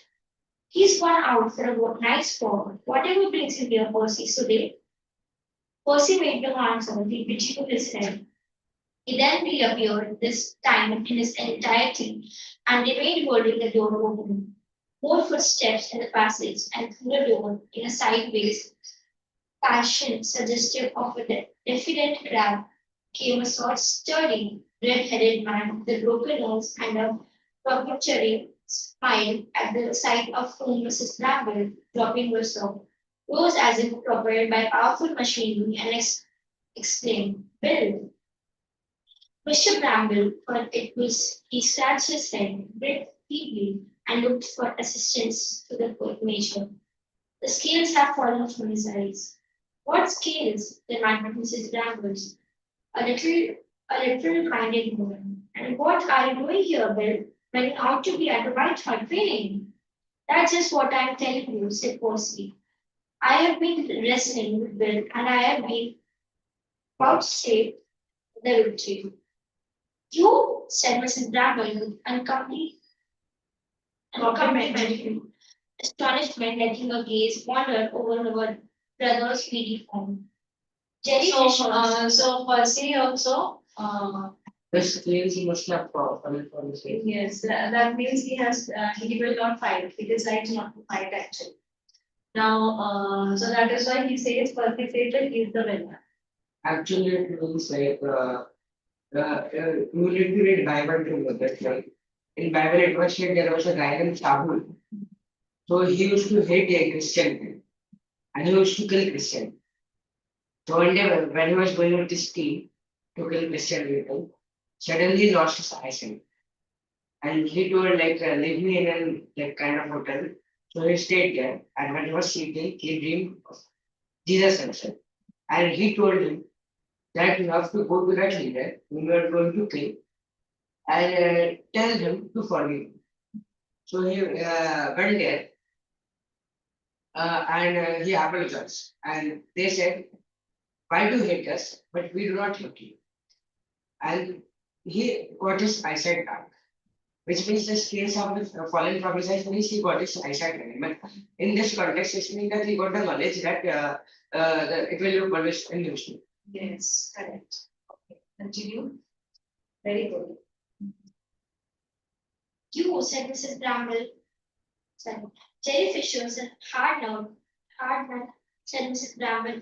He's gone out for a nice walk. Whatever brings him here, Percy, today? Percy made no answer, he pitched his head. He then reappeared, this time in his entirety, and remained holding the door open. More footsteps in the passage, and through the door, in a sideways fashion suggestive of a diffident grab, came a short, sturdy, red-headed man with a broken nose and a perpetually smile at the sight of whom Mrs. Bramble, dropping herself, rose as if propelled by powerful machinery and exclaimed, Bill! Mr. Bramble, for it was he scratched his head, breathed feebly, and looked for assistance to the poor major. The scales have fallen from his eyes. What scales? Demanded Mrs. Bramble. A little minded woman. And what are you doing here, Bill, when you ought to be at the White Hart training? That's just what I'm telling you, said Percy. I have been wrestling with Bill, and I have been vouchsafed the victory. You, said Mrs. Bramble with uncomplimentary astonishment, letting her gaze wander over her brother's weedy form. Jerry Fisher's So Percy also, the skills he must have fallen from the stage. yes, that means he will not fight, he decides not to fight actually. Now, so that is why he says perpetrated is the winner. Actually, it means like, you need to read Bible to know that, like, in Bible it was said there was a guy named Saul. So he used to hate a Christian and he used to kill Christian. So one day when he was going with his team to kill Christian people, suddenly he lost his eyesight. And he told like, leave me in a like kind of hotel. So he stayed there, and when he was sleeping, he dreamed of Jesus himself. And he told him that you have to go to that leader whom you are going to kill and tell him to forgive you. So he went there and he apologized. And they said, why do you hate us? But we do not hate you. And he got his eyesight back, which means the scales have fallen from his eyes, means he got his eyesight again. But in this context, it means that he got the knowledge that it will look always illusion. Yes, correct. Okay, continue. Very good. You, said Mrs. Bramble. Sorry. Jerry Fisher's a hard nut, said Mrs. Bramble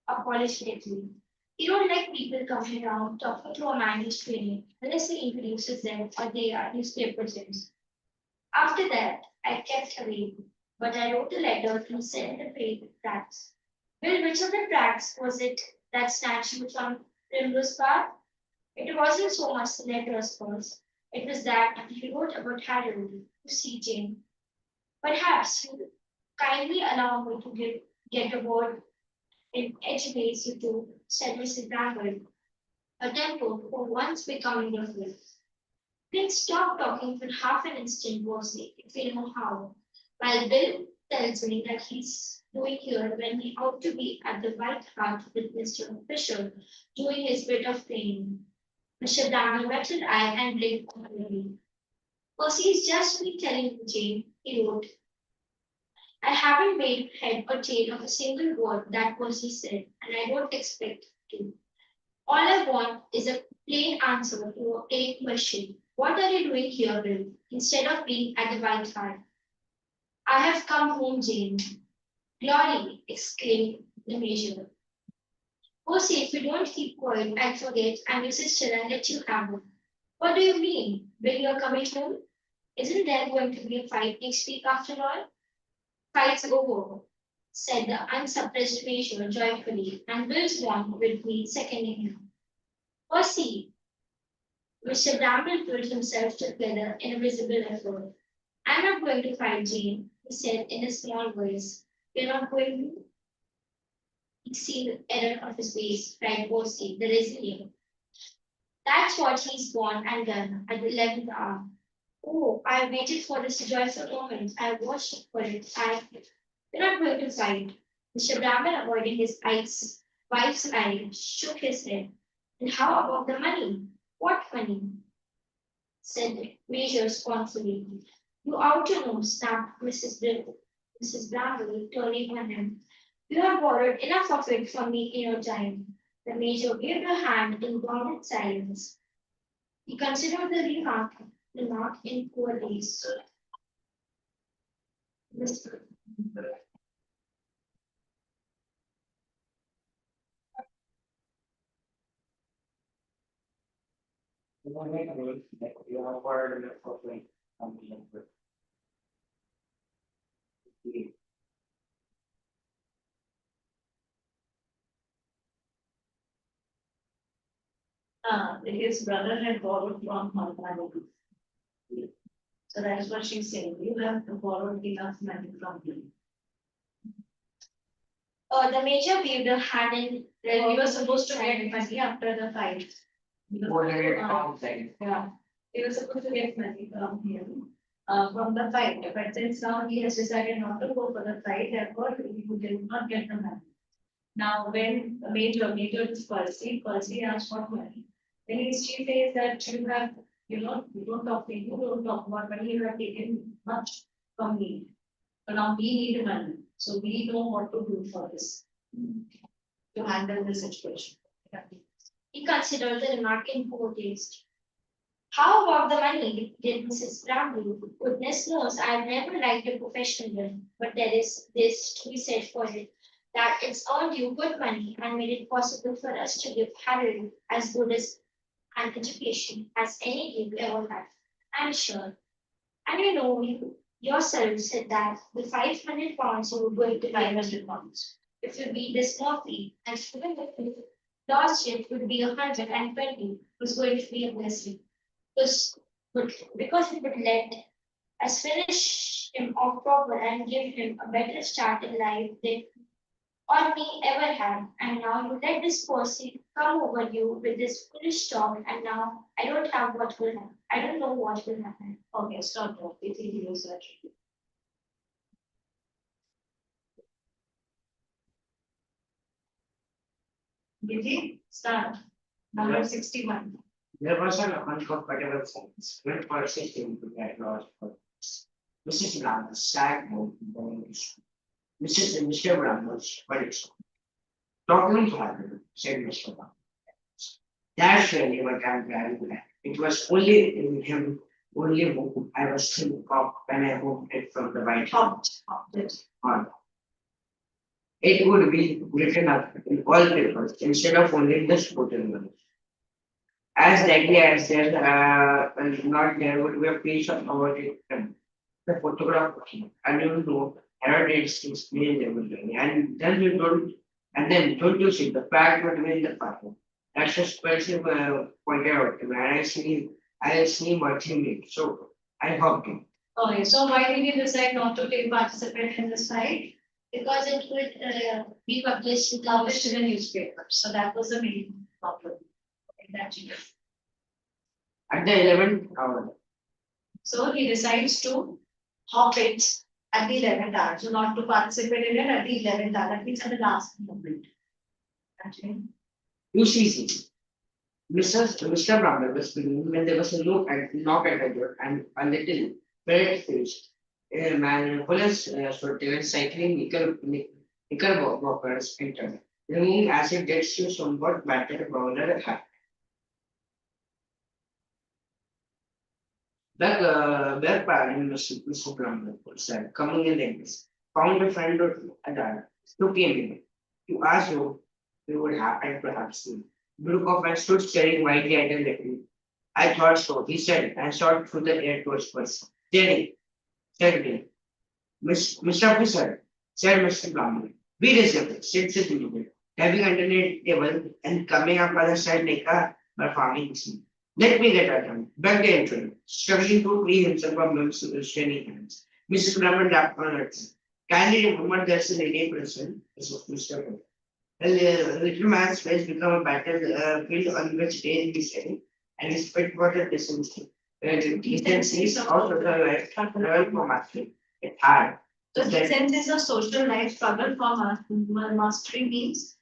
apologetically. You don't like people coming around talking to a man who's training unless he introduces them or they are newspaper gems. After that, I kept away, but I wrote a letter and sent the paper tracks. Well, which of the tracks was it that snatched you from Primrose Park? It wasn't so much the letter, of course. It was that he wrote about Harold to see Jane. Perhaps you kindly allow me to get a word in educates you to, said Mrs. Bramble, a tempo for once becoming breathless. Please stop talking for half an instant, Bosley, if you know how. While Bill tells me that he's doing here when he ought to be at the White Hart with Mr. Fisher doing his bit of training. Mr. Bramble met an eye and blinked angrily. Percy's just me telling you, Jane, he wrote. I haven't made head or tail of a single word that Percy said, and I don't expect to. All I want is a plain answer to a plain question. What are you doing here, Bill, instead of being at the White Hart? I have come home, Jane. Glory, exclaimed the Major. Percy, if you don't keep quiet, I'll forget I'm your sister and let you have it. What do you mean? When you're coming home? Isn't there going to be a fight next week after all? Fight's over, said the unsuppressed Major joyfully, and Will's bond will be seconding him. Percy, Mr. Bramble pulled himself together in a visible effort. I'm not going to fight Jane, he said in a small voice. You're not going to? He see the error of his ways, cried Percy, the resilient. That's what he's gone and done at the 11th hour. Oh, I waited for this joyful moment. I watched for it. We're not going to fight. Mr. Bramble, avoiding his wife's eye, shook his head. And how about the money? What money? Said Major scornfully. You ought to know, snapped Mrs. Bramble, turning on him. You have borrowed enough of it from me in your time. The Major waved a hand in bounded silence. He considered the remark in poor taste. Mr. You have word enough for like something. His brother had borrowed from her money. So that's what she's saying, you have borrowed enough money from him. The Major waved a hand in Then he was supposed to get money after the fight. Yeah, he was supposed to get money from him, from the fight, but since now he has decided not to go for the fight, therefore he did not get the money. Now, when the major is Percy asked for money. Then she says that you have, you don't talk to me, you don't talk about money, you have taken much from me. So now we need money, so we know what to do for this, to handle the situation. He considered the remark in poor taste. How about the money? Did Mrs. Bramble? Goodness knows I've never liked a professional one, but there is this to be said for it, that it's earned you good money and made it possible for us to give Harold as good as an education as any you ever had. I'm sure. And you yourself said that the 500 pounds you were going to buy 500 pounds. if you beat this Murphy, and even if the last shift would be 120, was going to be a blessing. Because, because it would let us finish him off proper and give him a better start in life than or me ever had. And now you let this person come over you with this foolish talk, and now I don't have what will happen. I don't know what will happen. Okay, stop that, we think he was such. Giti, start, number 61. There was an uncomfortable silence when Percy came to get lost for this. Mrs. Bramble sat down in the issue. Mr. Brambles, what is talking to her, said Mr. Bramble. That's really what I'm glad at. It was only in him, only whom I was thinking of when I moved it from the White House. On. It would be written up in all papers instead of only in the sporting ones. As likely as there not there would be a page of about it, the photograph, and you know, Herod is explained everything, and then you don't, and then don't you see the fact would be in the pattern. That's just person pointed out to me, and I see what he means, so I hope him. Okay, so why did you decide not to take participate in this fight? Because it would be published in Published in the newspaper, so that was the main problem. Okay, that you. At the 11th hour, So he decides to hop it at the 11th hour, so not to participate in it at the 11th hour, that means at the last moment. Okay. UCC. Mr. Bramble was speaking when there was a knock at the door and a little red faced a man full of sweater and cycling knickerbockers entered, bringing acid jets to somewhat battered bowler hat. Their parent, Mr. Bramble, said, coming in like this, found a friend or two, a dad, who came in. You asked you we would happen to have seen. Group of men stood staring widely at the little. I thought so, he said, and shot through the air towards us. Jenny, said Bill. Mr. Officer, said Mr. Plummer. Be reasonable, said the individual. Having underneath the table and coming up other side like a performing scene. Let me get at him. Back the entrance, struggling to free himself from Bill's straining hands. Mrs. Plummer tapped on her. Kindly remember there's a lady present, Mr. Plummer. The little man's face became a battlefield on which day he said, and his spit water distancing. He then sees out of the life level for mastery. It's hard. So the sense is a social life struggle for mastery means.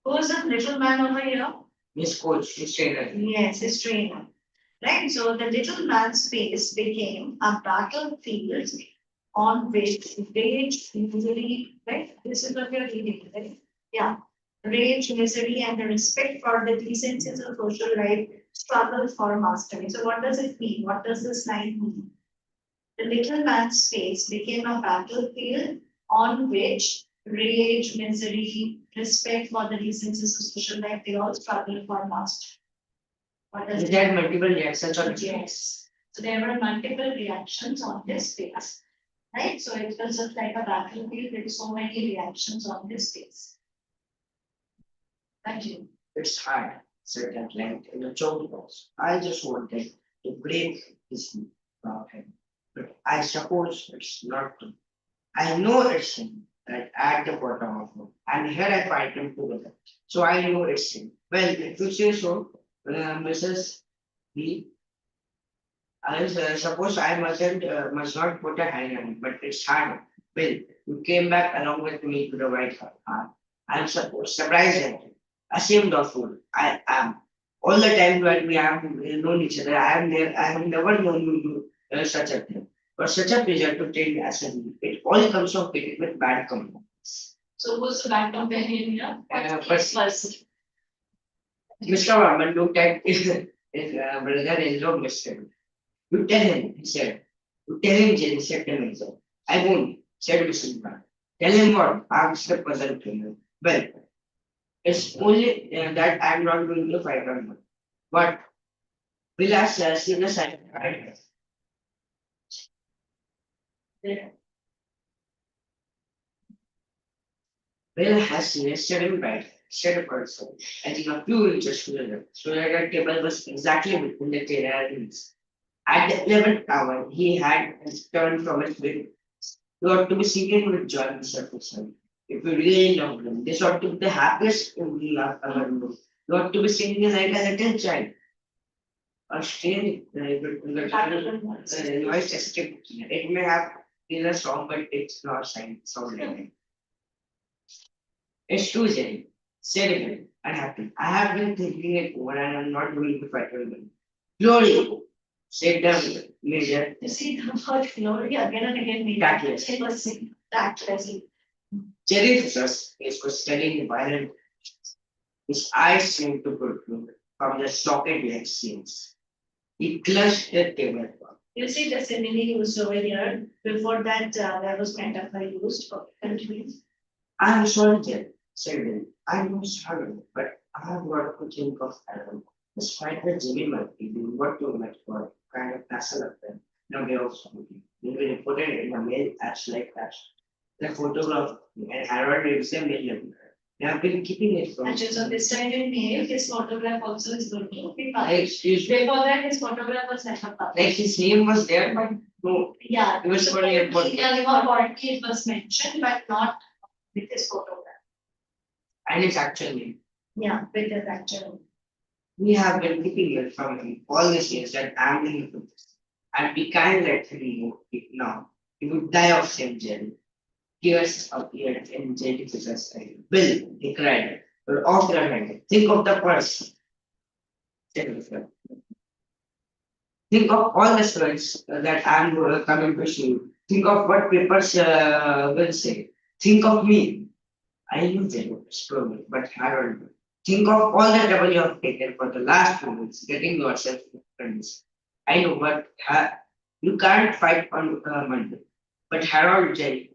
Who is that little man over here? His coach, his trainer. Yes, his trainer. Right, so the little man's face became a battlefield on which rage, misery, right? This is what you're reading, right? Yeah. Rage, misery, and the respect for the decencies of social life struggle for mastery. So what does it mean? What does this line mean? The little man's face became a battlefield on which rage, misery, respect for the decencies of social life, they all struggle for mastery. What does it There are multiple reactions on it. Yes, so there were multiple reactions on this face, right? So it was just like a battlefield with so many reactions on this face. Thank you. It's hard, said at length in a choked voice. I just wanted to break this him. But I suppose it's not true. I know it's him that at the bottom of him, and here I find him together. So I know it's him. Well, if you say so, Mrs. B, I suppose I must not put a hand on it, but it's hard. Bill, you came back along with me to the White House. I'm surprised at you. Ashamed of you. I am. All the time that we have known each other, I have never known you to such a thing. But such a pleasure to take as a me. It all comes of picking with bad company. So who's the back companion here? First, Mr. Varman looked at his brother-in-law, Mr. You tell him, he said. You tell him, Jerry said to himself. I won't, said Mr. Brown. Tell him what? Asked the puzzled trainer. Well, it's only that I'm not going to fight on him. But will has seen a sign, right? Will has seen a sudden bite, said a person, I think a few inches to the left, so that the table was exactly between the trainer and his. At the 11th hour, he had turned from his bed. You ought to be singing with joy, Mr. Wilson. If you really love them, this ought to be the happiest you have ever known. You ought to be singing like a little child. A strange noise escaped. It may have been a song, but it's not sound like it. It's true, Jerry. Said again, unhappy. I have been thinking it over and I'm not going to fight with them. Glory, said the major. You see the word glory again and again. We Tactless. It was tactless. Jerry's face was telling violent. His eyes seemed to protrude from the socket like seams. He clutched the table. You see the simile used over here. Before that, there was metaphor used for countries. I am sorry, Jerry, said Bill. I know sorry, but I have got to think of Adam. Despite the Jimmy might be doing what you might call kind of tassel up there. No way of speaking. You will put it in a mail as like that. The photograph and Harold is a million. They have been keeping it from. And just on this time in May, his photograph also is going to be published. Excuse me. Before that, his photograph was never Like published. his name was there, but no, Yeah. it was for a It was mentioned, but not with his photograph. and it's actually. Yeah, with his actual. We have been keeping it from him all these years that I'm in this. And we can't let him know it now. He would die of shame, Jerry. Tears appeared in Jerry's eyes. Bill, he cried, you're off your head. Think of the purse. Think of all the stories that I'm coming to show. Think of what papers will say. Think of me. I knew Jerry was probably, but Harold. Think of all the trouble you have taken for the last moments, getting yourself friends. I know, but you can't fight on Monday. But Harold, Jerry,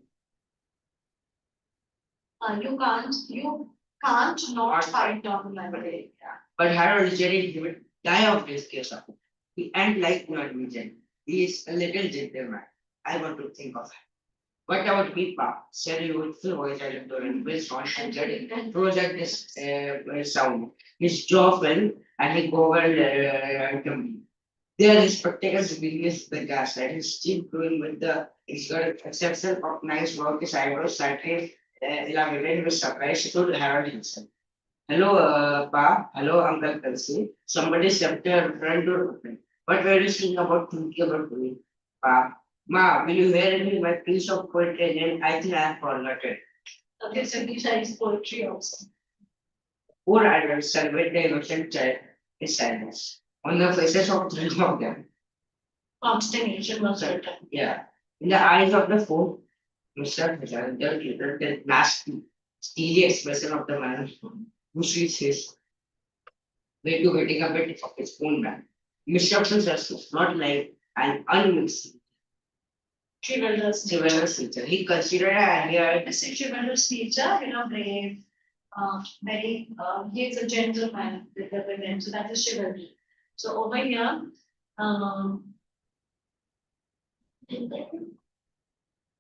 You can't, you can't not fight dominantly. But Harold Jerry would die of this case of it. And like Norwegian, he is a little gentleman. I want to think of it. What about Pipa? Said you would feel voice and based on and project this sound. His jaw fell and he covered company. They are respected as the biggest the gas that is still growing with the it's got exception of nice work is eyebrows slightly elaborated with surprise to Harold himself. Hello, Pa. Hello, Uncle Kelsey. Somebody stepped their front door open. What were you thinking about doing? Pa. Ma, will you hear me my piece of poetry again? I think I have forgotten. Okay, so besides poetry also. Poor adults surveyed the innocent child in silence. On the faces of three of them. Consternation was written. Yeah. In the eyes of the four, Mr. Vijay, the nasty, steely expression of the man who sees his way to getting a bit of his own brand. Instructions justice, not like an unmixed Chivalrous. chivalrous feature. He considered an idea I say chivalrous feature, brave, very, he is a gentleman with the women, so that is chivalry. So over here,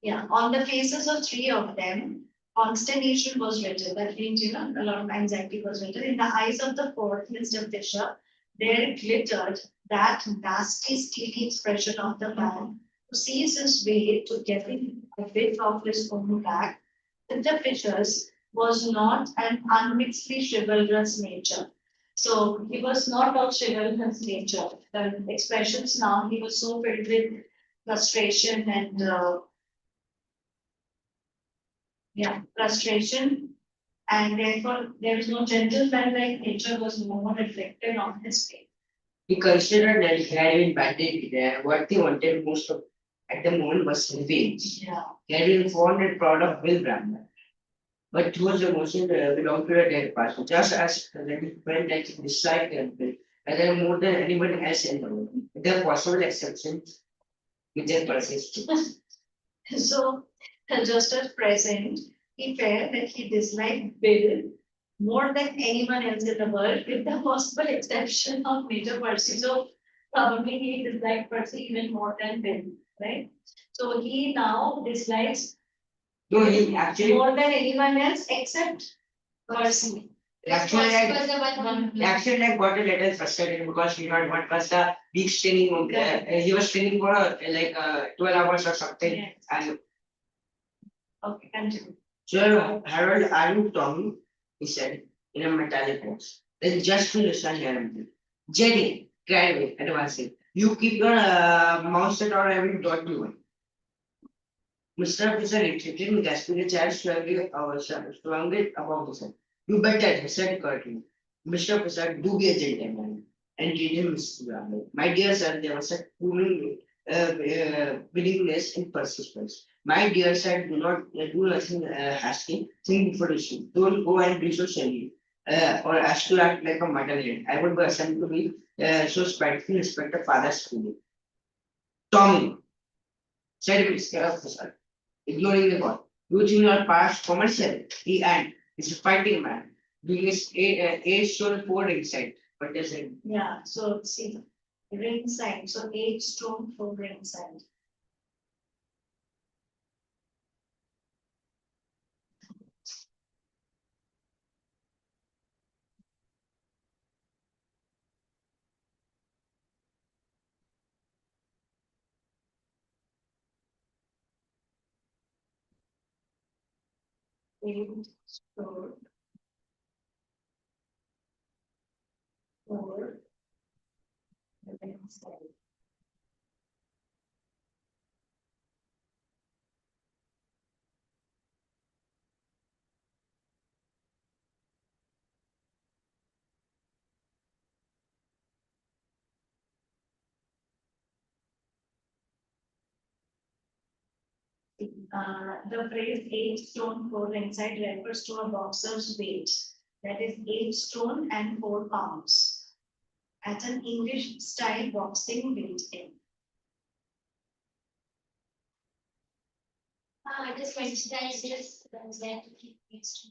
yeah, on the faces of three of them, consternation was written. That means, a lot of anxiety was written. In the eyes of the fourth, Mr. Fisher, there glittered that nasty, steely expression of the man who sees his way to getting a bit of his own back. With the Fishers was not an unmixedly chivalrous nature. So he was not of chivalrous nature. The expressions now, he was so filled with frustration and frustration, and therefore there is no gentleman-like nature was more reflected on his face. he considered that he had been bandaged there. What he wanted most of at the moment was revenge. Yeah. He had been fond and proud of Will Brandon. But those emotions belonged to the dead person, just as he felt like he disliked Will, rather more than anybody else in the world. With a possible exception, which is persisted. So, just as present, he felt that he disliked Bill more than anyone else in the world, with the possible exception of Major Percy. So, probably he disliked Percy even more than Bill, right? So, he now dislikes No, he actually more than anyone else except Percy. actually like Was the one he actually like got a little frustrated because he not what was the big training. He was training for 12 hours or something. Yes. And Okay, continue. so Harold, are you Tommy? He said in a metallic voice. Then just to listen here. Jenny, cried away, advancing. You keep your mouth shut or I will dot you. Mr. Fisher retreated, gasping a chair swung it above his head. You better, he said curtly. Mr. Fisher, do be a gentleman. And read him, Mr. Bramble. My dear sir, there was a cooling willingness in persistence. My dear sir, do not do nothing hasty. Think before you shoot. Don't go and be so silly. Or as to act like a mutton. I would be ashamed to be so spiteful, respect a father's feeling. Tommy, said Mr. Fisher, ignoring the ball. You think you are past commercial? He and is a fighting man. Doing his age stone four inside, but doesn't. Yeah, so see, ring sign, so 8 stone 4 ring sign. Eight stone 4 ring sign. The phrase 8 stone 4 inside refers to a boxer's weight, that is 8 stone and 4 pounds, at an English style boxing weight in. I just mentioned that this was there to keep next to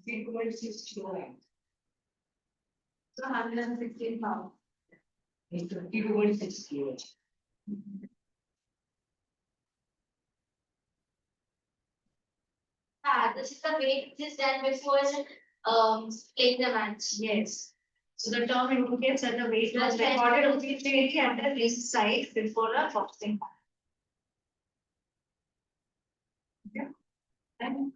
3.6 kilograms. So 116 pounds. It's 52.6 kilos. This is the way it is done before playing the match. Yes. So the term indicates that the weight was recorded officially at the wrist side before a boxing match. Okay. And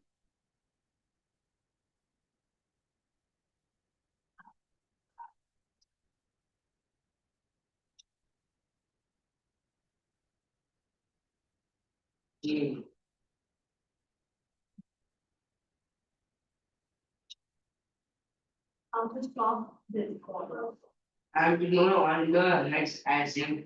Mm. how to stop the recorder. And you know, on the next as him,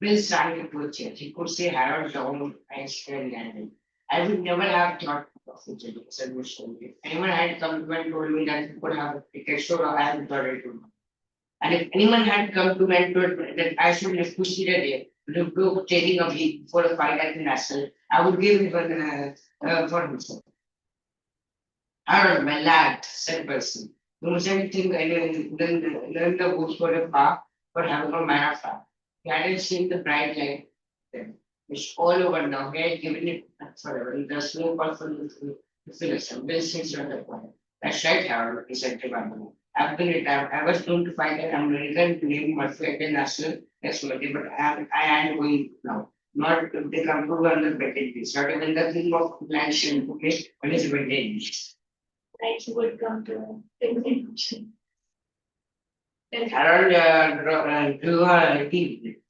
Will started to change. He could say Harold down and still landed. I would never have thought of it as a good story. If anyone had come to and told me that he could have a cricket show, I would thought it would. And if anyone had come to me and told me that I should live to see the day, live to taking a week for a fight at the national, I would give him for himself. Harold, my lad, said Percy. Knows everything and learn the books for a park, but having a man of fact. He hadn't seen the bright light then. It's all over now. He had given it forever. There's no call for you to finish him. Bill sits on the point. That's right, Harold, he said to Bamboo. I've been retired. I was going to fight an American named Murphy at the national next Monday, but I am going now. Not if they come to run the betting list. Not even the king of land to make on his wedding. Like he would come to thinking. Then Harold drew a deep.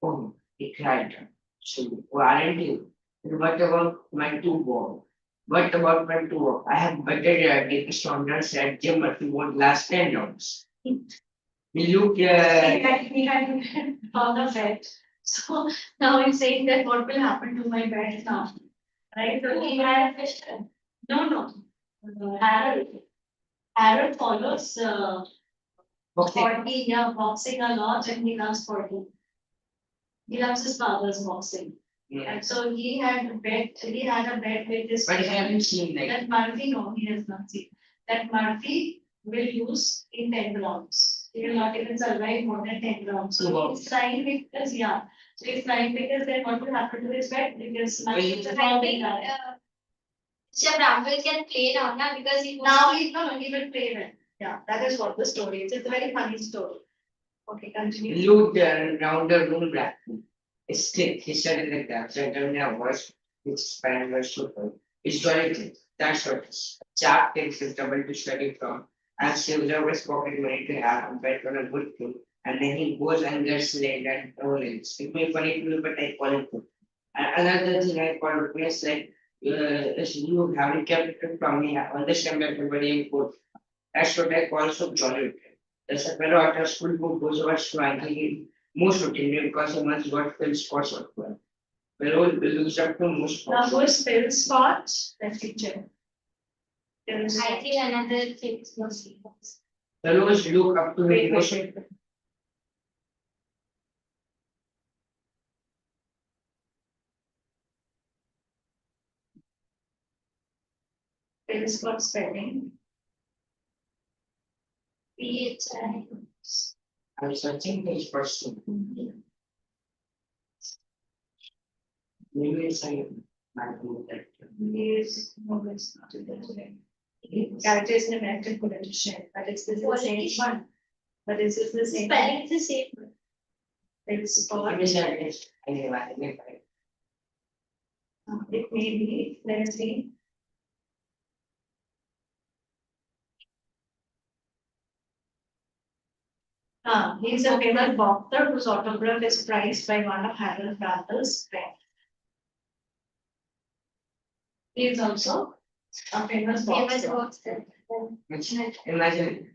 Oh, he cried. So, who aren't you? What about my two walk? What about my two walk? I have better take stronger, said Jim, but you won't last 10 rounds. He looked, he had found the bed. So now he's saying that what will happen to my bed now? Right? So he had no. Harold follows okay, 40, yeah, boxing a lot and he loves 40. He loves his father's boxing. yeah. And so he had a bet with his But I friend haven't seen like, that Murphy, no, he has not seen. That Murphy will lose in 10 rounds. He will not even survive more than 10 rounds. So Wow. he's trying because, yeah. So he's trying because then what will happen to his bet? Because Murphy is a I strong think guy. Mr. Bramwell can play now, na, because he Now he will play well. Yeah, that is what the story is. It's a very funny story. Okay, continue. he looked around the room black. Stick, he said in the glass, and then a voice which span was super. Historically, that's what it is. Chap takes his double to study from, and saves his pocket money to have a bet on a good thing, and then he goes and gets laid and rollins. It may be funny to me, but I call it good. And another thing I call it is like, is you haven't kept it from me, I understand that everybody in court. That's what I call so jolly. There's a fellow at our school who goes over swanking most routinely because he must got Phil spots on well. Fellow looks up to most Now spots. who is Phil Scott? Let's check. Phil I Scott. think another thing is no sequence. Fellows look up to him most. Wait. Phil Scott spelling. PHI. I'm searching his person. Maybe it's a might be that. Yes, no, it's not in the character is an active politician, but it's the same one. But this is the same. Spelling is the same. Phil Scott. Maybe it's anyway, I think It may be, let's see. He's a famous boxer whose autograph is prized by one of Harold Bramwell's friends. He is also a famous Famous boxer. boxer. Which imagine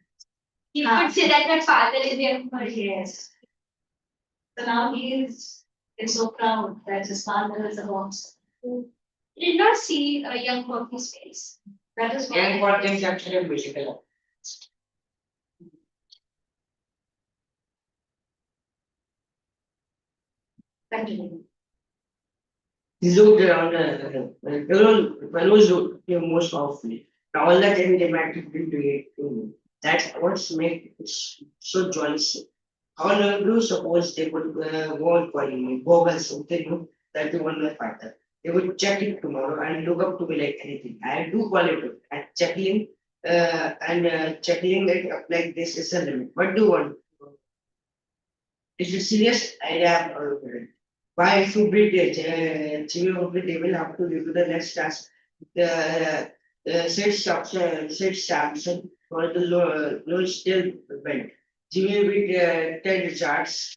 You could say that my father is the emperor. Yes. So now is so proud that his father is a boxer. Did not see a young Poppy's face. That is young what. for things actually musical. Continue. He looked around fellows looked him most powerfully. All the time they might have been doing it to me. That's what's make it so jolly. How do you suppose they would go on calling me, Google something that they want my father? They would check it tomorrow and look up to me like anything. I do call it and checking it up like this is a limit. What do you want? It's a serious idea. Why should be they will have to do the next task. Set stamps for the low still bent. Jimmy with 10 charts.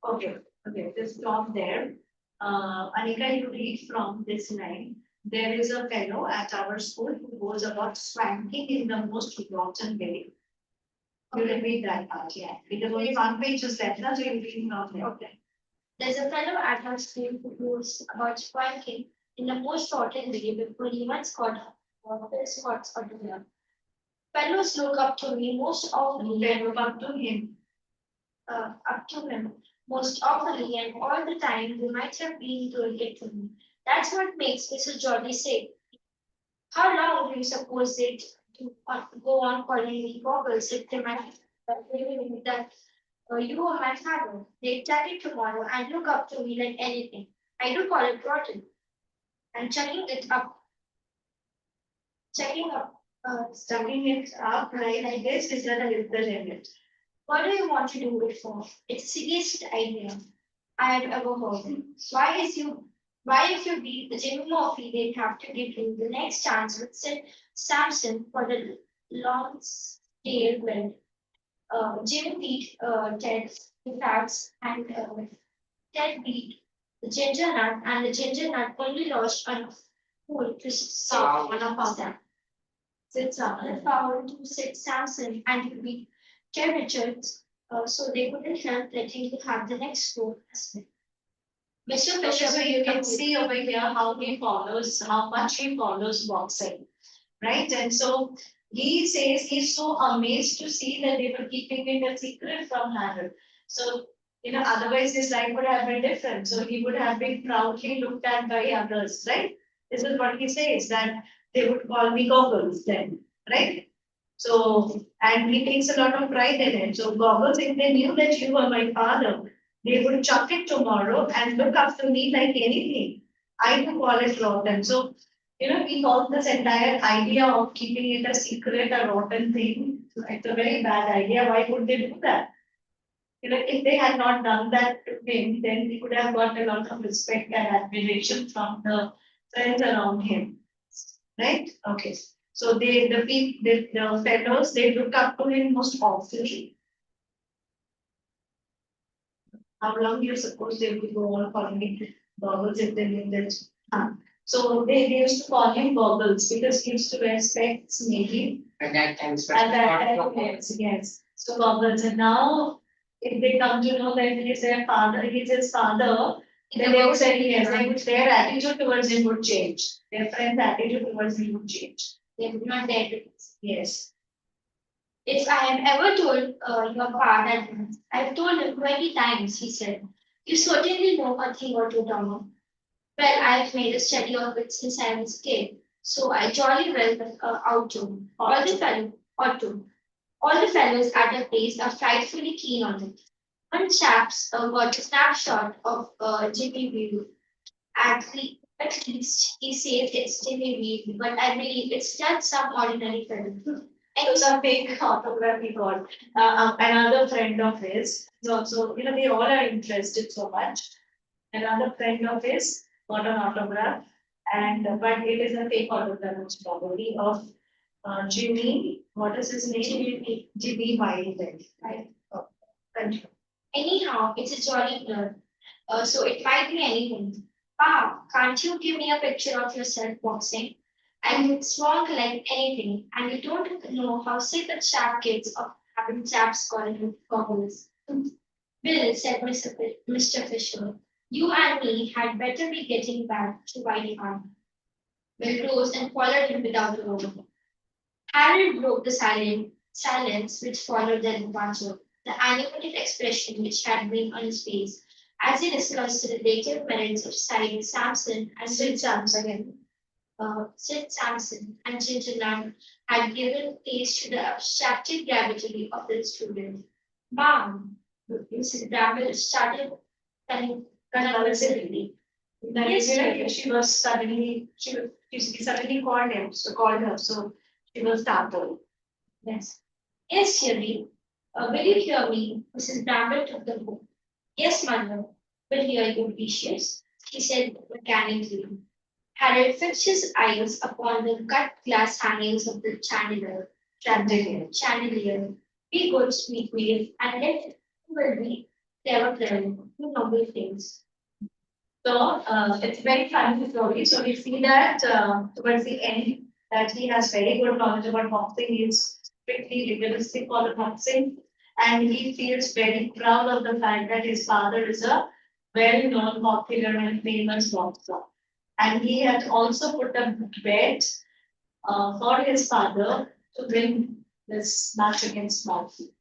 Okay, okay, just stop there. Anika, you read from this line. There is a fellow at our school who goes about swanking in the most rotten way. You will read that part, yeah. Because only one page is left, now so you read from there. Okay. There's a fellow at our school who goes about squawking in the most rotten way before he once got his spots or dinner. Fellows look up to me most often, Then look up to him. up to him most awfully, and all the time they might have been doing it to me. That's what makes me so jolly say. How long do you suppose they'd go on calling me goggles if they might that you are my father? They tell it tomorrow and look up to me like anything. I do call it rotten. And checking up, Sucking it up, right, I guess is the limit. what do you want to do it for? It's the silliest idea I have ever heard. Why if you beat the Jimmy Murphy, they'd have to give you the next chance with Samson for the long tail belt. Jimmy beat Ted the Fats and Ted beat the Ginger Nut, and the Ginger Nut only lost enough fool to sit one of them. Sits up the foul to sit Samson and to beat Ted Richards, so they couldn't help letting you have the next score as well. Mr. Okay, Fisher, so you can see over here how much he follows boxing, right? And so he says he's so amazed to see that they were keeping it a secret from Harold. So, otherwise his life would have been different. So he would have been proudly looked at by others, right? This is what he says, that they would call me goggles then, right? So, and he takes a lot of pride in it. So goggles, if they knew that you were my father, they would chuck it tomorrow and look up to me like anything. I do call it rotten. So, we call this entire idea of keeping it a secret, a rotten thing. It's a very bad idea. Why would they do that? If they had not done that to him, then he would have got a lot of respect and admiration from the friends around him. Right? Okay. So the fellows, they look up to him most awfully. How long do you suppose they would go on calling him goggles if they knew that? So they used to call him goggles because he used to wear specs maybe. At that time, At that time, yes, yes. So goggles, and now if they come to know that he's their father, he's his father, then they would say yes, their attitude towards him would change. Their friend's attitude towards him would change. they would not dare to. Yes. If I am ever told your father, I've told him 20 times, he said, you certainly know a thing or two, Tom. Well, I've made a study of it since I was a kid, so I jolly well out to all the fellows at the place are frightfully keen on it. One chap's got a snapshot of Jimmy Wheel. At least he says it's Jimmy Wheel, but I believe it's just some ordinary fellow. So some fake autograph he got. Another friend of his, so they all are interested so much. Another friend of his got an autograph, and but it is a fake autograph, most probably of Jimmy. What is his name? Jimmy Wiley, right? Oh, continue. Anyhow, it's a jolly blur, so it might be anything. Wow, can't you give me a picture of yourself boxing? I'm strong like anything, and you don't know how sick the chap gets of having chaps calling him goggles. Bill, said Mr. Fisher, you and me had better be getting back to Whitey Farm. Bill rose and followed him without a word. Harold broke the silence which followed their departure. The animated expression which had been on his face as he discussed the relative merits of Side Sampson and Sid Samson again. Sid Sampson and Cincinnati had given place to the abstracted gravity of the student. Mom, Mrs. Bramble started convulsively. Then she was suddenly, she suddenly called him, so called her, so she was startled. Yes. Yes, Sherry. Will you hear me? Mrs. Bramble took the book. Yes, mother. Will hear you, precious, he said mechanically. Harry fixed his eyes upon the cut glass hangings of the chandelier. Be good, sweet maid, and let will be clever, do noble things. So it's very funny story. So we see that towards the end that he has very good knowledge about boxing. He is strictly legalistic for the boxing, and he feels very proud of the fact that his father is a well-known, popular, and famous boxer. And he had also put a bet for his father to win this match against Murphy.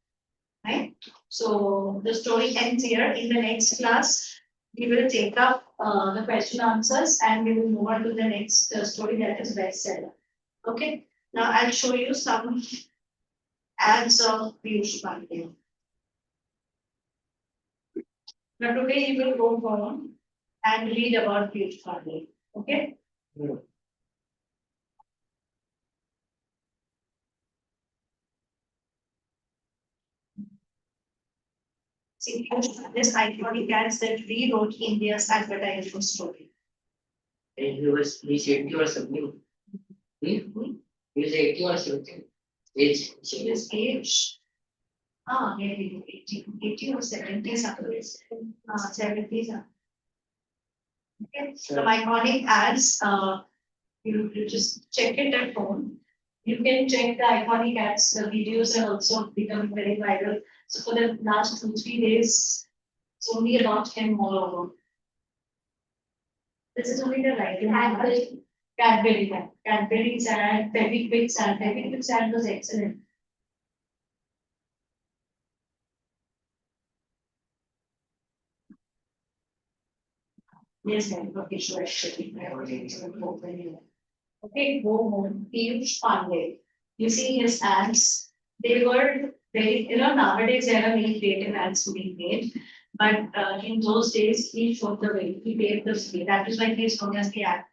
Right? So the story ends here. In the next class, we will take up the question answers and we will move on to the next story, that is bestseller. Okay. Now I'll show you some ads of Piyush Pandey. Now today you will go home and read about Piyush Pandey. Okay. See, this iconic ads that rewrote India's advertising story. And he's 80 or something. He's 80 or something. Age. His age. Maybe 80 or 70 something. 70s. Okay, so iconic ads, you just check it at home. You can check the iconic ads, the videos are also becoming very viral. So for the last 2-3 days, it's only about him all over. This is only the right. Cadbury, Cadbury's ad, Fevikwik's ad, Fevikwik's ad was excellent. Yes, ma'am. Okay, sure, actually. Okay, go home. Piyush Pandey. You see his ads. They were very, nowadays there are many creative ads being made. But in those days, he showed the way. He paved the way. That is why he is known as the ad.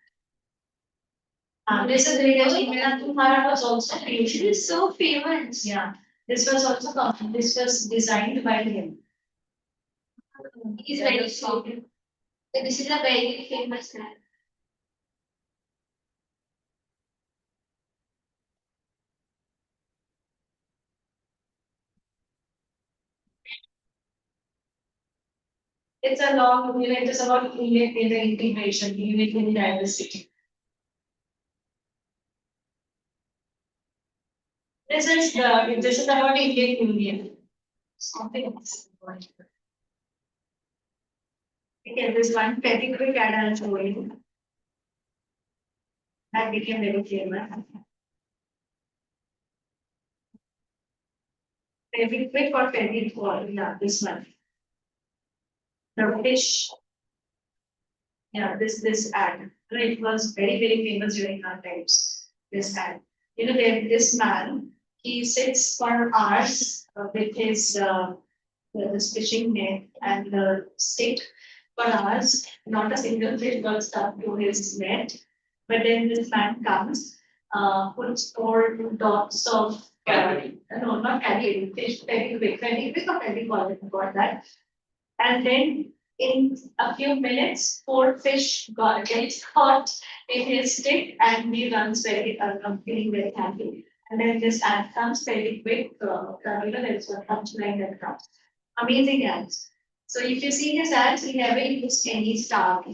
This is really Tumhara was also Piyush. He is so famous. Yeah. This was also this was designed by him. He's very famous. This is a very famous man. It's a long, it is about Indian integration, Indian diversity. This is about Indian Union. Something else. Okay, this one very quick ad I'll show you. That became very famous. Very quick or very poor, yeah, this one. The fish. Yeah, this ad. It was very famous during our times. This ad. This man, he sits for hours with his this fishing net and the stick for hours. Not a single fish got stuck to his net. But then this man comes, puts 4 dots of no, not cadbury, fish, very big, or very got that. And then in a few minutes, 4 fish gets caught in his stick and he runs feeling very happy. And then this ad comes very quick, there's a punchline that comes. Amazing ads. So if you see his ads, he never used any star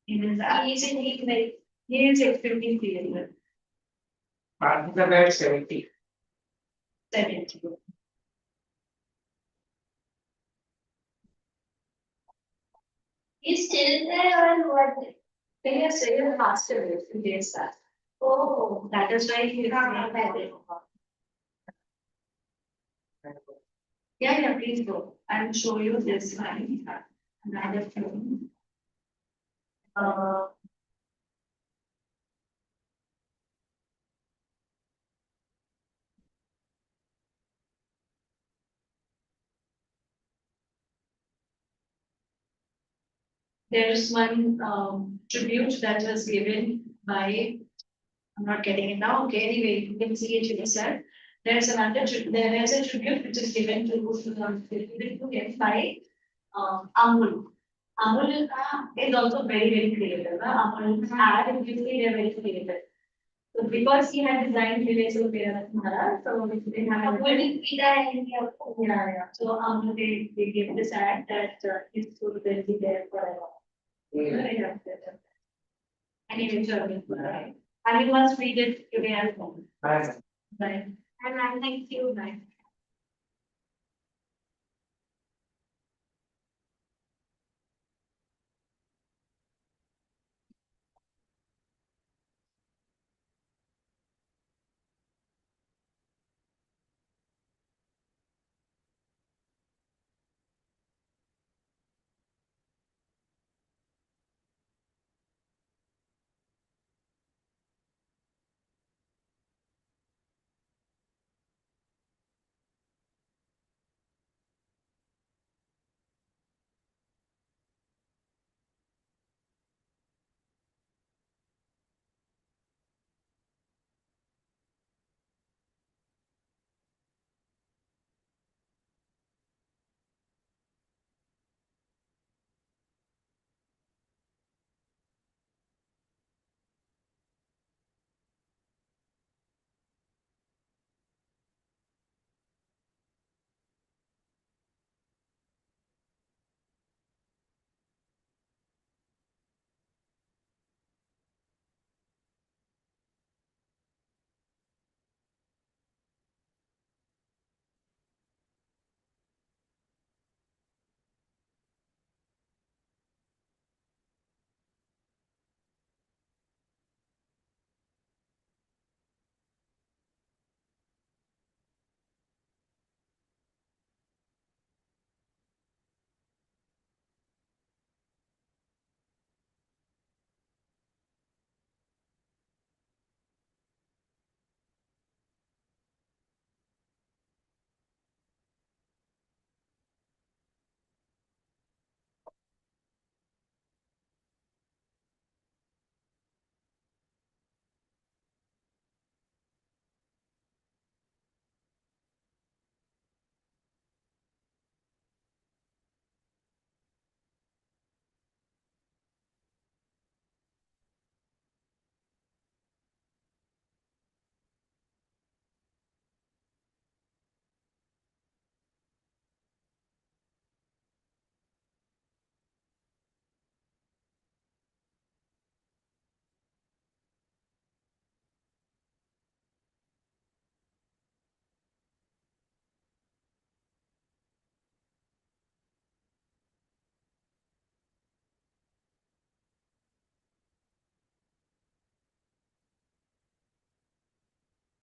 in his ad. He is extremely clear. But he's about 70. 70. He's still there or what? They are still faster way to get that. Oh, that is why he is not married. Yeah, please go. I'll show you this line. Another film. there's one tribute that was given by, I'm not getting it now, okay, anyway, you can see it yourself. There's another, there is a tribute which is given to by Amul. Amul is also very creative. Amul's ad, if you see, they're very creative. So because he had designed Village of Mara, so they have. Yeah. So they give this ad that it's going to be there forever. Yeah. Anyway, sure. I will must read it today as well. Bye. Bye. And I thank you, bye.